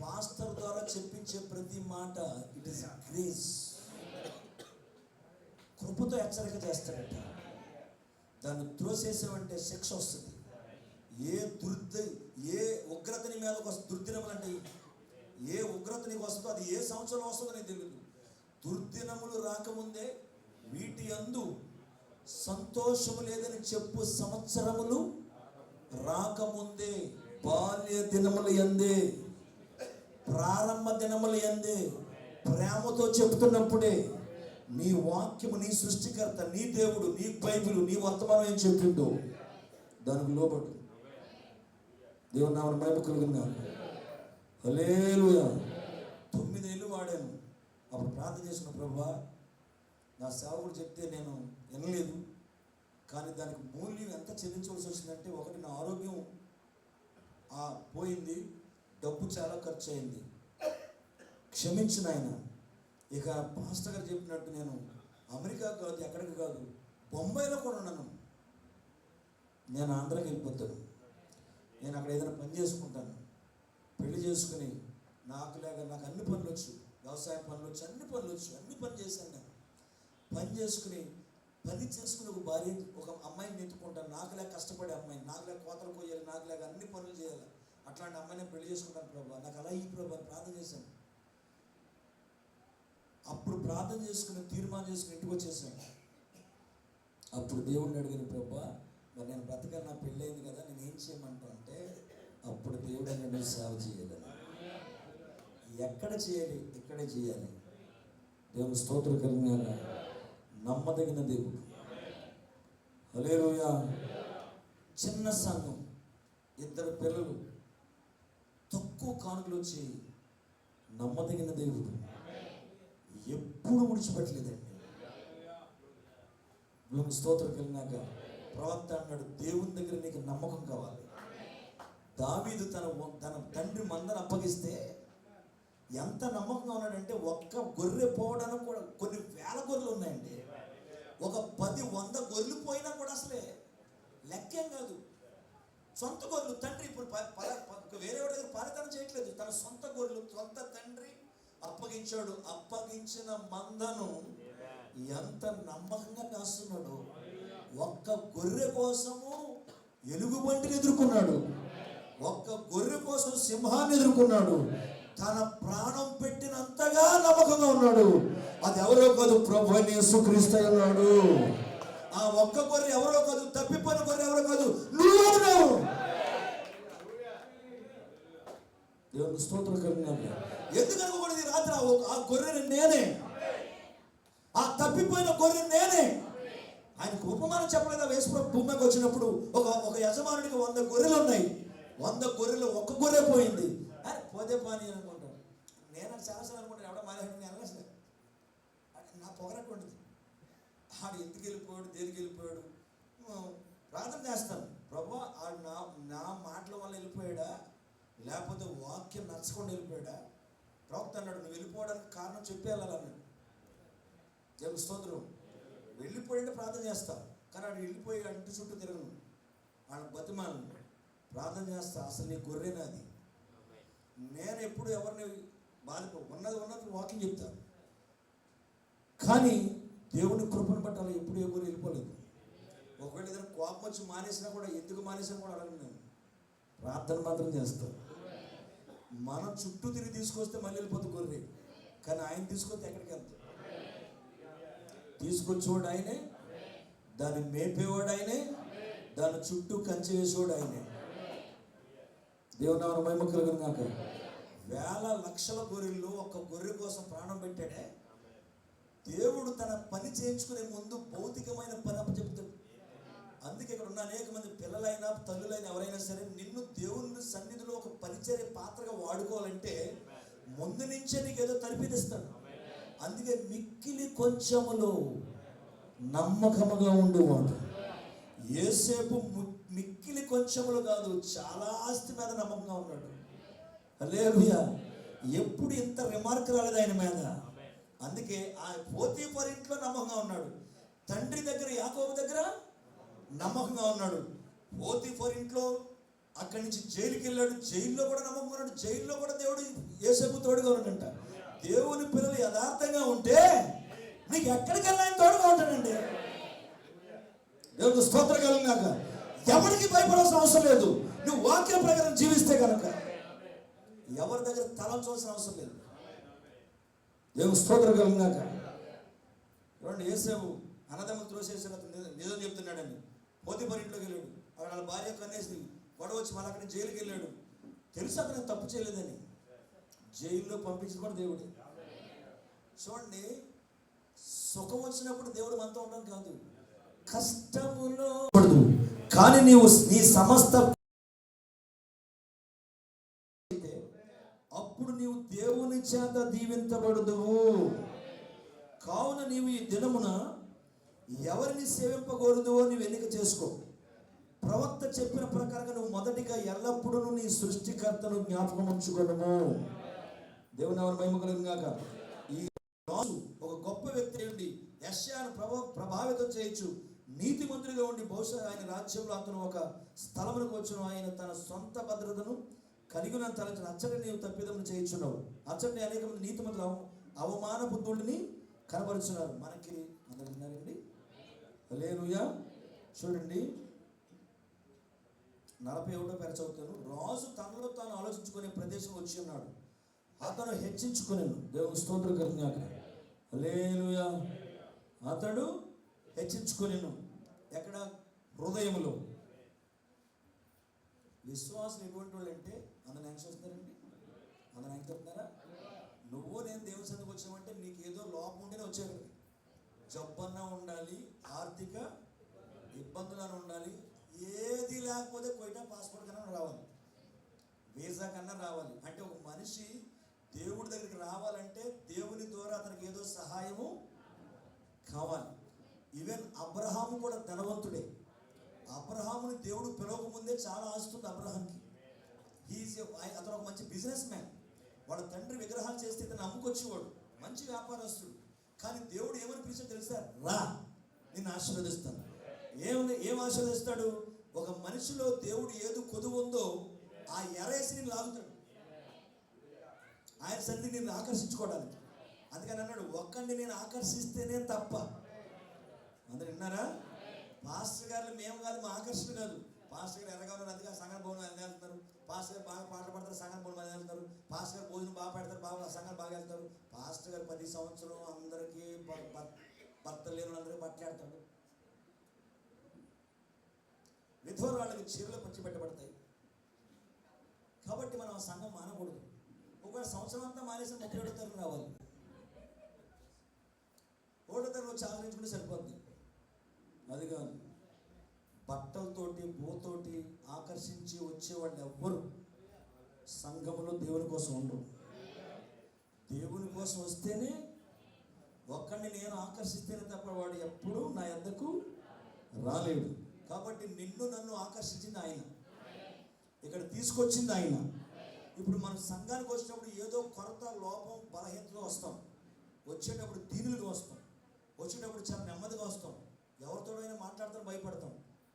పాస్టర్ ద్వారా చెప్పించే ప్రతి మాట ఇట్ ఈస్ గ్రేస్. కృపతో హెచ్చరిక చేస్తాడట. దాన్ని త్రోసేసామంటే శిక్ష వస్తుంది. ఏ ఉగ్రత నీ మీదకి వస్తుంది, దుర్దినములు అంటే ఏ ఉగ్రత నీకు వస్తుందో అది ఏ సంవత్సరం వస్తుందో నీకు తెలియదు. దుర్దినములు రాకముందే వీటి యందు సంతోషము లేదని చెప్పు సంవత్సరములు రాకముందే, బాల్య దినములు యందే, ప్రారంభ దినములు యందే ప్రేమతో చెప్తున్నప్పుడే నీ వాక్యము, నీ సృష్టికర్త, నీ దేవుడు, నీ బైబిల్, నీ వర్తమానం ఏం చెప్పిందో దానికి లోబడు. దేవుని నామమున మహిమ కలుగును. హల్లెలూయా. 9 నెలలు వాడాను. అప్పుడు ప్రార్థన చేసుకున్న, ప్రభువా నా సేవకుడు చెప్తే నేను వినలేదు, కానీ దానికి మూల్యం ఎంత చెల్లించవలసి వచ్చిందంటే, ఒకటి నా ఆరోగ్యం పోయింది, డబ్బు చాలా ఖర్చు అయింది, క్షమించిన ఆయన. ఇక పాస్టర్ గారు చెప్పినట్టు నేను అమెరికా కాదు, ఎక్కడికి కాదు, బొంబాయిలో కూడా ఉన్నాను. నేను ఆంధ్రాకి వెళ్ళిపోతాను. నేను అక్కడ ఏదైనా పని చేసుకుంటాను. పెళ్లి చేసుకుని నాకు అన్ని పనులు వచ్చు, వ్యవసాయం పనులు వచ్చు, అన్ని పనులు చేశాను. నేను పని చేసుకుని ఒక భార్య, ఒక అమ్మాయిని నెత్తుకుంటాను. నాకులేక కష్టపడే అమ్మాయిని, నాకులేక కోతలు కోయాలి, నాకులేక అన్ని పనులు చేయాలి. అట్లాంటి అమ్మాయిని పెళ్లి చేసుకుంటాను ప్రభా, నాకు అలా ఈ ప్రభా అని ప్రార్థన చేశాను. అప్పుడు ప్రార్థన చేసుకుని తీర్మానం చేసుకుని ఇంటికి వచ్చేసాను. అప్పుడు దేవుడిని అడిగిన, ప్రభా మరి నేను బ్రతకాలి, నా పెళ్ళి అయింది కదా, నేను ఏం చేయమంటావు అంటే, అప్పుడు దేవుడు నేను సేవ చేయాలని. ఎక్కడ చేయాలి, ఇక్కడే చేయాలి. దేవుని స్తోత్రం కలిగిన నమ్మదగిన దేవుడు. హల్లెలూయా. చిన్న సంఘం, 2 పిల్లలు, తక్కువ కానుకలు వచ్చి నమ్మదగిన దేవుడు ఎప్పుడు విడిచిపెట్టలేదండి. దేవుని స్తోత్రం కలిగినాక ప్రవక్త అన్నాడు, దేవుని దగ్గర నీకు నమ్మకం కావాలి. దావీదు తన తండ్రి మందను అప్పగిస్తే ఎంత నమ్మకంగా ఉన్నాడంటే, ఒక్క గొర్రె పోవడానికి కూడా కొన్ని వేల గొర్రెలు ఉన్నాయండి. ఒక 10-100 గొర్రెలు పోయినా కూడా అసలే లెక్కేం కాదు. సొంత గొర్రెలు తండ్రి ఇప్పుడు వేరే వాడి దగ్గర పాలితనం చేయట్లేదు, తన సొంత గొర్రెలు సొంత తండ్రి అప్పగించాడు. అప్పగించిన మందను ఎంత నమ్మకంగా కాస్తున్నాడు. ఒక్క గొర్రె కోసము ఎలుగుబంటిని ఎదుర్కొన్నాడు, ఒక్క గొర్రె కోసం సింహాన్ని ఎదుర్కొన్నాడు. తన ప్రాణం పెట్టినంతగా నమ్మకంగా ఉన్నాడు. అది ఎవరో కాదు, ప్రభువైన యేసుక్రీస్తు అన్నాడు. ఆ ఒక్క గొర్రె ఎవరో కాదు, తప్పిపోయిన గొర్రె ఎవరో కాదు, నువ్వు ఉన్నావు. దేవుని స్తోత్రం కలిగినాడు. ఎందుకనుకోకూడదు, రాత్రి ఆ గొర్రెని నేనే, ఆ తప్పిపోయిన గొర్రె నేనే. ఆయనకు ఉపమానం చెప్పలేదా? యేసుప్రభు భూమికి వచ్చినప్పుడు ఒక యజమానుడికి 100 గొర్రెలు ఉన్నాయి. 100 గొర్రెలు ఒక్క గొర్రె పోయింది. అరే పోతే పాని అనుకుంటాను. నేను చాలాసార్లు అనుకుంటాను, ఎవడో మానేసి నేను వెళ్ళలేదు, నా పొగరట్టు ఉండదు. ఆడు ఎందుకు వెళ్ళిపోయాడు, దేనికి వెళ్ళిపోయాడు, ప్రార్థన చేస్తాను. ప్రభా ఆడు నా మాటల వల్ల వెళ్ళిపోయాడా, లేకపోతే వాక్యం నచ్చకుండా వెళ్ళిపోయాడా? ప్రవక్త అన్నాడు, నువ్వు వెళ్ళిపోవడానికి కారణం చెప్పి వెళ్ళాలన్నాడు. దేవుని స్తోత్రం. వెళ్ళిపోయింటే ప్రార్థన చేస్తావు, కానీ ఆడు వెళ్ళిపోయి ఇంటి చుట్టూ తిరగను, ఆడ బతిమాలను ప్రార్థన చేస్తా. అసలు నీ గొర్రెనాది. నేను ఎప్పుడు ఎవరిని ఉన్నది వాకింగ్ చెప్తాను, కానీ దేవుని కృపను బట్టి అలా ఎప్పుడు ఎవరు వెళ్ళిపోలేదు. ఒకవేళ ఏదైనా కోపం వచ్చి మానేసినా కూడా, ఎందుకు మానేసినా కూడా అడగను, నేను ప్రార్థన మాత్రం చేస్తాను. మనం చుట్టూ తిరిగి తీసుకొస్తే మళ్ళీ వెళ్ళిపోతుంది గొర్రె, కానీ ఆయన తీసుకొస్తే ఎక్కడికి వెళ్తాం? తీసుకొచ్చేవాడు ఆయనే, దాన్ని మేపేవాడు ఆయనే, దాని చుట్టూ కంచె వేసేవాడు ఆయనే. దేవుని నామమున మహిమ కలుగును గాక. వేల లక్షల గొర్రెల్లో ఒక్క గొర్రె కోసం ప్రాణం పెట్టాడే. దేవుడు తన పని చేయించుకునే ముందు భౌతికమైన పని అప్పచెప్తాడు. అందుకే ఇక్కడ ఉన్న అనేక మంది పిల్లలైనా తల్లులైనా ఎవరైనా సరే, నిన్ను దేవుని సన్నిధిలో ఒక పరిచర్య పాత్రగా వాడుకోవాలంటే ముందు నుంచే నీకు ఏదో తరిపిదిస్తాడు. అందుకే మిక్కిలి కొంచెములో నమ్మకముగా ఉండేవాడు. యోసేపు మిక్కిలి కొంచెములు కాదు, చాలా ఆస్తి మీద నమ్మకంగా ఉన్నాడు. హల్లెలూయా. ఎప్పుడు ఇంత రిమార్క్ రాలేదు ఆయన మీద. అందుకే ఆ పోతీఫర్ ఇంట్లో నమ్మకంగా ఉన్నాడు, తండ్రి దగ్గర యాకోబు దగ్గర నమ్మకంగా ఉన్నాడు. పోతీఫర్ ఇంట్లో అక్కడి నుంచి జైలుకి వెళ్ళాడు, జైల్లో కూడా నమ్మకంగా ఉన్నాడు. జైల్లో కూడా దేవుడు యోసేపు తోడుగా ఉన్నాడంట. దేవుని పిల్లలు యథార్థంగా ఉంటే నీకు ఎక్కడికి వెళ్ళినా ఆయన తోడుగా ఉంటాడండి. దేవుడు స్తోత్రం కలుగుగాక. ఎవరికి భయపడాల్సిన అవసరం లేదు. నువ్వు వాక్య ప్రకారం జీవిస్తే కనుక ఎవరి దగ్గర తలంచవలసిన అవసరం లేదు. దేవుడు స్తోత్రం కలుగుగాక. చూడండి, యోసేపు అన్నదమ్ములు త్రోసేసిన నిజం చెప్తున్నాడని పోతీఫర్ ఇంట్లోకి వెళ్ళాడు. అక్కడ వాళ్ళ భార్య కన్నేసి గొడవ వచ్చి మళ్ళీ అక్కడ జైలుకి వెళ్ళాడు. తెలుసు అతను తప్పు చేయలేదని, జైల్లో పంపించిన కూడా దేవుడే. చూడండి, సుఖం వచ్చినప్పుడు దేవుడు మనతో ఉండడం కాదు, కష్టములో. కానీ నీవు నీ సమస్త అప్పుడు నీవు దేవుని చేత దీవించబడుదువు. కావున నీవు ఈ దినమున ఎవరిని సేవింపకూడదువో నీవు ఎన్నిక చేసుకో. ప్రవక్త చెప్పిన ప్రకారంగా నువ్వు మొదటిగా ఎల్లప్పుడూ నీ సృష్టికర్తను జ్ఞాపకం ఉంచుకొనుము. దేవుని నామమున మహిమ కలుగును గాక. ఈ రాజు ఒక గొప్ప వ్యక్తి ఉండి యెషయాను ప్రభావితం చేయొచ్చు. నీతిమంతుడిగా ఉండి బహుశా ఆయన రాజ్యంలో అతను ఒక స్థలమునకు వచ్చును. ఆయన తన సొంత భద్రతను కలిగిన తలచిన అచ్చటి నీవు తప్పిదములు చేయించున్నావు. అచ్చటి అనేక మంది నీతిమంతులు అవమాన బుద్ధుడిని కనబరుచున్నారు. మనకి అందరు విన్నారండి. హల్లెలూయా. చూడండి, 41వ పేర చదువుతాను. రాజు తనలో తాను ఆలోచించుకునే ప్రదేశం వచ్చి ఉన్నాడు, అతను హెచ్చించుకునేను. దేవుని స్తోత్రం కలుగును గాక. హల్లెలూయా. అతడు హెచ్చించుకునేను. ఎక్కడ? హృదయంలో. విశ్వాసం ఎటువంటి వాళ్ళు అంటే అందరు యాంక్స్ వస్తున్నారండి, అందరు యాంక్స్ చెప్తున్నారా? నువ్వు నేను దేవుని సన్నిధికి వచ్చామంటే నీకు ఏదో లోపం ఉంటేనే వచ్చావు. జబ్బన్నా ఉండాలి, ఆర్థిక ఇబ్బందులను ఉండాలి, ఏది లేకపోతే కొయిటా పాస్పోర్ట్ కన్నా రావాలి, వీసా కన్నా రావాలి. అంటే ఒక మనిషి దేవుడి దగ్గరికి రావాలంటే దేవుని ద్వారా అతనికి ఏదో సహాయము కావాలి. ఈవెన్ అబ్రహాము కూడా ధనవంతుడే. అబ్రహాముని దేవుడు పిలవక ముందే చాలా ఆస్తుంది అబ్రహాంకి. అతను ఒక మంచి బిజినెస్ మ్యాన్. వాళ్ళ తండ్రి విగ్రహాలు చేస్తే ఇతను అమ్ముకొచ్చేవాడు, మంచి వ్యాపారస్తుడు. కానీ దేవుడు ఏమని పిలిచాడో తెలుసా? రా, నిన్ను ఆశీర్వదిస్తాను. ఏం ఆశీర్వదిస్తాడు? ఒక మనిషిలో దేవుడు ఏది కొదువు ఉందో ఆ ఎరేసి నేను లాగుతాడు, ఆయన సన్నిధిని నేను ఆకర్షించుకోవడానికి. అందుకని అన్నాడు, ఒక్కడిని నేను ఆకర్షిస్తేనే తప్ప. అందరు విన్నారా? పాస్టర్ గారు మేము కాదు, మా ఆకర్షణ కాదు. పాస్టర్ గారు ఎర్రగా ఉన్నారు, అందుకే సంఘం భవనం అది వెళ్తున్నారు. పాస్టర్ గారు బాగా పాటలు పడతారు, సంఘం భవనం అది వెళ్తారు. పాస్టర్ గారు భోజనం బాగా పెడతారు, బాగా సంఘాలు బాగా వెళ్తారు. పాస్టర్ గారు 10 సంవత్సరం అందరికీ భర్త లేని అందరికీ బట్టలాడతాడు. విధవరాళ్ళకి చీరలు పంచి పెట్టబడతాయి. కాబట్టి మనం ఆ సంఘం మానకూడదు. ఒకవేళ సంవత్సరం అంతా మానేసి 31వ తారీఖు రావాలి. 1వ తారీఖు వచ్చి ఆదరించుకుంటే సరిపోద్ది. అది కాదు, బట్టలతోటి బోతోటి ఆకర్షించి వచ్చేవాళ్ళు ఎవ్వరు సంఘములో దేవుని కోసం ఉండరు. దేవుని కోసం వస్తేనే ఒక్కడిని నేను ఆకర్షిస్తేనే తప్ప వాడు ఎప్పుడూ నా యొద్దకు రాలేడు. కాబట్టి నిన్ను నన్ను ఆకర్షించింది ఆయన, ఇక్కడ తీసుకొచ్చింది ఆయన. ఇప్పుడు మనం సంఘానికి వచ్చినప్పుడు ఏదో కొరత, లోపం, బలహీనతతో వస్తాం. వచ్చేటప్పుడు దీనులుగా వస్తాం, వచ్చేటప్పుడు చాలా నెమ్మదిగా వస్తాం. ఎవరితోడైనా మాట్లాడతాం భయపడతాం,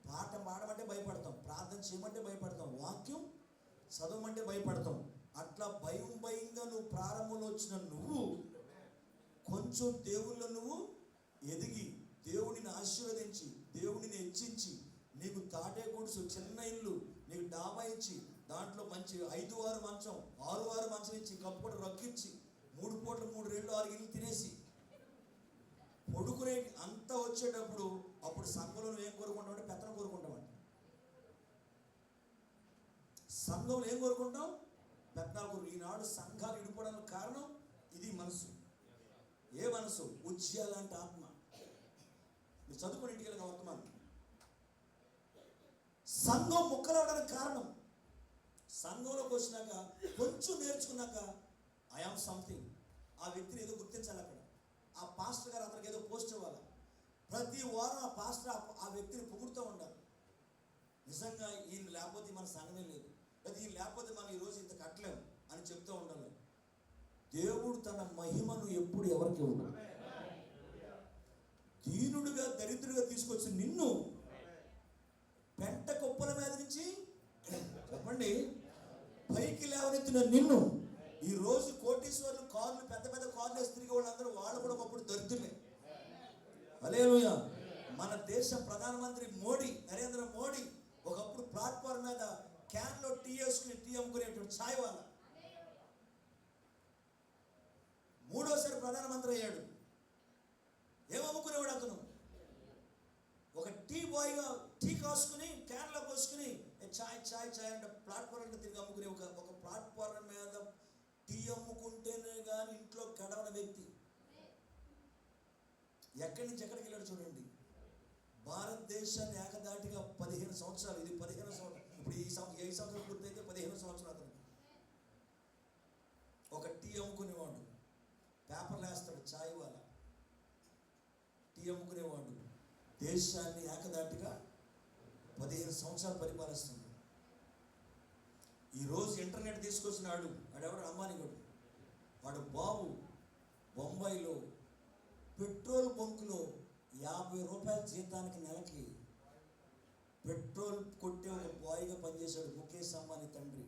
పాట పాడమంటే భయపడతాం, ప్రార్థన చేయమంటే భయపడతాం, వాక్యం చదవమంటే భయపడతాం. అట్లా భయంగా నువ్వు ప్రారంభంలో వచ్చిన నువ్వు కొంచెం దేవుళ్ళో నువ్వు ఎదిగి, దేవుడిని ఆశీర్వదించి, దేవుడిని హెచ్చించి, నీకు తాటే గుడుసు, చిన్న ఇల్లు, నీకు డాబా ఇచ్చి, దాంట్లో మంచి 5 వారు మంచం, 6 వారు మంచం ఇచ్చి, కప్పుకోట రక్కించి, 3 పూటలు 3 రెళ్ళు 6 ఇల్లు తినేసి పొడుకునే అంతా వచ్చేటప్పుడు అప్పుడు సంఘంలో ఏం కోరుకుంటామంటే పెత్తనం కోరుకుంటామంట. సంఘంలో ఏం కోరుకుంటాం? పెత్తనాలు కోరు. ఈనాడు సంఘాలు విడిపోవడానికి కారణం ఇది. మనసు, ఏ మనసు? ఉజ్జయ లాంటి ఆత్మ. మీరు చదువుకుని ఇంటికి వెళ్ళిన వర్తమానం. సంఘం ముక్కలవడానికి కారణం, సంఘంలోకి వచ్చినాక కొంచెం నేర్చుకున్నాక ఐ ఆమ్ సంథింగ్, ఆ వ్యక్తిని ఏదో గుర్తించాలి. అక్కడ ఆ పాస్టర్ గారు అతనికి ఏదో పోస్ట్ ఇవ్వాలి. ప్రతి వారం ఆ పాస్టర్ ఆ వ్యక్తిని పొగుడుతూ ఉండాలి. నిజంగా ఈయన లేకపోతే మన సంఘమే లేదు, లేదా ఈయన లేకపోతే మనం ఈరోజు ఇంత కట్టలేము అని చెప్తూ ఉండాలి. దేవుడు తన మహిమను ఎప్పుడు ఎవరికి ఇవ్వడు. దీనుడుగా, దరిద్రుడిగా తీసుకొచ్చి నిన్ను పెంట కుప్పల మీద నుంచి చెప్పండి పైకి లేవనెత్తిన నిన్ను ఈ రోజు కోటీశ్వరులు, కార్లు, పెద్ద పెద్ద కార్లు వేసి తిరిగే వాళ్ళందరూ వాళ్ళు కూడా ఒకప్పుడు దరిద్రులే. హల్లెలూయా. మన దేశ ప్రధానమంత్రి మోడీ, నరేంద్ర మోడీ ఒకప్పుడు ప్లాట్ఫామ్ మీద క్యాన్లో టీ వేసుకుని టీ అమ్ముకునేటువంటి ఛాయ్ వాళ్ళ. 3వసారి ప్రధానమంత్రి అయ్యాడు. ఏమమ్ముకునేవాడు అతను? ఒక టీ బాయ్గా టీ కాసుకుని క్యాన్లో పోసుకుని ఛాయ్ ఛాయ్ ఛాయ్ అంటే ప్లాట్ఫామ్ తిరిగి అమ్ముకునే ఒక ప్లాట్ఫామ్ మీద టీ అమ్ముకుంటేనే కానీ ఇంట్లో గడవన వ్యక్తి. ఎక్కడి నుంచి ఎక్కడికి వెళ్ళాడు చూడండి. భారతదేశాన్ని ఏకదాటిగా 15 సంవత్సరాలు, ఇది 15 సంవత్సరాలు, ఇప్పుడు ఈ 8 సంవత్సరాలు పూర్తయితే 15 సంవత్సరాలు అతను ఒక టీ అమ్ముకునేవాడు. పేపర్లు వేస్తాడు, ఛాయ్ వాళ్ళ టీ అమ్ముకునేవాడు. దేశాన్ని ఏకదాటిగా 15 సంవత్సరాలు పరిపాలిస్తున్నాడు. ఈరోజు ఇంటర్నెట్ తీసుకొచ్చినాడు. వాడెవడు? అంబానీ గడు. వాడు బాబు బొంబాయిలో పెట్రోల్ బంకులో 50 రూపాయల జీతానికి నెలకి పెట్రోల్ కొట్టే ఒక బాయ్గా పనిచేశాడు. ముఖేష్ అంబానీ తండ్రి.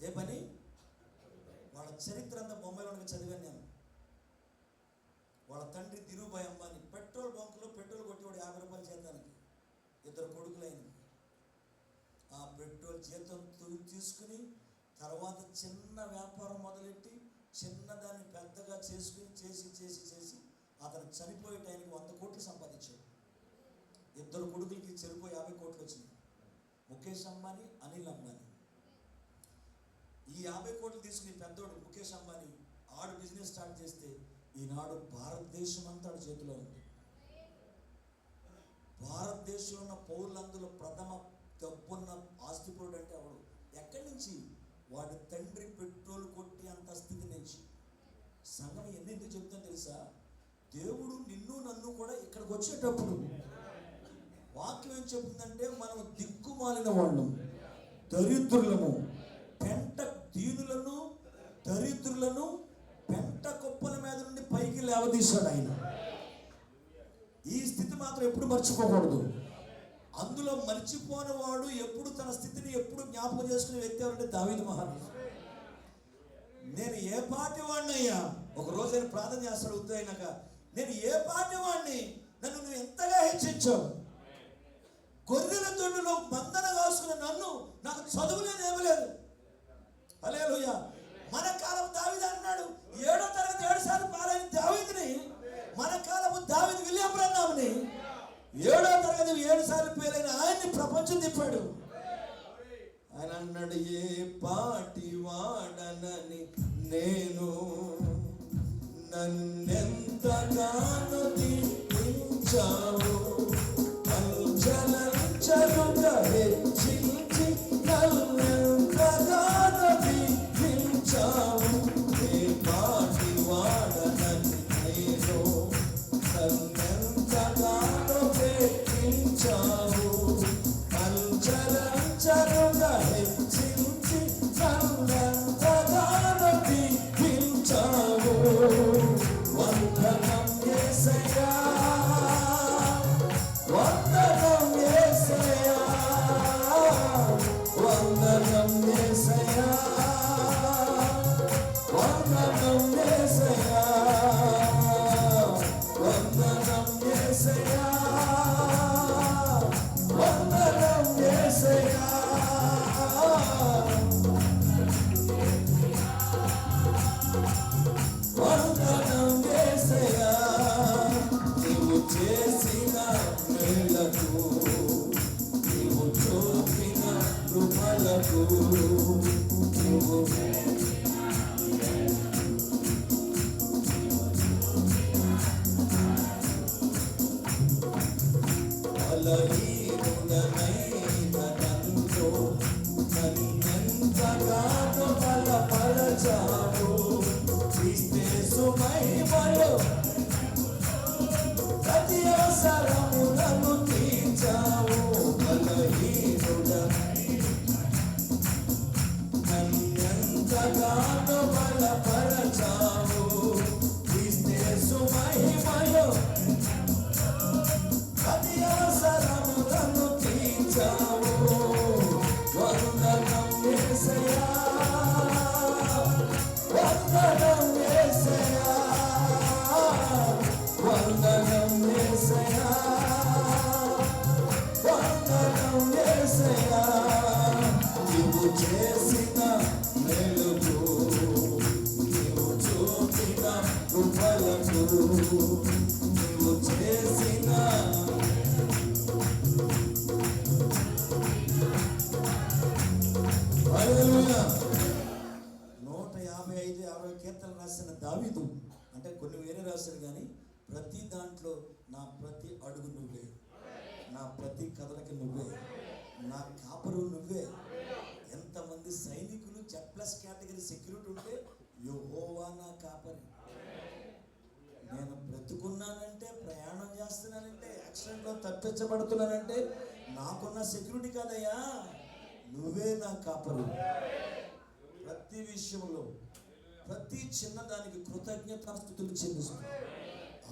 ఏ పని? వాళ్ళ చరిత్ర అంతా బొంబాయిలో చదివాను నేను. వాళ్ళ తండ్రి ధీరుభాయ్ అంబానీ పెట్రోల్ బంకులో పెట్రోల్ కొట్టేవాడు 50 రూపాయల జీతానికి. 2 కొడుకులైన ఆ పెట్రోల్ జీతం తీసుకుని తర్వాత చిన్న వ్యాపారం మొదలెట్టి చిన్నదాన్ని పెద్దగా చేసుకుని చేసి అతను చనిపోయే టైంకి 100 కోట్లు సంపాదించాడు. 2 కొడుకులకి చెరుకు 50 కోట్లు వచ్చినాయి. ముఖేష్ అంబానీ, అనిల్ అంబానీ. ఈ 50 కోట్లు తీసుకుని పెద్దోడు ముఖేష్ అంబానీ ఆడు బిజినెస్ స్టార్ట్ చేస్తే ఈనాడు భారతదేశం అంతా చేతిలో ఉంది. భారతదేశంలో ఉన్న పౌరులందరూ ప్రథమ డబ్బున్న ఆస్తిపరుడు అంటే అవడు. ఎక్కడి నుంచి? వాడి తండ్రి పెట్రోల్ కొట్టి అంత స్థితి నుంచి. సంఘం ఎందుకు చెప్తాను తెలుసా? దేవుడు నిన్ను నన్ను కూడా ఇక్కడికి వచ్చేటప్పుడు వాక్యం ఏం చెప్తుందంటే మనం దిక్కుమాలిన వాళ్ళం, దరిద్రులము, పెంట దీనులను, దరిద్రులను పెంట కుప్పల మీద నుండి పైకి లేవదీశాడు ఆయన. ఈ స్థితి మాత్రం ఎప్పుడు మర్చిపోకూడదు. అందులో మర్చిపోని వాడు ఎప్పుడు తన స్థితిని ఎప్పుడు జ్ఞాపకం చేసుకునే వ్యక్తి ఎవరంటే దావీదు మహారాజు. నేను ఏ పాటి వాడినయ్యా? ఒక రోజు ఆయన ప్రార్థన చేస్తాడు ఉద్దు అయినాక, నేను ఏ పాటి వాడిని, నన్ను నువ్వు ఎంతగా హెచ్చించావు. గొర్రెల దొడ్డులో బంధన కాసుకున్న నన్ను నాకు చదువులేదు, ఏమలేదు. హల్లెలూయా. మన కాలపు దావీదు అన్నాడు, 7వ తరగతి 7 సార్లు పాలైన దావీదుని మన కాలపు దావీదు విలియం బ్రహ్నాంని 7వ తరగతి 7 సార్లు పేరైన ఆయన్ని ప్రపంచం తిప్పాడు. ఆయన అన్నాడు, ఏ పాటి వాడనని నేను నన్నెంతగానో దీవించావు, అంచలంచలుగా హెచ్చించి నన్నెంతగానో దీవించావు. ఏ కృపలకు నువ్వు బలహీనుడనైన నన్ను నన్నెంతగానో బలపరచావు. క్రీస్తు మహిమలో ప్రతి అవసరములను తీర్చావు. నన్నెంతగానో బలపరచావు. క్రీస్తు మహిమలో ప్రతి అవసరములను తీర్చావు. వందనం యేసయ్యా, వందనం యేసయ్యా, వందనం యేసయ్యా, వందనం యేసయ్యా. నీవు చేసిన మేలుకు, నీవు చూపిన కృపలకు, నీవు చేసిన 155-60 కీర్తనలు రాసిన దావీదు అంటే కొన్ని వేరే రాశారు, కానీ ప్రతి దాంట్లో నా ప్రతి అడుగు నువ్వే, నా ప్రతి కథలకి నువ్వే, నా కాపరు నువ్వే. ఎంతమంది సైనికులు Z+ కేటగిరీ సెక్యూరిటీ ఉంటే యెహోవా నా కాపరి. నేను బ్రతుకున్నానంటే, ప్రయాణం చేస్తున్నానంటే, యాక్సిడెంట్లో తప్పించబడుతున్నానంటే నాకున్న సెక్యూరిటీ కాదయ్యా, నువ్వే నా కాపరు. ప్రతి విషయంలో ప్రతి చిన్నదానికి కృతజ్ఞతాస్తుతులు చెల్లిస్తాను.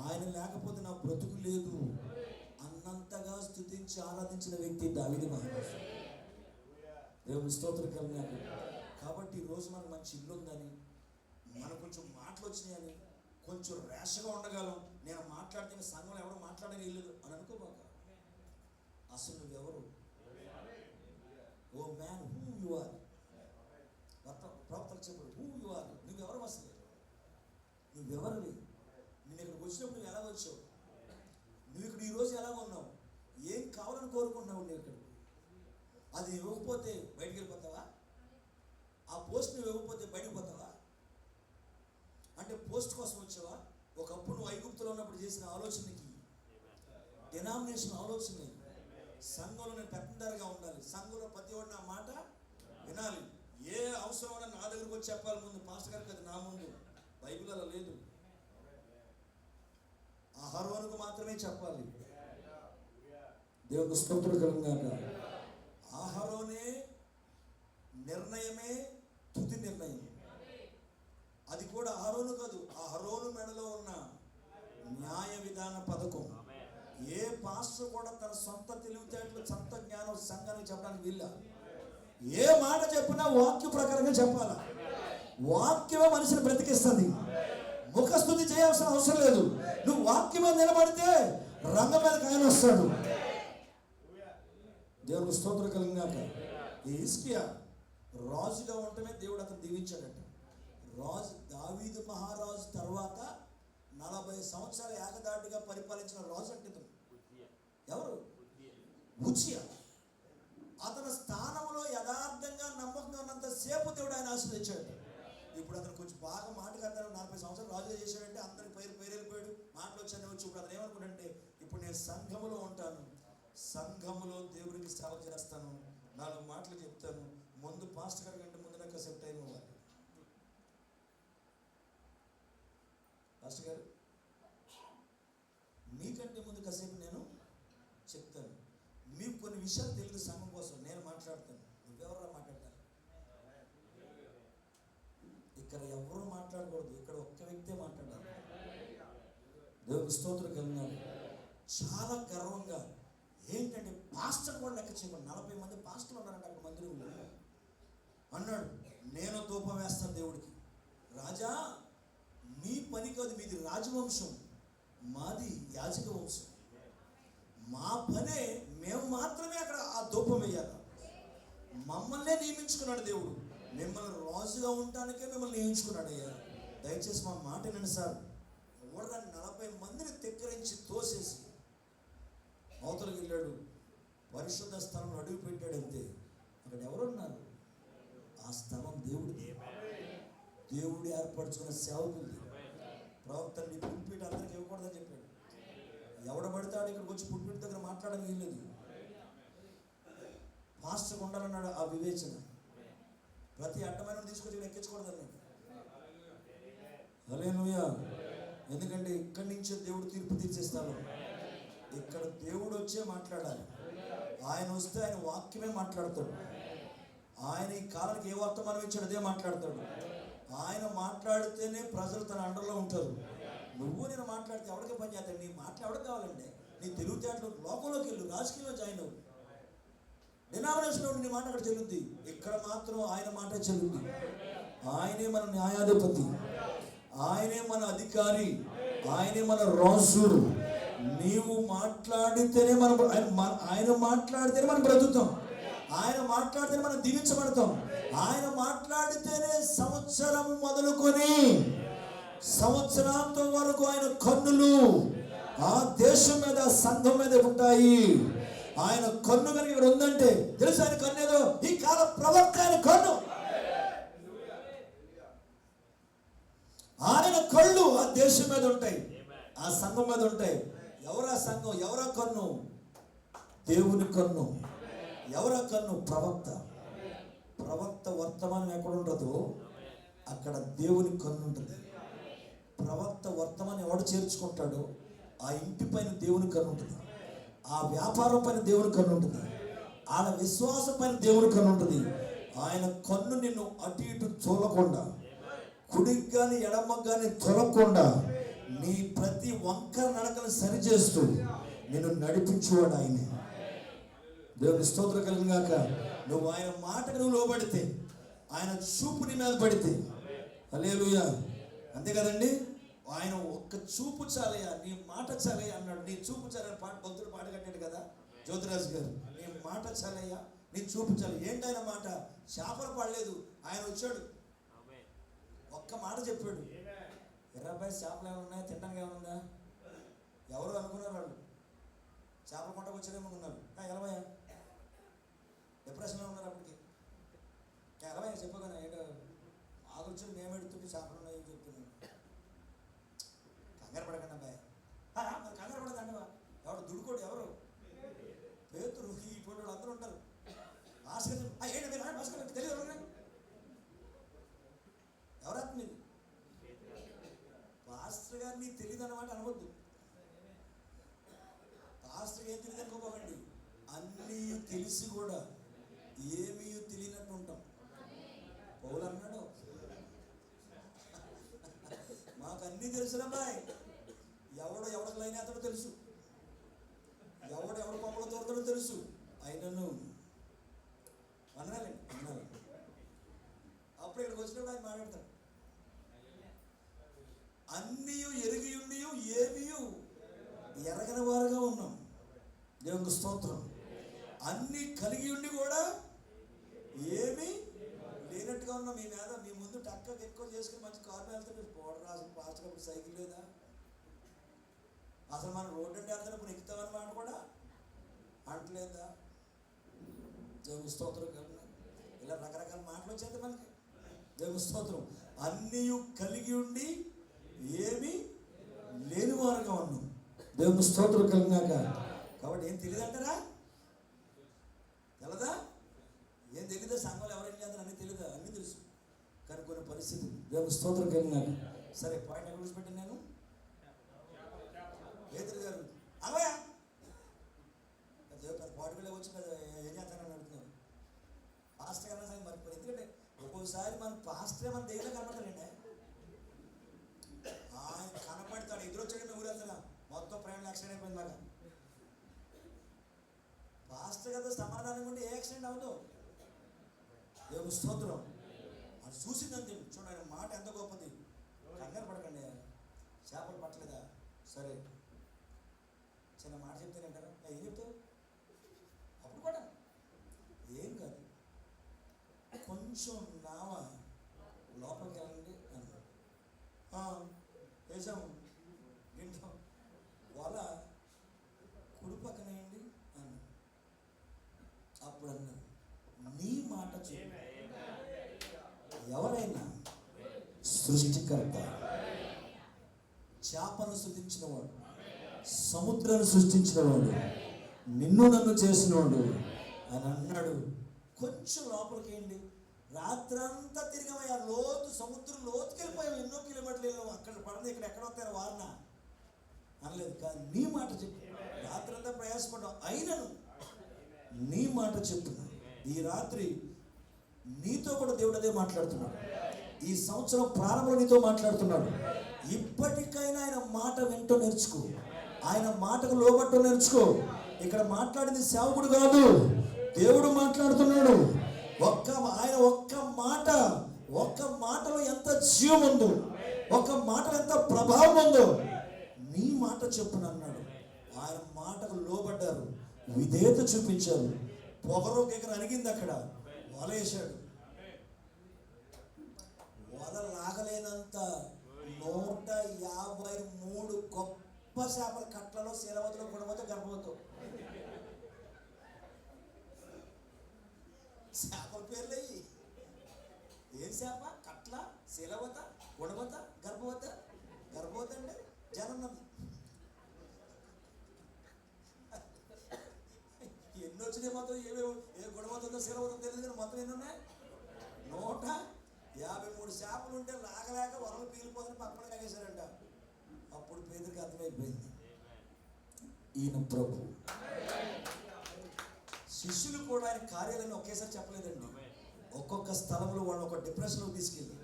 ఆయన లేకపోతే నా బ్రతుకు లేదు అన్నంతగా స్తుతించి ఆరాధించిన వ్యక్తి దావీదు మహారాజు. దేవుని స్తోత్రం కలుగుగాక. కాబట్టి ఈరోజు మనకు మంచి ఇల్లు ఉందని, మనకు కొంచెం మాటలు వచ్చినాయని, కొంచెం ర్యాష్గా ఉండగలం. నేను మాట్లాడితే సంఘంలో ఎవరు మాట్లాడని వెళ్ళదు అని అనుకోబాక. అసలు నువ్వెవరు? Oh man, who you are. ప్రవక్తలు చెప్పాడు, హూ యు ఆర్. నువ్వెవరు? అసలు నువ్వెవరివి? నేను ఇక్కడికి వచ్చినప్పుడు నువ్వు ఎలా వచ్చావు? నువ్వు ఇక్కడ ఈరోజు ఎలా ఉన్నావు? ఏం కావాలని కోరుకుంటున్నావు? నువ్వు ఇక్కడ అది ఇవ్వకపోతే బయటికి వెళ్ళిపోతావా? ఆ పోస్ట్ నువ్వు ఇవ్వకపోతే బయటకు పోతావా? అంటే పోస్ట్ కోసం వచ్చావా? ఒకప్పుడు నువ్వు ఐగుప్తులో ఉన్నప్పుడు చేసిన ఆలోచనకి, డినామినేషన్ ఆలోచన, సంఘంలో నేను పెద్దందరగా ఉండాలి, సంఘంలో ప్రతి ఒక్కటి నా మాట వినాలి, ఏ అవసరమైనా నా దగ్గరకు వచ్చి చెప్పాలి ముందు, పాస్టర్ గారికి అది నా ముందు. బైబిల్ అలా లేదు. అహరోనుకు మాత్రమే చెప్పాలి. దేవుని స్తోత్రం కలుగుగాక. అహరోనే నిర్ణయమే తుది నిర్ణయం. అది కూడా అహరోను కాదు, అహరోను మెడలో ఉన్న న్యాయ విధాన పథకం. ఏ పాస్టర్ కూడా తన సొంత తెలివితేటలు, సొంత జ్ఞానం సంఘానికి చెప్పడానికి వీళ్ళ. ఏ మాట చెప్పినా వాక్య ప్రకారంగా చెప్పాలా. వాక్యమే మనిషిని బ్రతికిస్తుంది. ముఖస్తుతి చేయాల్సిన అవసరం లేదు. నువ్వు వాక్యం మీద నిలబడితే రంగం మీదకి ఆయన వస్తాడు. దేవుని స్తోత్రం కలిగినాక ఈ హిజ్కియా రాజుగా ఉండటమే దేవుడు అతను దీవించాడట. రాజు దావీదు మహారాజు తర్వాత 40 సంవత్సరాలు ఏకదాటిగా పరిపాలించిన రాజు అంటే ఇతను. ఎవరు? ఉజ్జియా. అతని స్థానంలో యథార్థంగా నమ్మకంగా ఉన్నంత సేపు దేవుడు ఆయన ఆశీర్వదించాడు. ఇప్పుడు అతను కొంచెం బాగా మాటగాడతాడు. 40 సంవత్సరాలు రాజుగా చేశాడంటే అందరికి పేరు వెళ్ళిపోయాడు, మాటలు వచ్చానే వచ్చి. ఇప్పుడు అతను ఏమనుకుంటే, ఇప్పుడు నేను సంఘములో ఉంటాను, సంఘములో దేవుడికి సేవ చేస్తాను, 4 మాటలు చెప్తాను, ముందు పాస్టర్ గారి కంటే ముందు నాకు కాసేపు టైం ఇవ్వాలి. పాస్టర్ గారు మీకంటే ముందు కాసేపు నేను చెప్తాను, మీకు కొన్ని విషయాలు తెలియదు సంఘం కోసం, నేను మాట్లాడతాను, నువ్వెవరా మాట్లాడతాను. ఇక్కడ ఎవరు మాట్లాడకూడదు, ఇక్కడ ఒక్క వ్యక్తే మాట్లాడాలి. దేవుని స్తోత్రం కలిగినారు. చాలా గర్వంగా ఏంటంటే పాస్టర్ కూడా లెక్క చేయమని 40 మంది పాస్టర్లు ఉన్నారంటే అక్కడ మందిరంలో అన్నాడు, నేను ధూపం వేస్తాను దేవుడికి. రాజా, మీ పని కాదు, మీది రాజవంశం, మాది యాజక వంశం. మా పనే మేము మాత్రమే అక్కడ ఆ ధూపం వేయాలి. మమ్మల్నే నియమించుకున్నాడు దేవుడు. మిమ్మల్ని రాజుగా ఉండటానికే మిమ్మల్ని నియమించుకున్నాడు. అయ్యా దయచేసి మా మాట వినండి సార్. ఎవరు 40 మందిని తెక్కరించి తోసేసి అవతలకి వెళ్ళాడు. పరిశుద్ధ స్థలంలో అడుగు పెట్టాడు. అంతే. అక్కడ ఎవరున్నారు? స్థలం దేవుడిది. దేవుడు ఏర్పరచుకున్న సేవకులది. ప్రవక్త నీ పుట్టిపీట అందరికి ఇవ్వకూడదని చెప్పాడు. ఎవడ పడతాడు ఇక్కడికి వచ్చి పుట్టిపీట దగ్గర మాట్లాడడానికి వీల్లేదు. పాస్టర్కి ఉండాలన్నాడు ఆ వివేచన. ప్రతి అడ్డమైన తీసుకొచ్చి ఎక్కించకూడదు అన్నాడు. హల్లెలూయా. ఎందుకంటే ఇక్కడి నుంచే దేవుడు తీర్పు తీర్చేస్తాడు. ఇక్కడ దేవుడు వచ్చే మాట్లాడాలి. ఆయన వస్తే ఆయన వాక్యమే మాట్లాడతాడు. ఆయన ఈ కాలానికి ఏ వర్తమానం ఇచ్చాడు అదే మాట్లాడతాడు. ఆయన మాట్లాడితేనే ప్రజలు తన అండర్లో ఉంటారు. నువ్వు నేను మాట్లాడితే ఎవరికి పని చేస్తాడు? నీ మాటలు ఎవరికి కావాలంటే నీ తెలివితేటలు లోకంలోకి వెళ్ళు, రాజకీయంలో జాయిన్ అవ్వు, డినామినేషన్లో నీ మాట అక్కడ చెల్లుద్ది. ఇక్కడ మాత్రం ఆయన మాట చెల్లుద్ది. ఆయనే మన న్యాయాధిపతి, ఆయనే మన అధికారి, ఆయనే మన రాజు. నీవు మాట్లాడితేనే ఆయన మాట్లాడితేనే మనం బ్రతుకుతాం. ఆయన మాట్లాడితేనే మనం దీవించబడతాం. ఆయన మాట్లాడితేనే సంవత్సరం మొదలుకొని సంవత్సరాంతం వరకు ఆయన కన్నులు ఆ దేశం మీద, సంఘం మీద ఉంటాయి. ఆయన కన్ను కనుక ఇక్కడ ఉందంటే తెలుసు ఆయన కన్ను ఏదో. ఈ కాల ప్రవక్త ఆయన కన్ను, ఆయన కళ్ళు ఆ దేశం మీద ఉంటాయి, ఆ సంఘం మీద ఉంటాయి. ఎవరా సంఘం? ఎవరా కన్ను? దేవుని కన్ను. ఎవరా కన్ను? ప్రవక్త. ప్రవక్త వర్తమానం ఎక్కడ ఉండదో అక్కడ దేవుని కన్ను ఉంటుంది. ప్రవక్త వర్తమానం ఎవడు చేర్చుకుంటాడో ఆ ఇంటి పైన దేవుని కన్ను ఉంటుంది. ఆ వ్యాపారం పైన దేవుని కన్ను ఉంటుంది. ఆయన విశ్వాసం పైన దేవుని కన్ను ఉంటుంది. ఆయన కన్ను నిన్ను అటు ఇటు చూడకుండా, కుడికి కానీ ఎడమకు కానీ తొలగకుండా నీ ప్రతి వంకర నడకను సరిచేస్తూ నిన్ను నడిపించువాడు ఆయనే. దేవుని స్తోత్రం కలిగిన గాక. నువ్వు ఆయన మాటకు నువ్వు లోబడితే, ఆయన చూపు నీ మీద పడితే, హల్లెలూయా, అంతే కదండి. ఆయన ఒక్క చూపు చాలయ్యా, నీ మాట చాలయ్యా అన్నాడు. నీ చూపు చాలని పాట భక్తుడు పాట కట్టాడు కదా జ్యోతిరాజు గారు. నీ మాట చాలయ్యా, నీ చూపు చాలు. ఏంటి ఆయన మాట? చేపలు పడలేదు, ఆయన వచ్చాడు, ఒక్క మాట చెప్పాడు. 20 చేపలు ఏమైనా ఉన్నాయా? తినడానికి ఏమైనా ఉందా? ఎవరు అనుకున్నారు వాళ్ళు? చేపల కొంటకు వచ్చేదేమో ఉన్నారు. ఎలవయ్యా, డిప్రెషన్లో ఉన్నారు అప్పటికి. ఎలవయ్యా చెప్పగానే ఏంటో ఆలోచన మేము ఎడుతుంటే చేపలు ఉన్నాయని చెప్తున్నాను. కంగారు పడకండి అబ్బాయి, మరి కంగారు పడదండివా. ఎవడు దుడుకోడు? ఎవరు? పేతురు, ఈ పొడు అందరూ ఉంటారు. భాస్కర్ ఏంటి మీరు భాస్కర్ తెలియదు ఎవరాత్మ మీరు? పాస్టర్ గారిని తెలియదు అన్నమాట అనవద్దు. పాస్టర్ ఏం తెలియదు అనుకోకండి. అన్నీ తెలిసి కూడా ఏమీ తెలియనట్టు ఉంటాం. పౌలు అన్నాడు, మాకు అన్నీ తెలుసురాబాయ్. ఎవడికి లైన్ అతడు తెలుసు, ఎవడు పంపలో తోడతాడో తెలుసు. అయినను అన్నాలండి అన్నారు. అప్పుడు ఇక్కడికి వచ్చినప్పుడు ఆయన మాట్లాడతాడు, అన్నీ ఎరిగి ఉండి ఏమీ ఎరగని వారుగా ఉన్నాం. దేవునికి స్తోత్రం. అన్నీ కలిగి ఉండి కూడా ఏమీ లేనట్టుగా ఉన్నాం. మీ మీద మీ ముందు టక్కకి ఎక్కువ చేసుకుని మంచి కారు వెళ్తుంటే పౌడర్ రాసిన పాస్టర్ అప్పుడు సైకిల్ లేదా? అసలు మనం రోడ్డు అంటే వెళ్తున్నప్పుడు ఎక్కుతామని మాట కూడా అంటలేదా? దేవుని స్తోత్రం కలిగిన ఇలా రకరకాల మాటలు వచ్చేది మనకి. దేవుని స్తోత్రం. అన్నీ కలిగి ఉండి ఏమీ లేనివారుగా ఉన్నాం. దేవుని స్తోత్రం కలిగినాక. కాబట్టి ఏం తెలియదు అంటారా? తెలదా? ఏం తెలీదా? సంఘంలో ఎవరేం చేస్తారు అన్నీ తెలియదా? అన్నీ తెలుసు. కానీ కొన్ని పరిస్థితులు దేవుని స్తోత్రం కలిగినాక. సరే, పాయింట్ ఎక్కడ విడిచిపెట్టాను నేను? పేతురు గారు అవయా పెద్ద పాటుకెళ్ళి వచ్చి ఏం చేస్తానని అడుగుతున్నారు. పాస్టర్ గారు సంగతి మర్చిపోయి. ఎందుకంటే ఒక్కోసారి మన పాస్టరే మన దేవుళ్ళే కనపడతాడండి. ఆయన కనపడతాడు, ఎదురొచ్చాడు, మేము ఊరెళ్తున్నా మొత్తం ప్రయాణం యాక్సిడెంట్ అయిపోయింది. లాగా పాస్టర్ కదా సమాధానం ఉంటే ఏ యాక్సిడెంట్ అవ్వదు. దేవుని స్తోత్రం. అది చూసిందంతే. చూడండి మాట ఎంత గొప్పది. కంగారు పడకండి. చేపలు పట్టలేదా? సరే, చిన్న మాట చెప్తానంటారా? ఏం చెప్తావు? అప్పుడు కూడా ఏం కాదు, కొంచెం నావ లోపలికి వెళ్ళండి అన్నాడు. వేసాము, వింటాం, వాళ్ళ కుడి పక్కనేయండి అన్నాడు. అప్పుడు అన్నాడు, నీ మాట చెప్పు. ఎవరైనా సృష్టికర్త, చేపను సృష్టించినవాడు, సముద్రాన్ని సృష్టించినవాడు, నిన్ను నన్ను చేసినవాడు అని అన్నాడు. కొంచెం లోపలికి ఏంటి, రాత్రంతా తిరిగామయ్యా, లోతు సముద్రం లోతుకి వెళ్ళిపోయాం, ఎన్నో కిలోమీటర్లు వెళ్ళాం, అక్కడ పడదు ఇక్కడ ఎక్కడ వస్తారు వారన అనలేదు. కానీ నీ మాట చెప్పు, రాత్రంతా ప్రయాసపడ్డాం, అయినను నీ మాట చెప్తున్నా. ఈ రాత్రి నీతో కూడా దేవుడు అదే మాట్లాడుతున్నాడు. ఈ సంవత్సరం ప్రారంభంలో నీతో మాట్లాడుతున్నాడు. ఇప్పటికైనా ఆయన మాట వింటూ నేర్చుకో, ఆయన మాటకు లోబట్టు నేర్చుకో. ఇక్కడ మాట్లాడింది సేవకుడు కాదు, దేవుడు మాట్లాడుతున్నాడు. ఆయన ఒక్క మాటలో ఎంత జీవం ఉందో, ఒక్క మాటలో ఎంత ప్రభావం ఉందో, నీ మాట చెప్పునన్నాడు. ఆయన మాటకు లోబడ్డారు, విధేయత చూపించారు. పొగరు దగ్గర అణిగింది, అక్కడ వలేశాడు. వల లాగలేనంత 153 గొప్ప చేపల కట్లలో శీలవతలో గుణవతో గర్భవతో చేపల పేర్లయ్యి. ఏం చేప? కట్ల, శీలవత, గుణవత, గర్భవత. గర్భవత అంటే జనన్నది. ఎన్ని వచ్చినాయి మొత్తం, ఏ గుణవత ఉందో శీలవత తెలియదు, కానీ మొత్తం ఎన్ని ఉన్నాయి? 153 చేపలు ఉంటే లాగలేక వరలు పీలిపోతుంది, పక్కన కాగేశారంట. అప్పుడు పేదరికి అర్థమైపోయింది, ఈయన ప్రభు. శిష్యులు కూడా ఆయన కార్యాలను ఒకేసారి చెప్పలేదండి. ఒక్కొక్క స్థలంలో వాళ్ళు ఒక డిప్రెషన్లోకి తీసుకెళ్ళి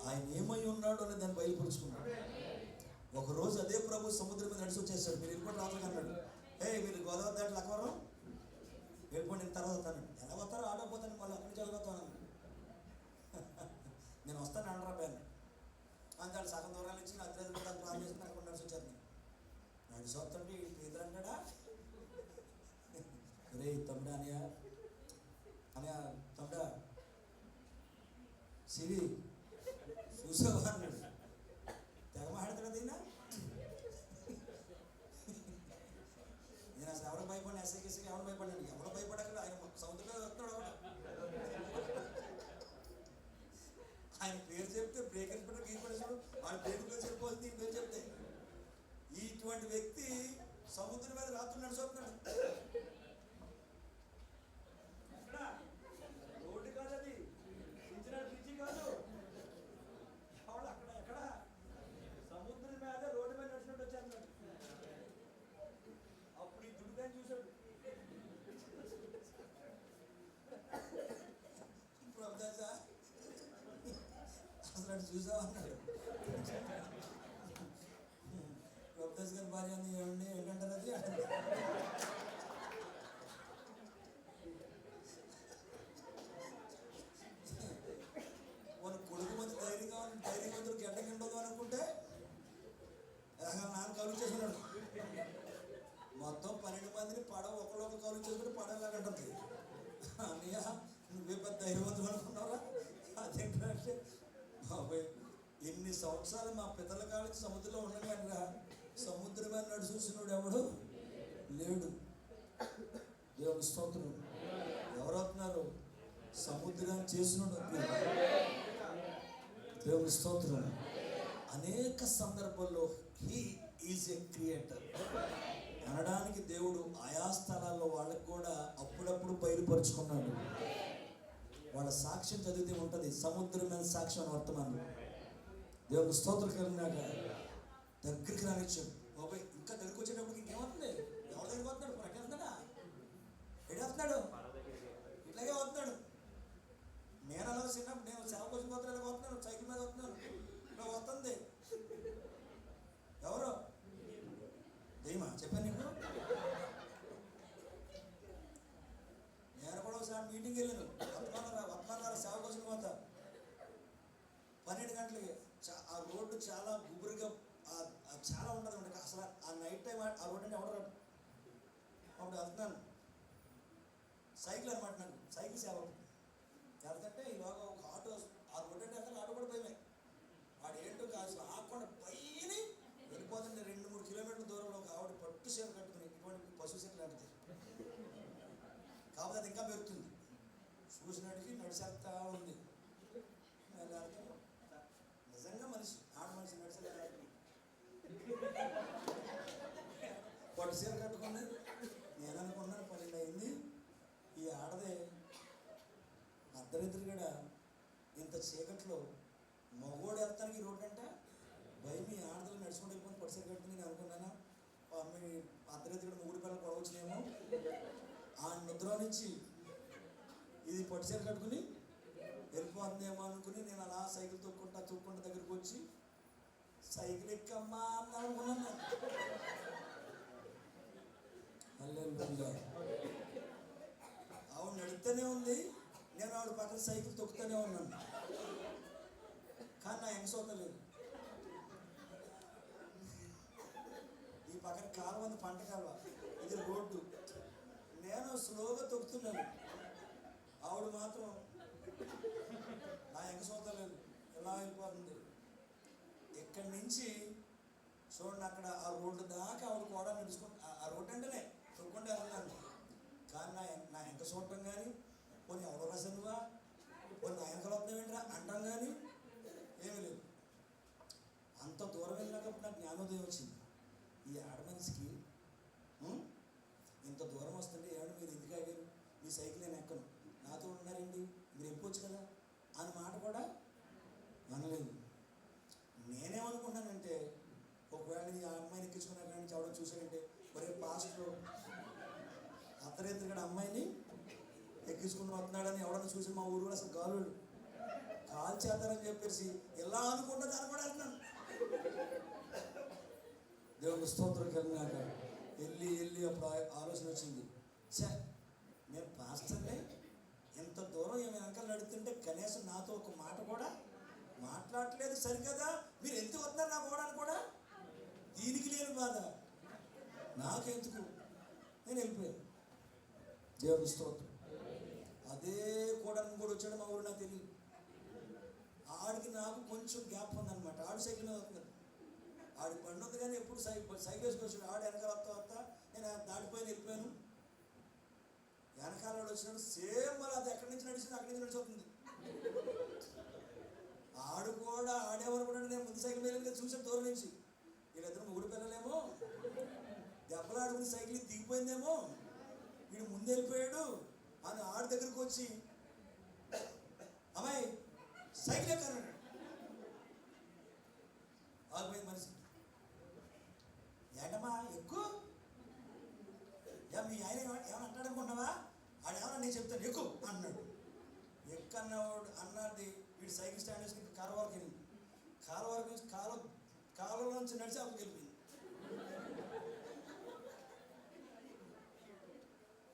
ఆయన ఏమై ఉన్నాడు అని దాన్ని బయలుపరుచుకున్నాడు. ఒకరోజు అదే ప్రభు సముద్రం మీద నడిచి వచ్చేసాడు. మీరు వెళ్ళిపోయి రాత్రికి అన్నాడు, మీరు గోదావరి దాంట్లో లక్కవరం వెళ్ళిపోండి, నేను తర్వాత వస్తాను. ఎలా వస్తారో ఆడకపోతాను, మళ్ళీ అక్కడి నుంచి వెళ్ళిపోతాను. నేను వస్తాను అంటారా బ్యాన్ అంతే. సగం దూరాలు ఇచ్చి అద్దె ప్రాణం చేసుకుని అక్కడ నడిచి వచ్చారు. నడిచి వస్తుంటే పేదలు అంటాడా, రే తమ్ముడా అనయా తమ్ముడా సిరి చూసావా అన్నాడు. తెగ మాట్లాడుతున్నా దీన్నా. నేను అసలు ఎవరికి భయపడిన, ఎస్ఐకేసీకి ఎవరు భయపడ్డాను, ఎవరు భయపడక ఆయన సముద్రంలో వస్తున్నాడు. ఆయన పేరు చెప్తే బ్రేకర్స్ పెట్ట గీపడేసాడు, వాళ్ళ బ్రేకులో చెప్పిపోతుంది ఈ పేరు చెప్తే. ఇటువంటి వ్యక్తి సముద్రం మీద రాత్రి నడిచొస్తున్నాడు. రోడ్డు కాదు అది, బ్రిడ్జి కాదు, ఎక్కడ సముద్రం మీద రోడ్డు మీద నడిచినట్టు వచ్చారు. అప్పుడు ఈ దుడ్డుగాని చూశాడు. అసలు చూసావా అన్నాడు. ప్రభుదాస్ గారి భార్య ఉంది, ఏమండి ఏంటంటారు అది. వాళ్ళ కొడుకు మంచి ధైర్యవంతుడు గడ్డకిండదు అనుకుంటే నాన్న కౌలు చేసుకున్నాడు. మొత్తం 12 మందిని పడవ ఒకళ్ళు కౌలు చేసుకుంటే పడవలాగంటుంది. అన్నయ్య నువ్వే పెద్ద ధైర్యవంతుడు అనుకున్నారా? అదేంటంటే బాబాయ్ ఎన్ని సంవత్సరాలు మా పిల్లల కాళ్ళకి సముద్రంలో ఉండగా సముద్రం మీద నడు చూసినోడు ఎవడు లేడు. దేవుని స్తోత్రం. ఎవరవుతున్నారు? సముద్రాన్ని చేసినోడు. దేవుని స్తోత్రం. అనేక సందర్భాల్లో హీ ఈజ్ ఎ క్రియేటర్ అనడానికి దేవుడు ఆయా స్థలాల్లో వాళ్ళకు కూడా అప్పుడప్పుడు బయలుపరుచుకున్నాడు. వాళ్ళ సాక్ష్యం చదివితే ఉంటుంది, సముద్రం మీద సాక్ష్యం అని వర్తమానం. దేవుడు స్తోత్రం కలిగినాక దగ్గరికి రానిచ్చాడు. బాబాయ్ ఇంకా దగ్గరికి వచ్చేటప్పుడు ఇంకేమవుతుంది? ఎవరి దగ్గరికి వస్తున్నాడు? ప్రకటిస్తున్నాడా? ఎటు వస్తున్నాడు? ఇట్లాగే వస్తున్నాడు. నేను అలా చిన్నప్పుడు నేను సేవ కోసం పోతున్నాను, ఇలా వస్తున్నాను, సైకిల్ మీద వస్తున్నాను, ఇలా వస్తుంది. ఎవరు దయ్యమా? చెప్పాను నీకు. నేను కూడా ఒకసారి మీటింగ్ వెళ్ళాను, వర్తమానాల సేవ కోసం పోతా. 12 గంటలకి ఆ రోడ్డు చాలా గుబురుగా చాలా ఉంటుంది అండి. అసలు ఆ నైట్ టైం ఆ రోడ్డు అంటే ఎవరు అప్పుడు వెళ్తున్నాను. సైకిల్ అనమాట, నాకు సైకిల్ సేవ వెళ్తుంటే ఇలాగ ఒక ఆటో ఆ రోడ్డు అంటే వెళ్తాను. ఆటో కూడా భయమే. వాడు ఏంటో అసలు ఆకుండా పైన వెళ్ళిపోతుంటే 2-3 కిలోమీటర్ల దూరంలో ఒక ఆవిడ పట్టు చీర కట్టుకుని, ఇటువంటి పశువు చీర లాంటిది కాబట్టి అది ఇంకా పెరుగుతుంది. చూసినట్టుకి నడిచేస్తా ఉంది. నిజంగా మనిషి ఆడ మనిషి నడిచే పట్టు చీర కట్టుకుంది. నేను అనుకున్నాను 12 అయింది, ఈ ఆడదే అర్ధరాత్రి కూడా ఇంత చీకట్లో మగోడు వెళ్తానికి ఈ రోడ్డు అంట భయం, ఈ ఆడదలు నడుచుకుంటూ వెళ్ళిపోయి పట్టు చీర కట్టుకుని నేను అనుకున్నాను అమ్మాయి అర్ధరాత్రి కూడా మూడు పిల్లలు కొడవచ్చునేమో. ఆ నిద్ర నుంచి ఇది పట్టు చీర కట్టుకుని వెళ్ళిపోతుందేమో అనుకుని నేను అలా సైకిల్ తొక్కుంటా దగ్గరికి వచ్చి సైకిల్ ఎక్కమ్మా అని అనుకున్నాను. ఆవిడ నడుస్తూనే ఉంది, నేను ఆవిడ పక్కన సైకిల్ తొక్కుతూనే ఉన్నాను. కానీ నా ఎంసోతలేదు. ఈ పక్కన కాలువ ఉంది, పంట కాలువ, ఇది రోడ్డు. నేను స్లోగా తొక్కుతున్నాను, ఆవిడ మాత్రం నా ఎంసోతలేదు, ఎలా వెళ్ళిపోతుంది. ఇక్కడి నుంచి చూడండి అక్కడ ఆ రోడ్డు దాకా ఆవిడ కూడా నడుచుకుంటా, ఆ రోడ్డు అంటేనే తొక్కుంటే వెళ్తున్నాను. కానీ నా వెంక చూడటం కానీ, కొన్ని ఎవరు రాసానువా, కొన్ని నా వెనకలు వస్తామేంట్రా అంటాం కానీ ఏమీ లేదు. అంత దూరం వెళ్ళినప్పుడు నాకు జ్ఞానోదయం వచ్చింది. ఈ ఆడ మనిషికి ఇంత దూరం వస్తుంటే ఏమన్నా మీరు ఎందుకు ఆగారు, మీ సైకిల్ నేను ఎక్కను, నాతో ఉన్నారండి, మీరు ఎక్కొచ్చు కదా అని మాట కూడా అనలేదు. నేనేమనుకుంటానంటే ఒకవేళ ఈ అమ్మాయిని ఎక్కించుకున్నా కానీ ఎవడో చూసాడంటే ఒరే పాస్టర్ అర్ధరాత్రి కూడా అమ్మాయిని ఎక్కించుకుని వస్తున్నాడని ఎవడన్నా చూసి మా ఊరు అసలు గాలుడు కాల్ చేద్దారని చెప్పేసి ఎలా అనుకుంటుంది అని కూడా అంటున్నాను. దేవుని స్తోత్రం కలిగినాక వెళ్ళి అప్పుడు ఆలోచన వచ్చింది, సార్ నేను పాస్టర్నే, ఇంత దూరం ఏమి వెనకాల నడుతుంటే కనీసం నాతో ఒక మాట కూడా మాట్లాడట్లేదు సరికదా, మీరు ఎందుకు వస్తారు నా పోవడానికి కూడా, దీనికి లేని బాధ నాకెందుకు, నేను వెళ్ళిపోయాను. దేవుని స్తోత్రం. అదే కూడా వచ్చాడు మా ఊరు, నాకు తెలియదు. ఆడికి నాకు కొంచెం గ్యాప్ ఉందన్నమాట. ఆడు సైకిల్ మీద వస్తుంది, ఆడి బండి ఉంది కానీ ఎప్పుడు సైకిల్ వేసుకొచ్చాడు. ఆడు వెనకాల వస్తా నేను దాటిపోయి వెళ్ళిపోయాను. వెనకాల వచ్చినాడు సేమ్ మళ్ళీ అది ఎక్కడి నుంచి నడిచింది అక్కడి నుంచి నడిచిపోతుంది. ఆడు కూడా ఆడేమనుకున్నాడు, నేను ముందు సైకిల్ మీద చూసాను దూరం నుంచి, వీళ్ళిద్దరు ముగ్గురు పిల్లలేమో దెబ్బలాడుకుని సైకిల్ దిగిపోయిందేమో, వీడు ముందు వెళ్ళిపోయాడు అని ఆడి దగ్గరికి వచ్చి అమ్మాయి సైకిల్ ఎక్కాను. ఆగిపోయింది మనిషి. ఏంటమ్మా ఎక్కువ మీ ఆయన ఏమైనా అంటాడనుకుంటున్నావా, ఆడేమన్నా నేను చెప్తాను ఎక్కువ అన్నాడు. ఎక్కన్నాడు అన్నది వీడు సైకిల్ స్టాండ్ వేసుకుని కాలువ వరకు వెళ్ళింది. కాలువ వరకు నుంచి కాలువ నుంచి నడిచి అక్కడికి వెళ్ళిపోయింది.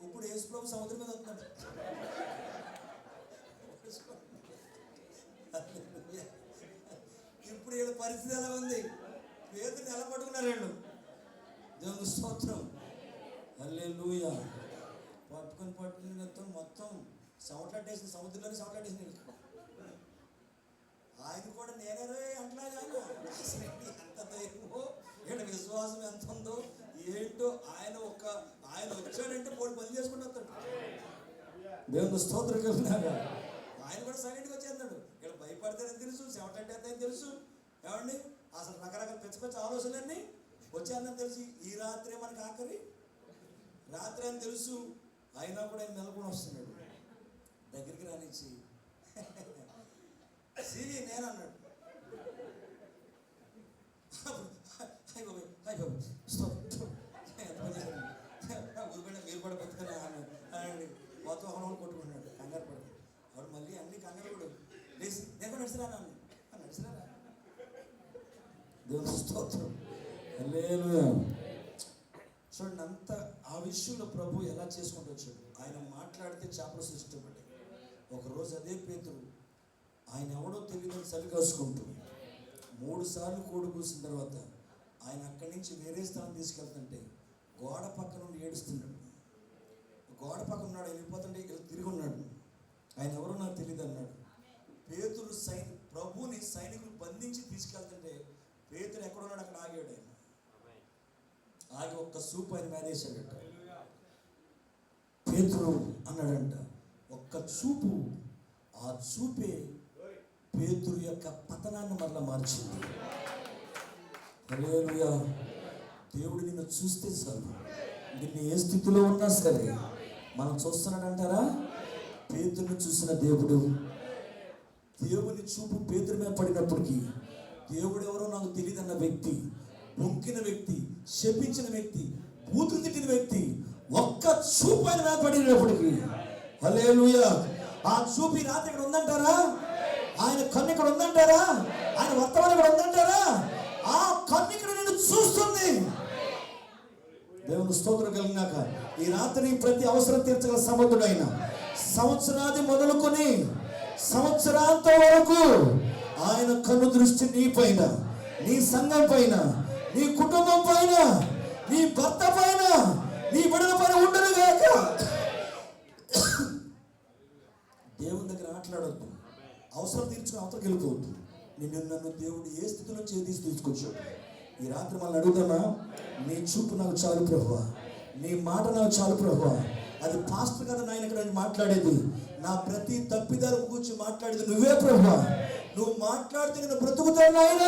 ఇప్పుడు యేసుప్రభు సముద్రం మీద వస్తున్నాడు. ఇప్పుడు వీళ్ళ పరిస్థితి ఎలా ఉంది, పేదలు ఎలా పట్టుకున్నారు వీళ్ళు. దేవుని స్తోత్రం. హల్లెలూయా. పట్టుకుని మొత్తం సవట్లాటేసింది, సముద్రంలోనే సవట్లాటేసింది. ఆయన కూడా నేనే అంటలాగా ఎంత ధైర్యమో, ఏంటో విశ్వాసం ఎంత ఉందో ఏంటో. ఆయన వచ్చాడంటే పోటీ పని చేసుకుంటూ వస్తాడు. దేవుని స్తోత్రం కలిగినాక ఆయన కూడా సైలెంట్గా వచ్చేస్తాడు. ఇక్కడ భయపడతారని తెలుసు, సెవటంటే తెలుసు. ఏమండి అసలు రకరకాల పెద్ద ఆలోచనలన్నీ వచ్చేందని తెలిసి ఈ రాత్రి మనకి ఆఖరి రాత్రి అని తెలుసు. అయినా కూడా ఆయన నెలకొని వస్తున్నాడు. దగ్గరికి రానిచ్చి సిరి నేను అన్నాడు. మీరు కూడా బతుకునే అన్నాడు. మొత్తం ఒకనోడు కొట్టుకున్నాడు, కంగారు పడు. వాడు మళ్ళీ అన్ని కంగారు పడు లేచి నేను నడిచిరా నడిచిరారా. దేవుని స్తోత్రం. హల్లెలూయా. చూడండి అంత ఆ విషయంలో ప్రభు ఎలా చేసుకుంటూ వచ్చాడు. ఆయన మాట్లాడితే చేపలు సృష్టిపడ్డాయి. ఒకరోజు అదే పేతురు ఆయన ఎవడో తెలియదని సరికాసుకుంటూ 3 సార్లు కోడి కూసిన తర్వాత ఆయన అక్కడి నుంచి వేరే స్థలం తీసుకెళ్తుంటే గోడ పక్క నుండి ఏడుస్తున్నాడు. గోడ పక్కన ఉన్నాడు, వెళ్ళిపోతుంటే తిరిగి ఉన్నాడు. ఆయన ఎవరో నాకు తెలియదు అన్నాడు. పేతురు ప్రభుని సైనికులు బంధించి తీసుకెళ్తుంటే పేతురు ఎక్కడున్నాడు అక్కడ ఆగాడు. ఆయన ఆగి ఒక్క చూపు ఆయన మేనేసాడట. పేతురు అన్నాడంట ఒక్క చూపు, ఆ చూపే పేతురు యొక్క పతనాన్ని మరలా మార్చింది. హల్లెలూయా. దేవుడు నిన్ను చూస్తే చాలు, నిన్ను ఏ స్థితిలో ఉన్నా సరే మనం చూస్తున్నాడంటారా? పేతురుని చూసిన దేవుడు, దేవుని చూపు పేతురు మీద పడినప్పటికీ దేవుడు ఎవరో నాకు తెలియదన్న వ్యక్తి, మొక్కిన వ్యక్తి, శపించిన వ్యక్తి, బూతులు తిట్టిన వ్యక్తి ఒక్క చూపు ఆయన మీద పడినప్పటికీ, హల్లెలూయా, ఆ చూపు రాత్రి ఇక్కడ ఉందంటారా? ఆయన కన్ను ఇక్కడ ఉందంటారా? ఆయన వర్తమానం ఇక్కడ ఉందంటారా? ఆ కన్ను ఇక్కడ నిన్ను చూస్తుంది. దేవుని స్తోత్రం కలిగినాక ఈ రాత్రి ప్రతి అవసరం తీర్చగల సమర్థుడైన, సంవత్సరాది మొదలుకొని సంవత్సరాంతం వరకు ఆయన కన్ను దృష్టి నీ పైన, నీ సంఘం పైన, నీ కుటుంబం పైన, నీ భర్త పైన, నీ బిడ్డల పైన ఉండను గాక. దేవుని దగ్గర ఆటలాడొద్దు, అవసరం తీర్చుకుని అవతలకి వెళ్ళిపోవద్దు. నన్ను దేవుడు ఏ స్థితిలో చేసి తీసుకొచ్చాడు. ఈ రాత్రి మళ్ళీ అడుగుదామా? నీ చూపు నాకు చాలు ప్రభువా, నీ మాట నాకు చాలు ప్రభువా. అది పాస్టర్ కదా నాయన ఇక్కడ మాట్లాడేది, నా ప్రతి తప్పిదారు కూర్చి మాట్లాడేది నువ్వే ప్రభువా. నువ్వు మాట్లాడితే నేను బ్రతుకుతాను నాయన.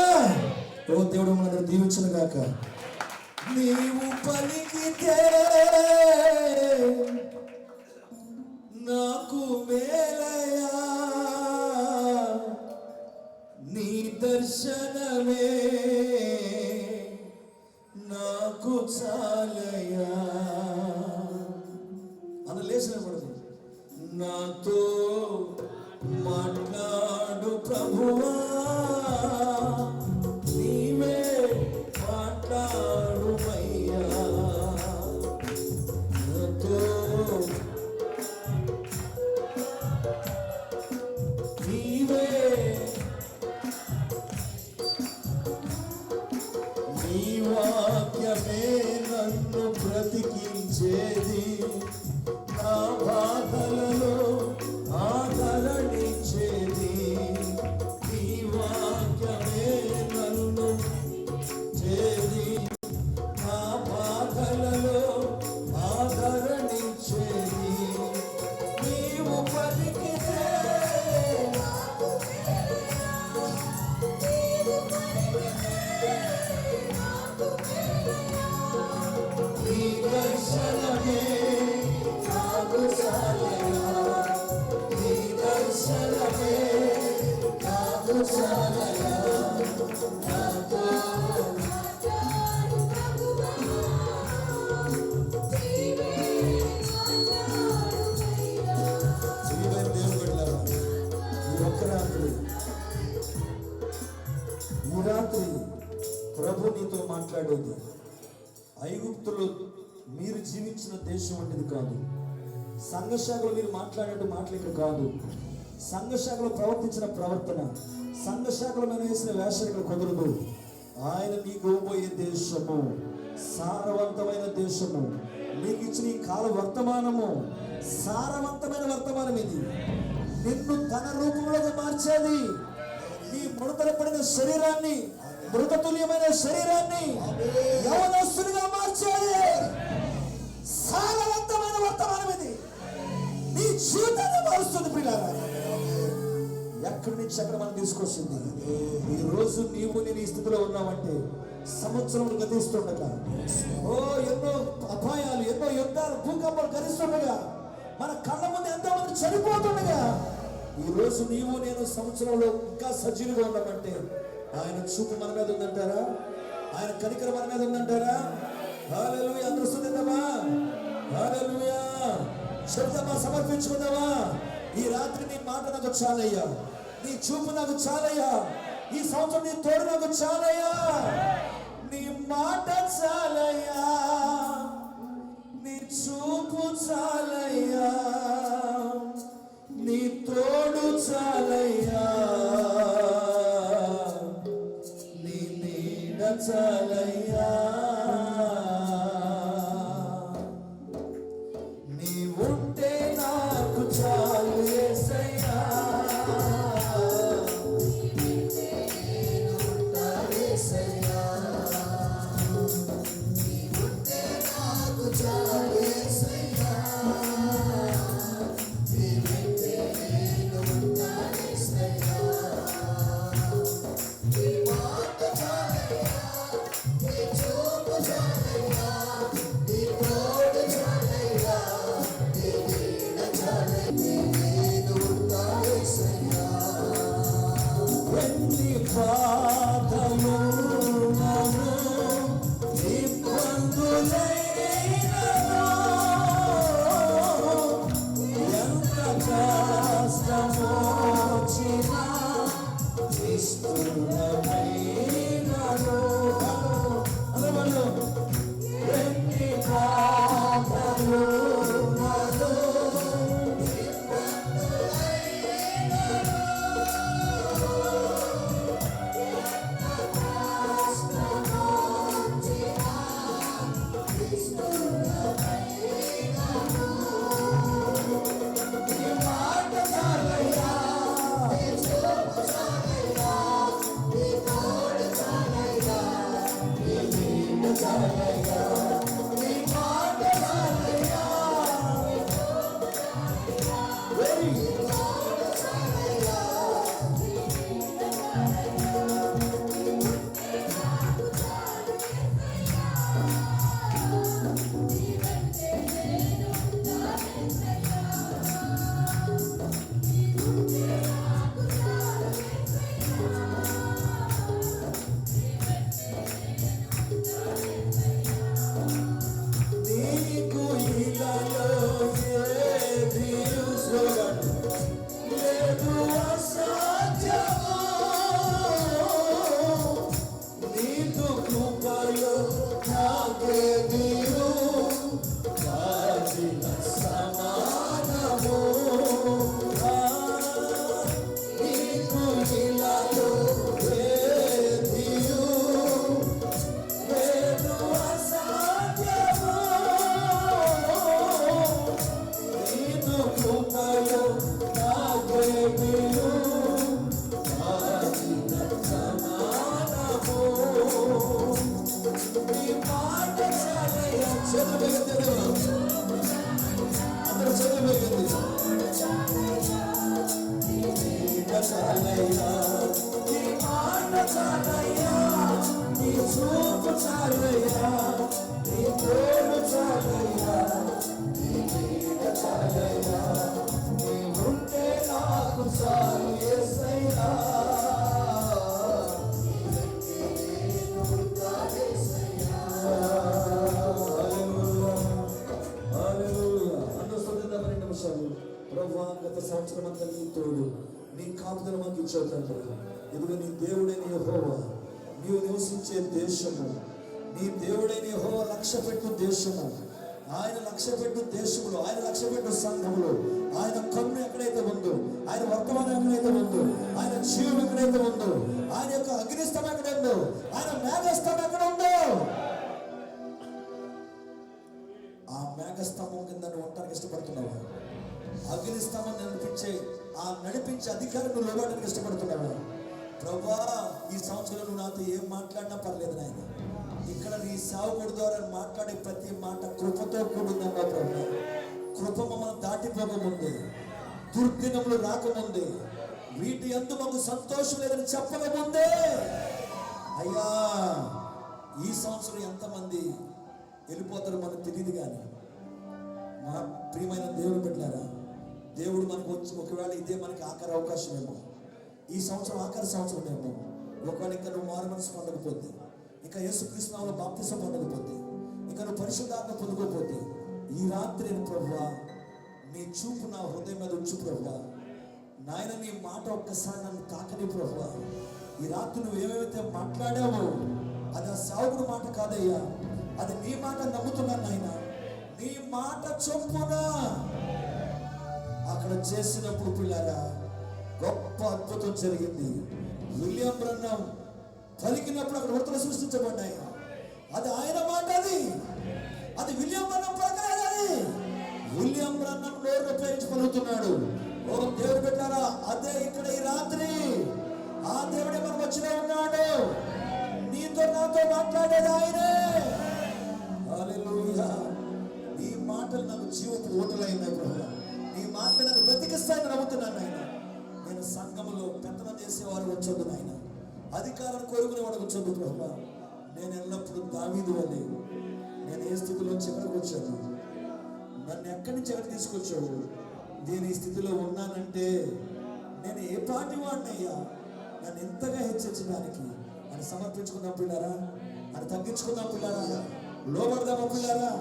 ఓ దేవుడు మన దీవించను గాక. నీవు పలికితే నాకు మేలయా, నీ దర్శనమే నాకు చాలయా అని లేచిన పడదు. నాతో మాట్లాడు ప్రభువా, నీవే మాట్లాడు అయ్యా. నాతో నీవే, నీ వాక్యమే నన్ను బ్రతికించేది, నా బాధలలో ఆదరణించేది. నీ వాక్యమే నన్ను చేది, నా బాధలలో ఆదరణించేది. నీవు పలికితే నీ దర్శనమే నాకు చాలయా, నీ దర్శనమే నాకు చాలయా. నాతో ఈ రాత్రి ప్రభు నీతో మాట్లాడేది, ఐగుప్తులో మీరు జీవించిన దేశం వంటిది కాదు. సంఘశాఖలో మీరు మాట్లాడే మాటలు ఇక్కడ కాదు. సంఘశాఖలో ప్రవర్తించిన ప్రవర్తన, సంఘశాఖలో మనం వేసిన వేషం ఇక్కడ కుదరదు. ఆయన నీకు ఇవ్వబోయే దేశము సారవంతమైన దేశము, నీకు ఇచ్చిన ఈ కాల వర్తమానము సారవంతమైన వర్తమానం. ఇది నిన్ను తన రూపంలోకి మార్చేది. నీ ముడతలు పడిన శరీరాన్ని, మృతతుల్యమైన శరీరాన్ని యవనస్తునిగా మార్చేది సారవంతమైన వర్తమానం. ఇది నీ జీవితాన్ని మారుస్తుంది. పిల్లలు ఎక్కడి నుంచి ఎక్కడ మనం తీసుకొచ్చింది. ఈ రోజు నీవు నేను ఈ స్థితిలో ఉన్నావంటే సంవత్సరం గతిస్తుండగా, ఎన్నో అపాయాలు, ఎన్నో యుద్ధాలు, భూకంపాలు గతిస్తుండగా, మన కళ్ళ ముందు ఎంతో మంది చనిపోతుండగా, ఈ రోజు నీవు నేను సంవత్సరంలో ఇంకా సజీవుగా ఉన్నామంటే ఆయన చూపు మన మీద ఉందంటారా? ఆయన కనికరం మన మీద ఉందంటారా? హల్లెలూయా. అందరూ స్తుతిద్దామా? హల్లెలూయా. చెప్తామా? సమర్పించుకుందామా? ఈ రాత్రి నీ మాట నాకు చాలయ్యా, నీ చూపు నాకు చాలయ్యా, ఈ సంవత్సరం నీ తోడు నాకు చాలయ్యా. నీ మాట చాలయ్యా, నీ చూపు చాలయ్యా, నీ తోడు చాలయ్యా, నీ నీడ చాలయ్యా. నీవుంటే నాకు చాలు యేసయ్యా, నీవుంటే నాకు చాలు యేసయ్యా. ఎన్ని బాధలు నన్ను ఇబ్బందులైనను, ఎంత కష్టమొచ్చినా నిష్ఠురమైనను, అలవలు ఎన్ని బాధలు నన్ను ప్రభా, గత సంవత్సరం అంతా నీ తోడు, నీ కాపుదల మాకు ఇచ్చావు తండ్రి. ఇదిగో నీ దేవుడైన యెహోవా, నీవు నివసించే దేశము, నీ దేవుడైన యెహోవా లక్ష్యపెట్టు దేశము, ఆయన లక్ష్యపెట్టు దేశములో, ఆయన లక్ష్యపెట్టు సంఘములో, ఆయన కన్ను ఎక్కడైతే ఉందో, ఆయన వర్తమానం ఎక్కడైతే ఉందో, ఆయన జీవం ఎక్కడైతే ఉందో, ఆయన యొక్క అగ్నిస్తం ఎక్కడ ఉందో, ఆయన మేఘస్తం ఎక్కడ ఉందో, ఆ మేఘస్తంభం కింద నువ్వు ఉండటానికి ఇష్టపడుతున్నావా? అగ్నిస్తంభం నడిపించే అధికారం నువ్వు లోబడడానికి ఇష్టపడుతున్నావా? ప్రభా, ఈ సంవత్సరం నువ్వు నాతో ఏం మాట్లాడినా పర్లేదు నాయన, ఇక్కడ నీ సేవకుడి ద్వారా మాట్లాడే ప్రతి మాట కృపతో కూడిందమ్మా ప్రభా. కృప మమ్మల్ని దాటిపోకముందే, దుర్దినములు రాకముందే, వీటి యందు మాకు సంతోషం లేదని చెప్పకముందే, అయ్యా ఈ సంవత్సరం ఎంతమంది వెళ్ళిపోతారో మనకు తెలియదు. కానీ మా ప్రియమైన దేవుడు పెట్టారా, దేవుడు మనకు వచ్చి ఒకవేళ ఇదే మనకి ఆఖరి అవకాశం ఏమో, ఈ సంవత్సరం ఆఖరి సంవత్సరం ఏమో, ఒకవేళ ఇంకా నువ్వు మారు మనసు పొందకపోతే, ఇంకా యేసుక్రీస్తు నామములో బాప్తిసం పొందకపోతే, ఇంకా నువ్వు పరిశుద్ధాత్మ పొందకపోతే, ఈ రాత్రి ప్రభువా నీ చూపు నా హృదయం మీద ఉంచు ప్రభువా. నాయన నీ మాట ఒక్కసారి నన్ను తాకని ప్రభువా. ఈ రాత్రి నువ్వు ఏమేమైతే మాట్లాడావో అది ఆ సేవకుడు మాట కాదయ్యా, అది నీ మాట నమ్ముతున్నాను నాయన. నీ మాట చొప్పున అక్కడ చేసినప్పుడు పిల్లారా గొప్ప అద్భుతం జరిగింది. విలియం బ్రన్నం పలికినప్పుడు అక్కడ వృత్తులు సృష్టించబడ్డాయి. అది ఆయన మాట, అది విలియం బ్రన్నం పలకలేదు, అది విలియం బ్రన్నం నోరు ఉపయోగించి పలుకుతున్నాడు. ఓ దేవుడు పెట్టారా, అదే ఇక్కడ ఈ రాత్రి ఆ దేవుడే మన మధ్యలో ఉన్నాడు. నీతో నాతో మాట్లాడేది ఆయనే. హల్లెలూయా. నీ మాటలు నాకు జీవపు ఓటలైనాయి ప్రభు. నీ మాటలు నాకు బ్రతికిస్తాయని నమ్ముతున్నాను ఆయన. నేను సంఘములో పెత్తనం చేసేవారు వచ్చొద్దు నాయన, అధికారాన్ని కోరుకునేవాడు వచ్చొద్దు ప్రభు. నేను ఎల్లప్పుడూ దావీదు వలె, నేను ఏ స్థితిలో ఎక్కడికి వచ్చాను, నన్ను ఎక్కడి నుంచి ఎక్కడికి తీసుకొచ్చావు, నేను ఈ స్థితిలో ఉన్నానంటే నేను ఏ పాటి వాడినయ్యా, నన్ను ఎంతగా హెచ్చరించడానికి అని సమర్పించుకుందాం పిల్లారా, అని తగ్గించుకుందాం పిల్లారా, లోబడదామా పిల్లారా.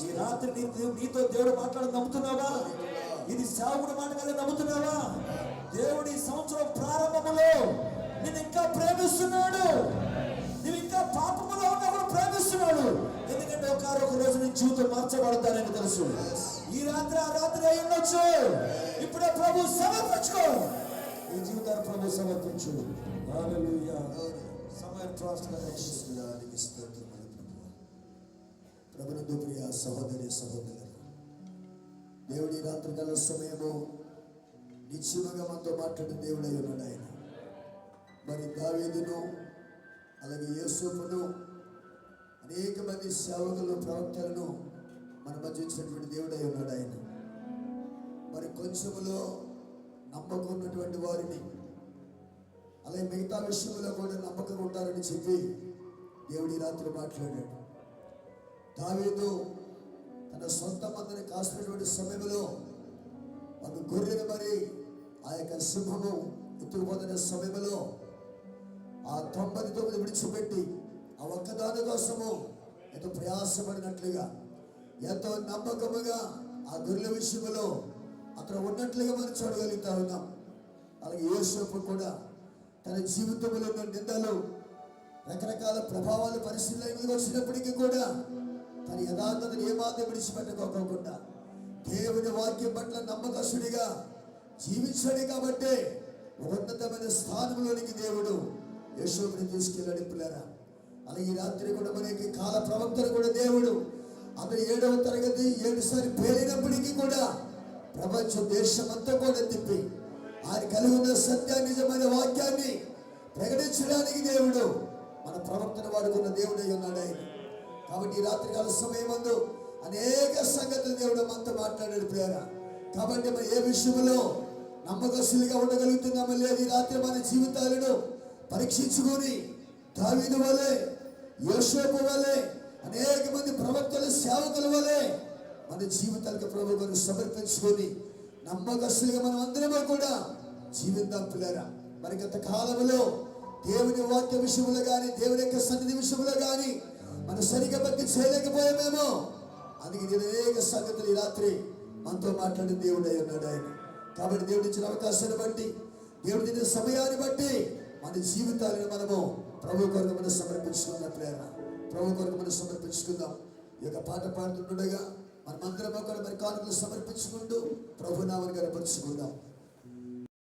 ఈ రాత్రి నీతో దేవుడు మాట్లాడడం నమ్ముతున్నావా? ఇది సేవకుడి మాట కదా నమ్ముతున్నావా? దేవుడు ఈ సంవత్సరం ప్రారంభములో నేను ఇంకా ప్రేమిస్తున్నాడు. నువ్వు ఇంకా పాపములో ఉన్నప్పుడు ప్రేమిస్తున్నాడు. ఎందుకంటే ఒక రోజు నీ జీవితం మార్చబడతానని తెలుసు. ఈ రాత్రి ఆ రాత్రి అయి ఉండొచ్చు. ఇప్పుడే ప్రభు సమర్పించుకో, ఈ జీవితాన్ని ప్రభు సమర్పించు. హల్లెలూయా. సమయం ప్రార్థన పరిశుద్ధుడానికి స్తోత్రములు ప్రభువా. ప్రభునందు ప్రియ సహోదరి సహోదరులు, దేవుడి రాత్రికాల సమయము నిశ్చయముగా మనతో మాట్లాడిన దేవుడై ఉన్నాడు ఆయన. మరి దావీదును అలాగే యోసేపును అనేక మంది సేవకులు ప్రవక్తలను మన మధ్య ఇచ్చినటువంటి దేవుడై ఉన్నాడు ఆయన. మరి కొంచెములో నమ్మకం ఉన్నటువంటి వారిని అలాగే మిగతా విషయంలో కూడా నమ్మకం ఉంటారని చెప్పి దేవుడి రాత్రి మాట్లాడాడు. దావీదు తన సొంత మందని కాసినటువంటి సమయంలో ఒక గొర్రెను మరి ఆ యొక్క సింహము ఎత్తుకుపోతున్న సమయంలో ఆ 99 విడిచిపెట్టి ఆ ఒక్కదాని కోసము ఎంతో ప్రయాసపడినట్లుగా, ఎంతో నమ్మకముగా ఆ గొర్రెల విషయంలో అక్కడ ఉన్నట్లుగా మనం చూడగలుగుతా ఉన్నాం. అలాగే యోసేపు కూడా తన జీవితంలో ఉన్న నిందలు, రకరకాల ప్రభావాలు, పరిస్థితులు వచ్చినప్పటికీ కూడా తన యథార్థతను ఏమాత్రం విడిచిపెట్టుకోకుండా దేవుని వాక్యం పట్ల నమ్మకస్తుడిగా జీవించాడు. కాబట్టి ఉన్నతమైన స్థానంలోనికి దేవుడు యోసేపుని తీసుకెళ్ళాడు పిల్లరా. అలాగే ఈ రాత్రి కూడా మనకి కాల ప్రవక్తలు కూడా దేవుడు అతను 7వ తరగతి 7 సార్లు పేరినప్పటికీ కూడా ప్రపంచ దేశమంతా కూడా తిప్పి ఆయన కలిగి ఉన్న సత్య నిజమైన వాక్యాన్ని ప్రకటించడానికి దేవుడు మన ప్రవక్తను వాడుకున్న దేవుడై ఉన్నాడు ఆయన. కాబట్టి ఈ రాత్రికాల సమయమందు అనేక సంగతులు దేవుడు మనతో మాట్లాడాడు ప్రేరా. కాబట్టి మనం ఏ విషయంలో నమ్మకస్తులుగా ఉండగలుగుతున్నామో లేదు, ఈ రాత్రి మన జీవితాలను పరీక్షించుకొని దావీదు వలె, యోసేపు వలె, అనేక మంది ప్రవక్తల సేవకుల వలె మన జీవితాలకు ప్రభు గారు సమర్పించుకొని నమ్మకస్తులుగా మనం అందరమే కూడా జీవిద్దాం పిల్లరా. మరి గత కాలంలో దేవుని వాక్య విషయంలో కానీ, దేవుని యొక్క సన్నిధి విషయంలో కానీ మనం సరిగా బట్టి చేయలేకపోయామేమో. అందుకే అనేక సంగతులు ఈ రాత్రి మనతో మాట్లాడిన దేవుడై ఉన్నాడు ఆయన. కాబట్టి దేవుడు ఇచ్చిన అవకాశాన్ని బట్టి, దేవుడి ఇచ్చిన సమయాన్ని బట్టి మన జీవితాలను మనము ప్రభు కొరకు మనం సమర్పించుకున్నట్లేనా, ప్రభు కొరకు మనం సమర్పించుకుందాం. ఈ యొక్క పాట పాడుతుండగా మనమందరం కూడా మరి కానుకలు సమర్పించుకుంటూ ప్రభు నామని కనపరుచుకుందాం.